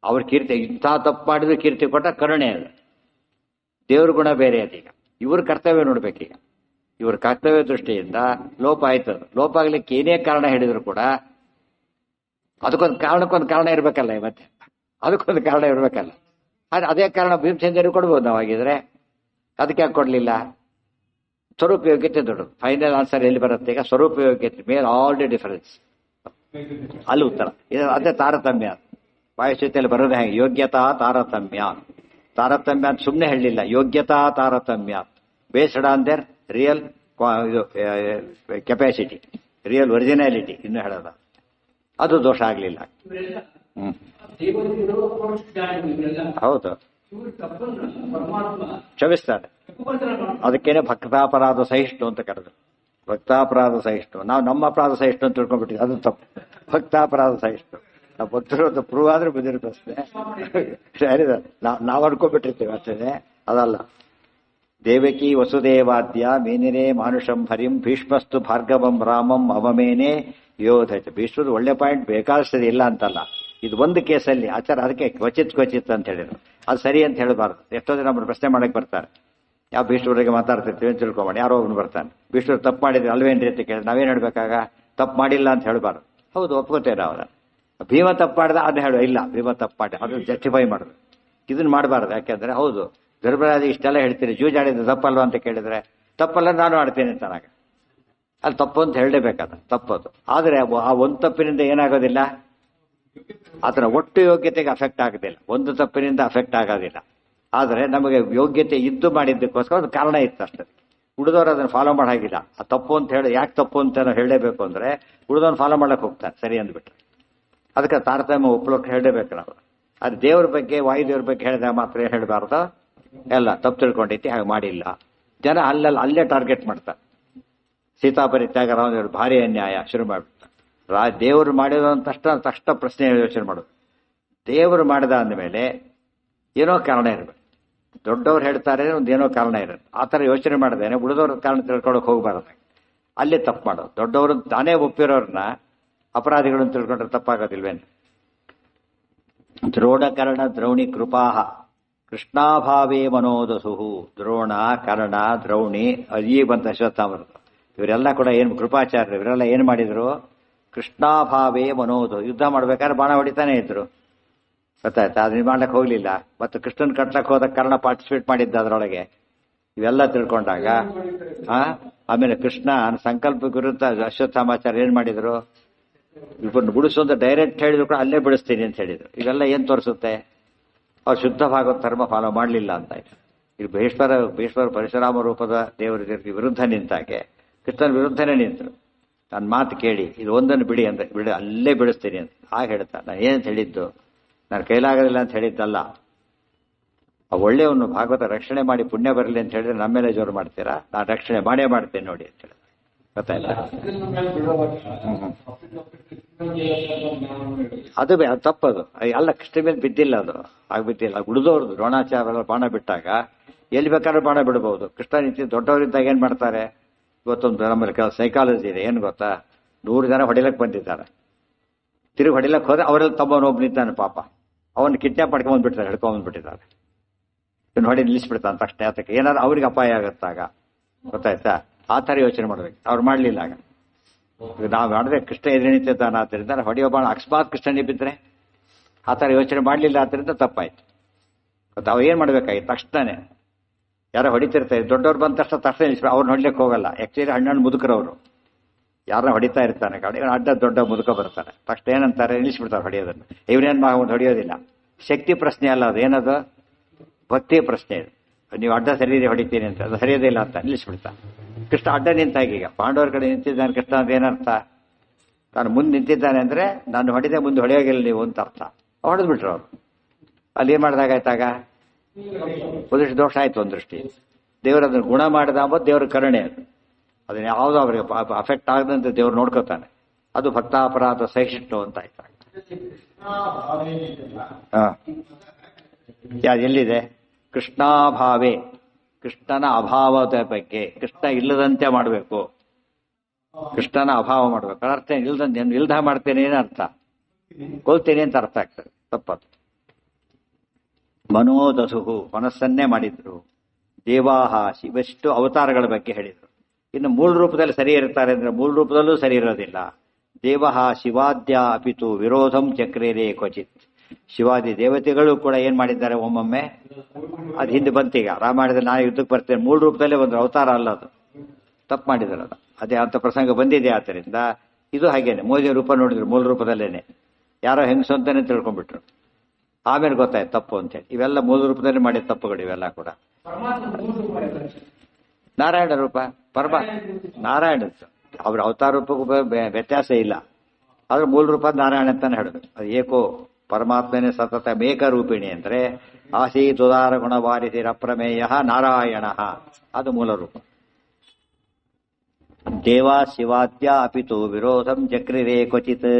ಅವ್ರ ಕೀರ್ತಿ, ಇಂಥ ತಪ್ಪು ಮಾಡಿದ್ರೆ ಕೀರ್ತಿ ಕೊಟ್ಟ ಕರುಣೆ ಅದು. ದೇವ್ರ ಗುಣ ಬೇರೆ ಅದೀಗ. ಇವ್ರ ಕರ್ತವ್ಯ ನೋಡ್ಬೇಕೀಗ. ಇವ್ರ ಕರ್ತವ್ಯ ದೃಷ್ಟಿಯಿಂದ ಲೋಪ ಆಯ್ತದ. ಲೋಪ ಆಗ್ಲಿಕ್ಕೆ ಏನೇ ಕಾರಣ ಹೇಳಿದ್ರು ಕೂಡ ಅದಕ್ಕೊಂದು ಕಾರಣ ಇರ್ಬೇಕಲ್ಲ. ಇವತ್ತೆ ಅದಕ್ಕೊಂದು ಕಾರಣ ಇರ್ಬೇಕಲ್ಲ. ಅದೇ ಕಾರಣ ಭೀಮಸೇನರಿಗೆ ಕೊಡ್ಬೋದು ನಾವಾಗಿದ್ರೆ. ಅದಕ್ಕೆ ಯಾಕೆ ಕೊಡ್ಲಿಲ್ಲ? ಸ್ವರೂಪ ಯೋಗ್ಯತೆ ದೊಡ್ಡದು. ಫೈನಲ್ ಆನ್ಸರ್ ಎಲ್ಲಿ ಬರುತ್ತೆ ಈಗ? ಸ್ವರೂಪ ಯೋಗ್ಯತೆ ಮೇಲೆ ಆಲ್ ದಿ ಡಿಫರೆನ್ಸ್. ಅಲ್ಲಿ ಉತ್ತರ ಇದು. ಅದೇ ತಾರತಮ್ಯ. ವಾಯುಸ್ಥಿತಿಯಲ್ಲಿ ಬರೋದೇ ಹೇಗೆ? ಯೋಗ್ಯತಾ ತಾರತಮ್ಯ. ತಾರತಮ್ಯ ಅಂತ ಸುಮ್ಮನೆ ಹೇಳಲಿಲ್ಲ, ಯೋಗ್ಯತಾ ತಾರತಮ್ಯ ಬೇಸ್ಡ್ ಆನ್ ದೇರ್ ರಿಯಲ್ ಇದು ಕೆಪಾಸಿಟಿ, ರಿಯಲ್ ಒರಿಜಿನಾಲಿಟಿ. ಇನ್ನು ಹೇಳೋದ ಅದು ದೋಷ ಆಗ್ಲಿಲ್ಲ. ಹೌದು. ಕ್ಷಮಿಸ್ತಾನೆ. ಅದಕ್ಕೇನೆ ಭಕ್ತಾಪರಾಧ ಸಹಿಷ್ಣು ಅಂತ ಕರೆದು. ಭಕ್ತಾಪರಾಧ ಸಹಿಷ್ಣು. ನಾವು ನಮ್ಮ ಅಪರಾಧ ಸಹಿಷ್ಣು ಅಂತ ತಿಳ್ಕೊಂಡ್ಬಿಟ್ಟಿದ್ವಿ, ಅದು ತಪ್ಪು. ಭಕ್ತಾಪರಾಧ ಸಹಿಷ್ಣು ನಾವು ಗೊತ್ತಿರೋದು ಪ್ರೂವ್ ಆದ್ರೆ ಬಂದಿರುತ್ತೆ. ನಾವು ಅನ್ಕೊಂಡ್ಬಿಟ್ಟಿರ್ತೀವಿ ಅಷ್ಟೇ, ಅದಲ್ಲ. ದೇವಕಿ ವಸುದೇವಾದ್ಯ ಮೇನಿನೇ ಮಾನುಷಂ ಹರಿಂ ಭೀಷ್ಮಸ್ತು ಭಾರ್ಗವಂ ರಾಮಂ ಅವಮೇನೆ ಯೋಧೈತೆ. ಭೀಷ್ಮರು ಒಳ್ಳೆ ಪಾಯಿಂಟ್ ಬೇಕಾದಷ್ಟೇ ಇಲ್ಲ ಅಂತಲ್ಲ, ಇದು ಒಂದು ಕೇಸಲ್ಲಿ ಆಚಾರ ಅದಕ್ಕೆ ಕ್ವಚಿತ್ ಅಂತ ಹೇಳಿದ್ರು. ಅದು ಸರಿ ಅಂತ ಹೇಳಬಾರ್ದು. ಎಷ್ಟೋ ಜನ ನಮ್ಮನ್ನು ಪ್ರಶ್ನೆ ಮಾಡಕ್ಕೆ ಬರ್ತಾರೆ, ಯಾವ ಭೀಷ್ಮರಿಗೆ ಮಾತಾಡ್ತಿರ್ತೀವಿ ಅಂತ ತಿಳ್ಕೊಂಬಾಡಿ. ಯಾರೋ ಒಬ್ನು ಬರ್ತಾನೆ, ಭೀಷ್ಮರು ತಪ್ಪು ಮಾಡಿದ್ರೆ ಅಲ್ವೇನ್ರಿ ಅಂತ ಕೇಳಿದ್ರೆ ನಾವೇನು ಹೇಳ್ಬೇಕಾಗ, ತಪ್ಪು ಮಾಡಿಲ್ಲ ಅಂತ ಹೇಳಬಾರ್ದು. ಹೌದು, ಒಪ್ಕೋತೇವೆ ಅವರ. ಭೀಮ ತಪ್ಪು ಮಾಡಿದ ಅದನ್ನ ಹೇಳು, ಇಲ್ಲ ಭೀಮ ತಪ್ಪು ಮಾಡಿ ಅದು ಜಸ್ಟಿಫೈ ಮಾಡೋದು. ಇದನ್ನ ಮಾಡಬಾರ್ದು. ಯಾಕೆಂದ್ರೆ ಹೌದು ಧರ್ಮರಾಜ ಇಷ್ಟೆಲ್ಲ ಹೇಳ್ತೀರಿ, ಜೂಜಾಡಿದ್ದು ತಪ್ಪಲ್ವ ಅಂತ ಕೇಳಿದ್ರೆ ತಪ್ಪಲ್ಲ ನಾನು ಆಡ್ತೇನೆ ಅಂತ ನಾಗ ಅಲ್ಲಿ ತಪ್ಪು ಅಂತ ಹೇಳಲೇಬೇಕಾದ ತಪ್ಪದು. ಆದರೆ ಆ ಒಂದು ತಪ್ಪಿನಿಂದ ಏನಾಗೋದಿಲ್ಲ, ಅದರ ಒಟ್ಟು ಯೋಗ್ಯತೆಗೆ ಅಫೆಕ್ಟ್ ಆಗೋದಿಲ್ಲ. ಒಂದು ತಪ್ಪಿನಿಂದ ಅಫೆಕ್ಟ್ ಆಗೋದಿಲ್ಲ. ಆದರೆ ನಮಗೆ ಯೋಗ್ಯತೆ ಇದ್ದು ಮಾಡಿದ್ದಕ್ಕೋಸ್ಕರ ಒಂದು ಕಾರಣ ಇತ್ತು ಅಷ್ಟೇ. ಉಳಿದವರು ಅದನ್ನು ಫಾಲೋ ಮಾಡಾಗಿಲ್ಲ. ಆ ತಪ್ಪು ಅಂತ ಹೇಳಿ ಯಾಕೆ ತಪ್ಪು ಅಂತ ನಾವು ಹೇಳಲೇಬೇಕು ಅಂದ್ರೆ ಉಳಿದವನು ಫಾಲೋ ಮಾಡಕ್ಕೆ ಹೋಗ್ತಾನೆ ಸರಿ ಅಂದ್ಬಿಟ್ರೆ. ಅದಕ್ಕೆ ತಾರತಮ್ಯ ಒಪ್ಪಲಕ್ಕೆ ಹೇಳಲೇಬೇಕು ನಾವು. ಅದು ದೇವ್ರ ಬಗ್ಗೆ ವಾಯುದೇವ್ರ ಬಗ್ಗೆ ಹೇಳಿದಾಗ ಮಾತ್ರ ಏನು ಹೇಳಬಾರ್ದು, ಎಲ್ಲ ತಪ್ಪು ತಿಳ್ಕೊಂಡೈತಿ ಹಾಗೆ ಮಾಡಿಲ್ಲ. ಜನ ಅಲ್ಲೇ ಟಾರ್ಗೆಟ್ ಮಾಡ್ತಾರೆ. ಸೀತಾಪರಿತ್ಯಾಗ ರಾಮದೇವರು ಭಾರಿ ಅನ್ಯಾಯ ಶುರು ಮಾಡಿಬಿಡ್ತಾರೆ. ದೇವರು ಮಾಡಿದ ತಕ್ಷಣ ಪ್ರಶ್ನೆ ಯೋಚನೆ ಮಾಡೋದು. ದೇವರು ಮಾಡಿದ ಅಂದಮೇಲೆ ಏನೋ ಕಾರಣ ಇರಬೇಕು. ದೊಡ್ಡವ್ರು ಹೇಳ್ತಾರೆ ಒಂದು ಏನೋ ಕಾರಣ ಇರುತ್ತೆ. ಆ ಥರ ಯೋಚನೆ ಮಾಡಿದೇನೆ ಉಳಿದವ್ರ ಕಾರಣ ತಿಳ್ಕೊಳಕ್ಕೆ ಹೋಗಬಾರ್ದು. ಅಲ್ಲೇ ತಪ್ಪು ಮಾಡೋದು. ದೊಡ್ಡವರು ತಾನೇ ಒಪ್ಪಿರೋರನ್ನ ಅಪರಾಧಿಗಳನ್ನು ತಿಳ್ಕೊಂಡ್ರೆ ತಪ್ಪಾಗೋದಿಲ್ವೇನು. ದ್ರೋಣಕರ್ಣ ದ್ರೌಣಿ ಕೃಪಾಹ ಕೃಷ್ಣಾಭಾವೇ ಮನೋದಸುಹು. ದ್ರೋಣ, ಕರ್ಣ, ದ್ರೌಣಿ, ಈ ಬಂತ ಅಶ್ವತ್ಥಾಮರು ಇವರೆಲ್ಲ ಕೂಡ ಏನು ಕೃಪಾಚಾರ್ಯರು. ಇವರೆಲ್ಲ ಏನು ಮಾಡಿದ್ರು, ಕೃಷ್ಣಾಭಾವೇ ಮನೋದು. ಯುದ್ಧ ಮಾಡ್ಬೇಕಾದ್ರೆ ಬಾಣ ಹೊಡಿತಾನೆ ಇದ್ರು, ಗೊತ್ತಾಯ್ತಾ. ಅದನ್ನ ಮಾಡ್ಲಕ್ಕೆ ಹೋಗ್ಲಿಲ್ಲ. ಮತ್ತು ಕೃಷ್ಣನ್ ಕಟ್ಲಕ್ಕೆ ಹೋದ ಕರ್ಣ ಪಾರ್ಟಿಸಿಪೇಟ್ ಮಾಡಿದ್ದ ಅದರೊಳಗೆ. ಇವೆಲ್ಲ ತಿಳ್ಕೊಂಡಾಗ ಆಮೇಲೆ ಕೃಷ್ಣ ಸಂಕಲ್ಪ ವಿರುದ್ಧ ಅಶ್ವತ್ಥಾಮಾಚಾರ್ಯ ಏನ್ ಮಾಡಿದ್ರು, ಇಬ್ಬರನ್ನು ಬಿಡಿಸು ಅಂತ ಡೈರೆಕ್ಟ್ ಹೇಳಿದ್ರು ಕೂಡ ಅಲ್ಲೇ ಬಿಡಿಸ್ತೀನಿ ಅಂತ ಹೇಳಿದ್ರು. ಇವೆಲ್ಲ ಏನ್ ತೋರಿಸುತ್ತೆ, ಅವ್ರು ಶುದ್ಧವಾಗೋ ಧರ್ಮ ಫಾಲೋ ಮಾಡಲಿಲ್ಲ ಅಂತ ಆಯ್ತು. ಇದು ಭೀಷ್ಮರ ಪರಶುರಾಮ ರೂಪದ ದೇವರ ವಿರುದ್ಧ ನಿಂತಾಗೆ ಕೃಷ್ಣನ ವಿರುದ್ಧನೇ ನಿಂತರು. ನನ್ನ ಮಾತು ಕೇಳಿ ಇದು ಒಂದನ್ನು ಬಿಡಿ ಅಂತ ಅಲ್ಲೇ ಬಿಡಿಸ್ತೀನಿ ಅಂತ ಆಗ ಹೇಳ್ತಾ. ನಾನು ಏನಂತ ಹೇಳಿದ್ದು, ನಾನು ಕೈಲಾಗೋದಿಲ್ಲ ಅಂತ ಹೇಳಿದ್ದಲ್ಲ. ಆ ಒಳ್ಳೆಯವನು ಭಾಗವತ ರಕ್ಷಣೆ ಮಾಡಿ ಪುಣ್ಯ ಬರಲಿ ಅಂತ ಹೇಳಿದ್ರೆ ನಮ್ಮ ಮೇಲೆ ಜೋರು ಮಾಡ್ತೀರಾ, ನಾನು ರಕ್ಷಣೆ ಮಾಡೇ ಮಾಡ್ತೇನೆ ನೋಡಿ ಅಂತ ಹೇಳಿ. ಗೊತ್ತಾಯ್ತಾ. ಅದು ತಪ್ಪದು ಅಲ್ಲ. ಕೃಷ್ಣ ಮೇಲೆ ಬಿದ್ದಿಲ್ಲ, ಅದು ಆಗ ಬಿದ್ದಿಲ್ಲ. ಉಳಿದವ್ರದ್ದು ದ್ರೋಣಾಚಾರ್ಯ ಬಾಣ ಬಿಟ್ಟಾಗ ಎಲ್ಲಿ ಬೇಕಾದ್ರೂ ಬಾಣ ಬಿಡಬಹುದು. ಕೃಷ್ಣ ನಿಂತು ದೊಡ್ಡವರಿದ್ದಾಗ ಏನ್ ಮಾಡ್ತಾರೆ, ಇವತ್ತೊಂದು ನಮ್ಮಲ್ಲಿ ಕೆಲವು ಸೈಕಾಲಜಿ ಇದೆ. ಏನು ಗೊತ್ತಾ, 100 ಜನ ಹೊಡಿಲಕ್ಕೆ ಬಂದಿದ್ದಾರೆ. ತಿರುಗಿ ಹೊಡಿಲಕ್ಕೆ ಹೋದ್ರೆ ಅವರಲ್ಲಿ ತಮ್ಮನೊಬ್ಬ ನಿಂತಾನೆ ಪಾಪ, ಅವನು ಕಿಡ್ನಾಪ್ ಮಾಡ್ಕೊಂಡ್ಬಂದ್ಬಿಡ್ತಾರೆ, ಹಿಡ್ಕೊಂಡ್ಬಂದ್ಬಿಟ್ಟಿದ್ದಾರೆ. ಇನ್ನು ಹೊಡಿ ನಿಲ್ಲಿಸ್ಬಿಡ್ತಾನೆ ತಕ್ಷಣ. ಯಾತಕ್ಕೆ, ಏನಾದ್ರು ಅವ್ರಿಗೆ ಅಪಾಯ ಆಗುತ್ತಾಗ. ಗೊತ್ತಾಯ್ತಾ. ಆ ಥರ ಯೋಚನೆ ಮಾಡ್ಬೇಕು. ಅವ್ರು ಮಾಡ್ಲಿಲ್ಲ. ಆಗ ನಾವು ಮಾಡಿದ್ರೆ ಕೃಷ್ಣ ಎದುರು ನಿಂತಿದ್ದಾನೆ, ಆದ್ದರಿಂದ ಹೊಡೆಯೋ ಬಾಣ ಅಕಸ್ಮಾತ್ ಕೃಷ್ಣನೇ ಬಿದ್ದರೆ ಆ ಥರ ಯೋಚನೆ ಮಾಡಲಿಲ್ಲ. ಆದ್ದರಿಂದ ತಪ್ಪಾಯ್ತು. ಗೊತ್ತಾ. ಅವ್ ಏನ್ ಮಾಡ್ಬೇಕಾಗಿತ್ತು, ತಕ್ಷಣನೇ ಯಾರೋ ಹೊಡಿತಿರ್ತಾರೆ, ದೊಡ್ಡವ್ರು ಬಂದ ತಕ್ಷಣ ನಿಲ್ಲಿಸ್ಬಿಡ. ಅವ್ರನ್ನ ಹೊಡ್ಲಿಕ್ಕೆ ಹೋಗಲ್ಲ. ಆಕ್ಚುಲಿ ಹಣ್ಣು ಮುದುಕರವರು ಯಾರನ್ನ ಹೊಡಿತಾ ಇರ್ತಾನೆ ಕಾಡಿ, ಅಡ್ಡ ದೊಡ್ಡ ಮುದುಕ ಬರ್ತಾರೆ. ತಕ್ಷಣ ಏನಂತಾರೆ, ನಿಲ್ಲಿಸ್ಬಿಡ್ತಾರೆ ಹೊಡೆಯೋದನ್ನು. ಇವನೇನ್ ಹೊಡೆಯೋದಿಲ್ಲ. ಶಕ್ತಿ ಪ್ರಶ್ನೆ ಅಲ್ಲ ಅದು, ಏನದು ಭಕ್ತಿ ಪ್ರಶ್ನೆ. ಇದು ನೀವು ಅಡ್ಡ ಸರಿಯದೆ ಹೊಡಿತೀನಿ ಅಂತ, ಅದು ಸರಿಯೋದಿಲ್ಲ ಅಂತ ನಿಲ್ಲಿಸ್ಬಿಡ್ತಾನೆ. ಕೃಷ್ಣ ಅಡ್ಡ ನಿಂತಾಗ ಈಗ ಪಾಂಡವರ ಕಡೆ ನಿಂತಿದ್ದಾನೆ ಕೃಷ್ಣ ಅಂತ ಏನರ್ಥ, ತಾನು ಮುಂದೆ ನಿಂತಿದ್ದಾನೆ ಅಂದ್ರೆ ನಾನು ಹೊಡಿದೆ ಮುಂದೆ ಹೊಡೆಯೋಗಿಲ್ಲ ನೀವು ಅಂತ ಅರ್ಥ. ಹೊಡೆದು ಬಿಟ್ರು ಅವರು. ಅಲ್ಲಿ ಏನ್ ಮಾಡಿದಾಗಾಯ್ತಾಗ ಒಂದಷ್ಟು ದೋಷ ಆಯ್ತು. ಒಂದು ದೃಷ್ಟಿ ದೇವರು ಅದನ್ನು ಗುಣ ಮಾಡಿದ ಅಂಬೋದು ದೇವ್ರ ಕರುಣೆ. ಅದು ಅದನ್ನ ಯಾವುದೋ ಅವರಿಗೆ ಅಫೆಕ್ಟ್ ಆಗದಂತೆ ದೇವ್ರು ನೋಡ್ಕೋತಾನೆ. ಅದು ಭಕ್ತಾಪರಾಧ ಸಹಿಷ್ಣು ಅಂತ ಆಯ್ತಾಗ. ಎಲ್ಲಿದೆ, ಕೃಷ್ಣಾಭಾವೇ, ಕೃಷ್ಣನ ಅಭಾವದ ಬಗ್ಗೆ. ಕೃಷ್ಣ ಇಲ್ಲದಂತೆ ಮಾಡಬೇಕು, ಕೃಷ್ಣನ ಅಭಾವ ಮಾಡಬೇಕು. ಅರ್ಥ ಇಲ್ದಂತೆ ಇಲ್ದ ಮಾಡ್ತೇನೆ ಏನರ್ಥ, ಕೊಲ್ತೇನೆ ಅಂತ ಅರ್ಥ ಆಗ್ತದೆ. ತಪ್ಪದು. ಮನೋದಸುಹು, ಮನಸ್ಸನ್ನೇ ಮಾಡಿದ್ರು. ದೇವಾಹ, ಶಿವಷ್ಟು ಅವತಾರಗಳ ಬಗ್ಗೆ ಹೇಳಿದ್ರು. ಇನ್ನು ಮೂಲ ರೂಪದಲ್ಲಿ ಸರಿ ಇರ್ತಾರೆ ಅಂದ್ರೆ ಮೂಲ ರೂಪದಲ್ಲೂ ಸರಿ ಇರೋದಿಲ್ಲ. ದೇವಹ ಶಿವಾದ್ಯ ಅಪಿತು ವಿರೋಧಂ ಚಕ್ರೇರೇ ಕ್ವಚಿತ್. ಶಿವಾದಿ ದೇವತೆಗಳು ಕೂಡ ಏನ್ ಮಾಡಿದ್ದಾರೆ ಒಮ್ಮೊಮ್ಮೆ, ಅದು ಹಿಂದೆ ಬಂತೀಗ ರಾಮಾಯಣದಲ್ಲಿ ನಾನು ಯುದ್ಧಕ್ಕೆ ಬರ್ತೇನೆ ಮೂಲ ರೂಪದಲ್ಲೇ ಒಂದು ಅವತಾರ ಅಲ್ಲ, ಅದು ತಪ್ಪು ಮಾಡಿದಾರಲ್ಲ. ಅದೇ ಅಂತ ಪ್ರಸಂಗ ಬಂದಿದೆ. ಆದ್ದರಿಂದ ಇದು ಹಾಗೇನೆ. ಮೋದಿ ರೂಪ ನೋಡಿದ್ರು ಮೂಲ ರೂಪದಲ್ಲೇನೆ, ಯಾರೋ ಹೆಂಗಸು ಅಂತಾನೆ ತಿಳ್ಕೊಂಡ್ಬಿಟ್ರು. ಆಮೇಲೆ ಗೊತ್ತಾಯ್ತು ತಪ್ಪು ಅಂತೇಳಿ. ಇವೆಲ್ಲ ಮೂಲ ರೂಪದಲ್ಲಿ ಮಾಡಿದ ತಪ್ಪುಗಳು ಇವೆಲ್ಲ ಕೂಡ. ನಾರಾಯಣ ರೂಪ ನಾರಾಯಣ, ಅವ್ರ ಅವತಾರ ರೂಪಕ್ಕೂ ವ್ಯತ್ಯಾಸ ಇಲ್ಲ. ಆದ್ರೆ ಮೂಲ ರೂಪ ನಾರಾಯಣ ಅಂತಾನೆ ಹೇಳಬೇಕು. ಅದು ಏಕೋ ಪರಮಾತ್ಮನೇ ಸತತ ಮೇಕರೂಪಿಣಿ ಅಂದ್ರೆ ಆಸೀತುದಾರ ಗುಣವಾರಿಸಿರಪ್ರಮೇಯ ನಾರಾಯಣ, ಅದು ಮೂಲ ರೂಪ. ದೇವಾ ಶಿವಾದ್ಯ ಅಪಿತು ವಿರೋಧಂ ಚಕ್ರಿರೇ ಕ್ವಚಿತ್.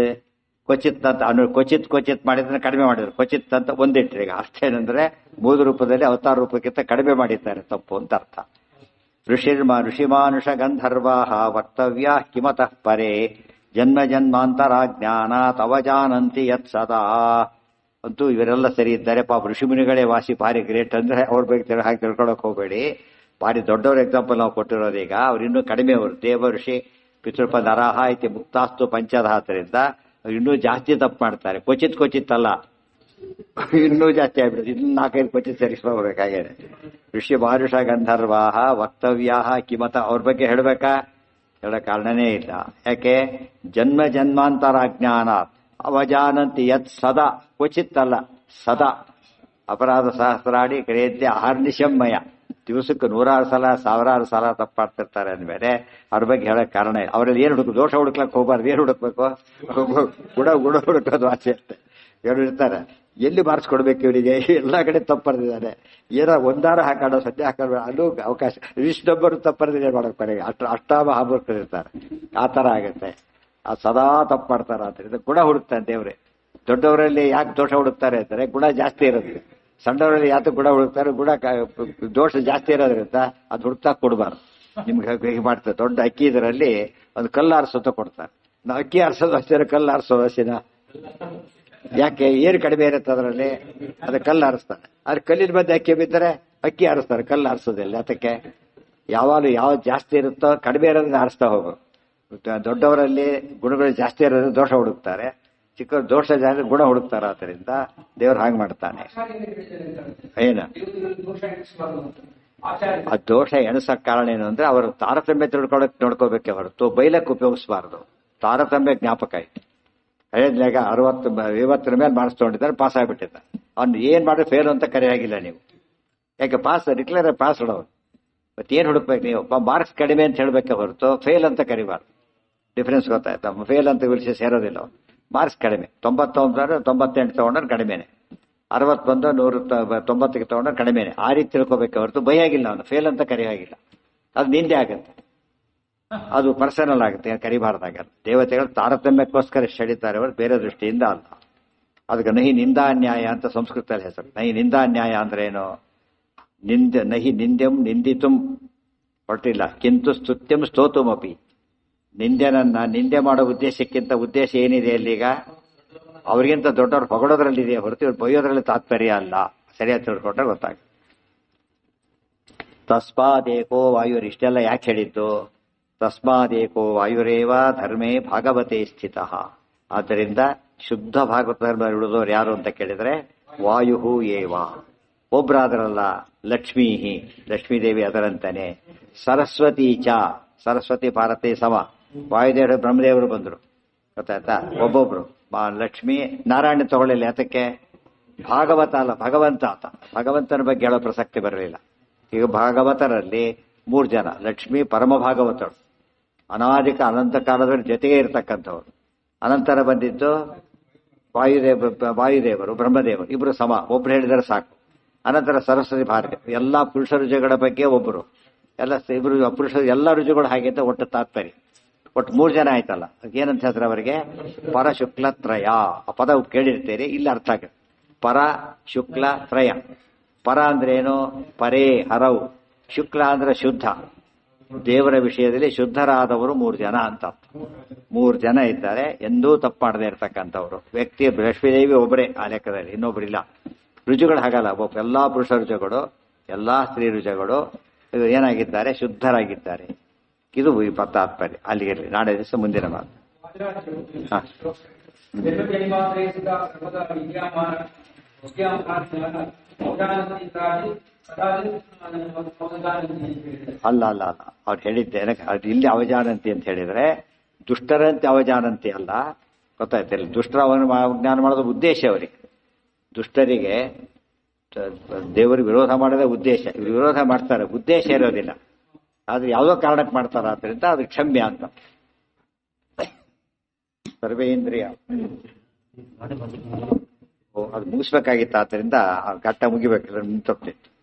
ಕ್ವಚಿತ್ ಅಂತ ಕ್ವಚಿತ್ ಕ್ವಚಿತ್ ಮಾಡಿದ್ರೆ ಕಡಿಮೆ ಮಾಡಿದ್ರು, ಕ್ವಚಿತ್ ಅಂತ ಒಂದಿಟ್ರಿ. ಈಗ ಅರ್ಥ ಏನಂದ್ರೆ ಮೂಲ ರೂಪದಲ್ಲಿ ಅವತಾರ ರೂಪಕ್ಕಿಂತ ಕಡಿಮೆ ಮಾಡಿದ್ದಾರೆ, ತಪ್ಪು ಅಂತ ಅರ್ಥ. ಋಷಿಮಾನುಷ ಗಂಧರ್ವಾ ವರ್ತವ್ಯ ಕಿಮತಃ ಪರೇ ಜನ್ಮ ಜನ್ಮಾಂತರಾಜ್ಞಾನಾತ್ ಅವಜಾನಂತಿ ಯತ್ ಸದಾ. ಅಂತೂ ಇವರೆಲ್ಲ ಸರಿ ಇದ್ದಾರೆ. ಪಾಪ ಋಷಿಮುನಿಗಳೇ ವಾಸಿ ಭಾರಿ ಗ್ರೇಟ್ ಅಂದ್ರೆ ಅವ್ರ ಬಗ್ಗೆ ಹಾಗೆ ತಿಳ್ಕೊಳಕ್ ಹೋಗಬೇಡಿ. ಭಾರಿ ದೊಡ್ಡವ್ರ ಎಕ್ಸಾಂಪಲ್ ನಾವು ಕೊಟ್ಟಿರೋದು. ಈಗ ಅವ್ರು ಇನ್ನೂ ಕಡಿಮೆ, ಅವರು ದೇವ ಋಷಿ ಪಿತೃಪ ನರಹ ಐತಿ ಮುಕ್ತಾಸ್ತು ಪಂಚಧಾತರಿಂದ ಇನ್ನೂ ಜಾಸ್ತಿ ತಪ್ಪು ಮಾಡ್ತಾರೆ. ಕ್ವಚಿತ್ ಕ್ವಚಿತ್ ಅಲ್ಲ, ಇನ್ನೂ ಜಾಸ್ತಿ ಆಗ್ಬಿಡುತ್ತೆ. ಇನ್ನು 4-5 ಕ್ವಚಿತ್ ಸರಿಸ್ಕೋಬೇಕಾಗಿದೆ. ಋಷಿ ಮಾರುಷ ಗಂಧರ್ವಾಹ ವಕ್ತವ್ಯಾಹ ಕಿಮತ, ಅವ್ರ ಬಗ್ಗೆ ಹೇಳ್ಬೇಕಾ? ಹೇಳೋ ಕಾರಣನೇ ಇಲ್ಲ. ಯಾಕೆ? ಜನ್ಮ ಜನ್ಮಾಂತರ ಅಜ್ಞಾನ ಅವಜಾನಂತಿ ಯತ್ ಸದಾ. ಕ್ವಚಿತ್ ಅಲ್ಲ, ಸದಾ. ಅಪರಾಧ ಸಹಸ್ರಾಡಿ ಕ್ರಿಯತೆ ಅಹರ್ನಿಶಮ್ಮಯ. ದಿವಸಕ್ಕೆ 100 ಸಲ 1000 ಸಲ ತಪ್ಪಾಡ್ತಿರ್ತಾರೆ ಅಂದಮೇಲೆ ಅವ್ರ ಬಗ್ಗೆ ಹೇಳಕ್ ಕಾರಣ ಇಲ್ಲ. ಅವರಲ್ಲಿ ಏನು ಹುಡುಕು, ದೋಷ ಹುಡುಕ್ಲಕ್ಕೆ ಹೋಗ್ಬಾರ್ದು. ಏನು ಹುಡುಕ್ಬೇಕು? ಗುಣ ಹುಡುಕೋದು ಆಸೆ ಇರುತ್ತೆ. ಇವರು ಇರ್ತಾರೆ, ಎಲ್ಲಿ ಮಾರ್ಕ್ಸ್ ಇವರಿಗೆ? ಎಲ್ಲಾ ಕಡೆ ತಪ್ಪರ್ದಿದ್ದಾರೆ. ಏನೋ ಒಂದಾರ ಹಾಕಾಡೋ, ಸದ್ಯ ಹಾಕಾಡೋ ಅದು ಅವಕಾಶ. ಇಷ್ಟು ನಂಬರ್ ತಪ್ಪರ್ದಿದೆ ಮಾಡಕ್ ಬರೀ ಅಷ್ಟಾಮ ಹಾಕಿರ್ತಾರೆ. ಆ ತರ ಆಗುತ್ತೆ. ಆ ಸದಾ ತಪ್ಪು ಮಾಡ್ತಾರ. ಆದ್ದರಿಂದ ಗುಣ ಹುಡುಕ್ತಾನೆ ದೇವ್ರೆ. ದೊಡ್ಡವರಲ್ಲಿ ಯಾಕೆ ದೋಷ ಹುಡುಕ್ತಾರೆ ಅಂತಾರೆ, ಗುಣ ಜಾಸ್ತಿ ಇರುತ್ತೆ. ಸಣ್ಣವರಲ್ಲಿ ಯಾಕೆ ಗುಣ ಹುಡುಕ್ತಾರೆ? ಗುಣ ದೋಷ ಜಾಸ್ತಿ ಇರೋದ್ರಿಂದ ಅದು ಹುಡುಕ್ತಾ ಕೊಡ್ಬಾರ್ದು. ನಿಮ್ಗೆ ಹೇಗೆ ಮಾಡ್ತಾರೆ? ದೊಡ್ಡ ಅಕ್ಕಿ ಇದರಲ್ಲಿ ಒಂದು ಕಲ್ಲು ಆರಿಸೋತ ಕೊಡ್ತಾರೆ. ನಾವು ಅಕ್ಕಿ ಆರಿಸೋದು ಅಷ್ಟೇ, ಕಲ್ಲು ಆರಿಸೋದು ಅಷ್ಟೇನ? ಯಾಕೆ? ಏನು ಕಡಿಮೆ ಇರುತ್ತೆ ಅದರಲ್ಲಿ? ಅದು ಕಲ್ಲು ಆರಿಸ್ತಾನೆ. ಆದ್ರೆ ಕಲ್ಲಿನ ಮಧ್ಯೆ ಅಕ್ಕಿ ಬಿದ್ದರೆ ಅಕ್ಕಿ ಆರಿಸ್ತಾರೆ, ಕಲ್ಲು ಆರಿಸೋದಿಲ್ಲ. ಅದಕ್ಕೆ ಯಾವಾಗಲೂ ಯಾವ್ದು ಜಾಸ್ತಿ ಇರುತ್ತೋ ಕಡಿಮೆ ಇರೋದನ್ನ ಆರಿಸ್ತಾ ಹೋಗು. ದೊಡ್ಡವರಲ್ಲಿ ಗುಣಗಳು ಜಾಸ್ತಿ ಇರೋದ್ರಿಂದ ದೋಷ ಹುಡುಕ್ತಾರೆ, ಚಿಕ್ಕವರು ದೋಷ ಜಾಸ್ತಿ ಗುಣ ಹುಡುಕ್ತಾರ. ಆದ್ದರಿಂದ ದೇವ್ರು ಹಾಗೆ ಮಾಡ್ತಾನೆ. ಏನ ಆ ದೋಷ ಎಣಸಕ್ ಕಾರಣ ಏನು ಅಂದ್ರೆ ಅವರು ತಾರತಮ್ಯ ತಿಳ್ಕೊಳಕ್ ನೋಡ್ಕೋಬೇಕೆ ಹೊರತು ಬೈಲಕ್ಕೆ ಉಪಯೋಗಿಸಬಾರ್ದು. ತಾರತಮ್ಯ ಜ್ಞಾಪಕ ಆಯ್ತು. ಹೇಳಿದ್ನಾಗ 50 ಮೇಲೆ ಮಾರ್ಕ್ಸ್ ತಗೊಂಡಿದ್ದಾರೆ, ಪಾಸ್ ಆಗ್ಬಿಟ್ಟಿದ್ದಾರೆ. ಅವ್ನು ಏನ್ ಮಾಡಿ ಫೇಲ್ ಅಂತ ಕರೆಯಾಗಿಲ್ಲ ನೀವು. ಯಾಕೆ? ಪಾಸ್ ಡಿಕ್ಲೇರ್ ಪಾಸ್ ಹೊಡೋರು. ಮತ್ತೇನು ಹುಡುಕ್ಬೇಕು ನೀವು? ಮಾರ್ಕ್ಸ್ ಕಡಿಮೆ ಅಂತ ಹೇಳ್ಬೇಕೆ ಹೊರತು ಫೇಲ್ ಅಂತ ಕರಿಬಾರ್ದು. ಡಿಫರೆನ್ಸ್ ಗೊತ್ತಾಯ್ತಾ? ಫೇಲ್ ಅಂತ ವಿಳಿಸಿ ಸೇರೋದಿಲ್ಲ. ಮಾರ್ಕ್ಸ್ ಕಡಿಮೆ 99 98 ತಗೊಂಡ್ರೆ ಕಡಿಮೆನೆ, 60 ಬಂದು 190ಗೆ ತಗೊಂಡ್ರೆ ಕಡಿಮೆನೆ. ಆ ರೀತಿ ತಿಳ್ಕೊಬೇಕೆ ಹೊರತು ಬೈಯಾಗಿಲ್ಲ, ಅವನು ಫೇಲ್ ಅಂತ ಕರೆಯಾಗಿಲ್ಲ. ಅದು ನಿಂದೆ ಆಗುತ್ತೆ, ಅದು ಪರ್ಸನಲ್ ಆಗುತ್ತೆ, ಕರಿಬಾರ್ದಾಗಲ್ಲ. ದೇವತೆಗಳು ತಾರತಮ್ಯಕ್ಕೋಸ್ಕರ ಸೆಳಿತಾರೆ ಅವರು, ಬೇರೆ ದೃಷ್ಟಿಯಿಂದ ಅಲ್ಲ. ಅದಕ್ಕೆ ನಹಿ ನಿಂದಾನ್ಯಾಯ ಅಂತ ಸಂಸ್ಕೃತದಲ್ಲಿ ಹೆಸರು. ನಹಿ ನಿಂದಾನ್ಯಾಯ ಅಂದ್ರೆ ಏನು? ನಹಿ ನಿಂದ್ಯಂ ನಿಂದಿತುಂ ಹೊರಟಿಲ್ಲ, ಕಿಂತು ಸ್ತುತ್ಯಂ ಸ್ತೋತುಮಪಿ. ನಿಂದೆ ಮಾಡೋ ಉದ್ದೇಶಕ್ಕಿಂತ ಉದ್ದೇಶ ಏನಿದೆ ಅಲ್ಲೀಗ? ಅವ್ರಿಗಿಂತ ದೊಡ್ಡವ್ರು ಹೊಗಳೋದ್ರಲ್ಲಿದೆ ಹೊರತು ಇವ್ರು ಬೈಯೋದ್ರಲ್ಲಿ ತಾತ್ಪರ್ಯ ಅಲ್ಲ. ಸರಿಯಾಗಿ ತಿಳ್ಕೊಂಡ್ರೆ ಗೊತ್ತಾಗುತ್ತೆ. ತಸ್ಮಾದೇಕೋ ವಾಯುರ್, ಇಷ್ಟೆಲ್ಲ ಯಾಕೆ ಹೇಳಿದ್ದು? ತಸ್ಮಾದೇಕೋ ವಾಯುರೇವ ಧರ್ಮೇ ಭಾಗವತೆ ಸ್ಥಿತ. ಆದ್ದರಿಂದ ಶುದ್ಧ ಭಾಗವತ ಧರ್ಮ ಇಳಿದವರು ಯಾರು ಅಂತ ಕೇಳಿದ್ರೆ ವಾಯು ಏವ. ಒಬ್ರಾದ್ರಲ್ಲ, ಲಕ್ಷ್ಮೀ, ಲಕ್ಷ್ಮೀದೇವಿ ಅದರಂತಾನೆ. ಸರಸ್ವತಿ ಚ, ಸರಸ್ವತಿ ಭಾರತೀ ಸಮ. ವಾಯುದೇವರು ಬ್ರಹ್ಮದೇವರು ಬಂದ್ರು, ಗೊತ್ತಾಯ್ತಾ? ಒಬ್ಬೊಬ್ರು. ಲಕ್ಷ್ಮೀ ನಾರಾಯಣ ತಗೊಳ್ಳಿಲ್ಲ. ಯಾತಕ್ಕೆ? ಭಾಗವತ ಅಲ್ಲ, ಭಗವಂತ ಆತ. ಭಗವಂತನ ಬಗ್ಗೆ ಹೇಳೋ ಪ್ರಸಕ್ತಿ ಬರಲಿಲ್ಲ. ಈಗ ಭಾಗವತರಲ್ಲಿ 3 ಜನ. ಲಕ್ಷ್ಮೀ ಪರಮ ಭಾಗವತರು, ಅನಾದಿಕ ಅನಂತ ಕಾಲದಲ್ಲಿ ಜೊತೆಗೆ ಇರತಕ್ಕಂಥವ್ರು. ಅನಂತರ ಬಂದಿದ್ದು ವಾಯುದೇವರು ಬ್ರಹ್ಮದೇವರು, ಇಬ್ರು ಸಮ. ಒಬ್ರು ಹೇಳಿದರೆ ಸಾಕು. ಅನಂತರ ಸರಸ್ವತಿ ಭಾರತಿ. ಎಲ್ಲಾ ಪುರುಷ ರುಜುಗಳ ಬಗ್ಗೆ ಒಬ್ಬರು, ಎಲ್ಲ ಇಬ್ರು ಪುರುಷರು, ಎಲ್ಲ ರುಜುಗಳು ಹಾಗೆ ಅಂತ ಒಟ್ಟು ತಾತ್ಪರ್ಯ. ಒಟ್ಟು 3 ಜನ ಆಯ್ತಲ್ಲ. ಏನಂತ ಹೇಳ್ತಾರೆ ಅವರಿಗೆ? ಪರ ಶುಕ್ಲ ತ್ರಯ. ಆ ಪದ ಕೇಳಿರ್ತೀರಿ, ಇಲ್ಲಿ ಅರ್ಥ ಆಗುತ್ತೆ. ಪರ ಶುಕ್ಲ ತ್ರಯ. ಪರ ಅಂದ್ರೆ ಏನು? ಪರೇ ಹರವು. ಶುಕ್ಲ ಅಂದ್ರೆ ಶುದ್ಧ. ದೇವರ ವಿಷಯದಲ್ಲಿ ಶುದ್ಧರಾದವರು 3 ಜನ ಅಂತ. 3 ಜನ ಇದ್ದಾರೆ, ಎಂದೂ ತಪ್ಪು ಮಾಡದೇ ಇರ್ತಕ್ಕಂಥವ್ರು ವ್ಯಕ್ತಿ. ಲಕ್ಷ್ಮೀದೇವಿ ಒಬ್ಬರೇ ಆ ಲೆಕ್ಕದಲ್ಲಿ, ಇನ್ನೊಬ್ಬರಿಲ್ಲ. ರುಜುಗಳು ಹಾಗಲ್ಲ. ಎಲ್ಲಾ ಪುರುಷ ರುಜುಗಳು, ಎಲ್ಲಾ ಸ್ತ್ರೀ ರುಜುಗಳು ಏನಾಗಿದ್ದಾರೆ? ಶುದ್ಧರಾಗಿದ್ದಾರೆ. ಇದು ತಾತ್ಪರ್ಯ. ಅಲ್ಲಿಗಿರಲಿ, ನಾಳೆ ದಿವಸ ಮುಂದಿನ ಮಾತು. ಅಲ್ಲ ಅಲ್ಲ ಅಲ್ಲ, ಅವ್ರು ಹೇಳಿದ್ದೇನೆ. ಅದು ಇಲ್ಲಿ ಅವಜಾನಂತಿ ಅಂತ ಹೇಳಿದ್ರೆ ದುಷ್ಟರಂತೆ ಅವಜಾನಂತಿ ಅಲ್ಲ, ಗೊತ್ತಾಯ್ತಿಲ್ಲ. ದುಷ್ಟರ ಜ್ಞಾನ ಮಾಡೋದು ಉದ್ದೇಶ ಅವರಿಗೆ. ದುಷ್ಟರಿಗೆ ದೇವರಿಗೆ ವಿರೋಧ ಮಾಡೋದೇ ಉದ್ದೇಶ. ಇವರು ವಿರೋಧ ಮಾಡ್ತಾರೆ, ಉದ್ದೇಶ ಇರೋದಿಲ್ಲ. ಆದ್ರೆ ಯಾವುದೋ ಕಾರಣಕ್ಕೆ ಮಾಡ್ತಾರ, ಆದ್ರಿಂದ ಅದು ಕ್ಷಮ್ಯ ಅಂತ. ಸರ್ವೇಂದ್ರಿಯ ಅದು ಮುಗಿಸ್ಬೇಕಾಗಿತ್ತು, ಆದ್ರಿಂದ ಆ ಘಟ್ಟ ಮುಗಿಬೇಕಿಲ್ಲ ನಿಂತೋಗ್ತಿತ್ತು.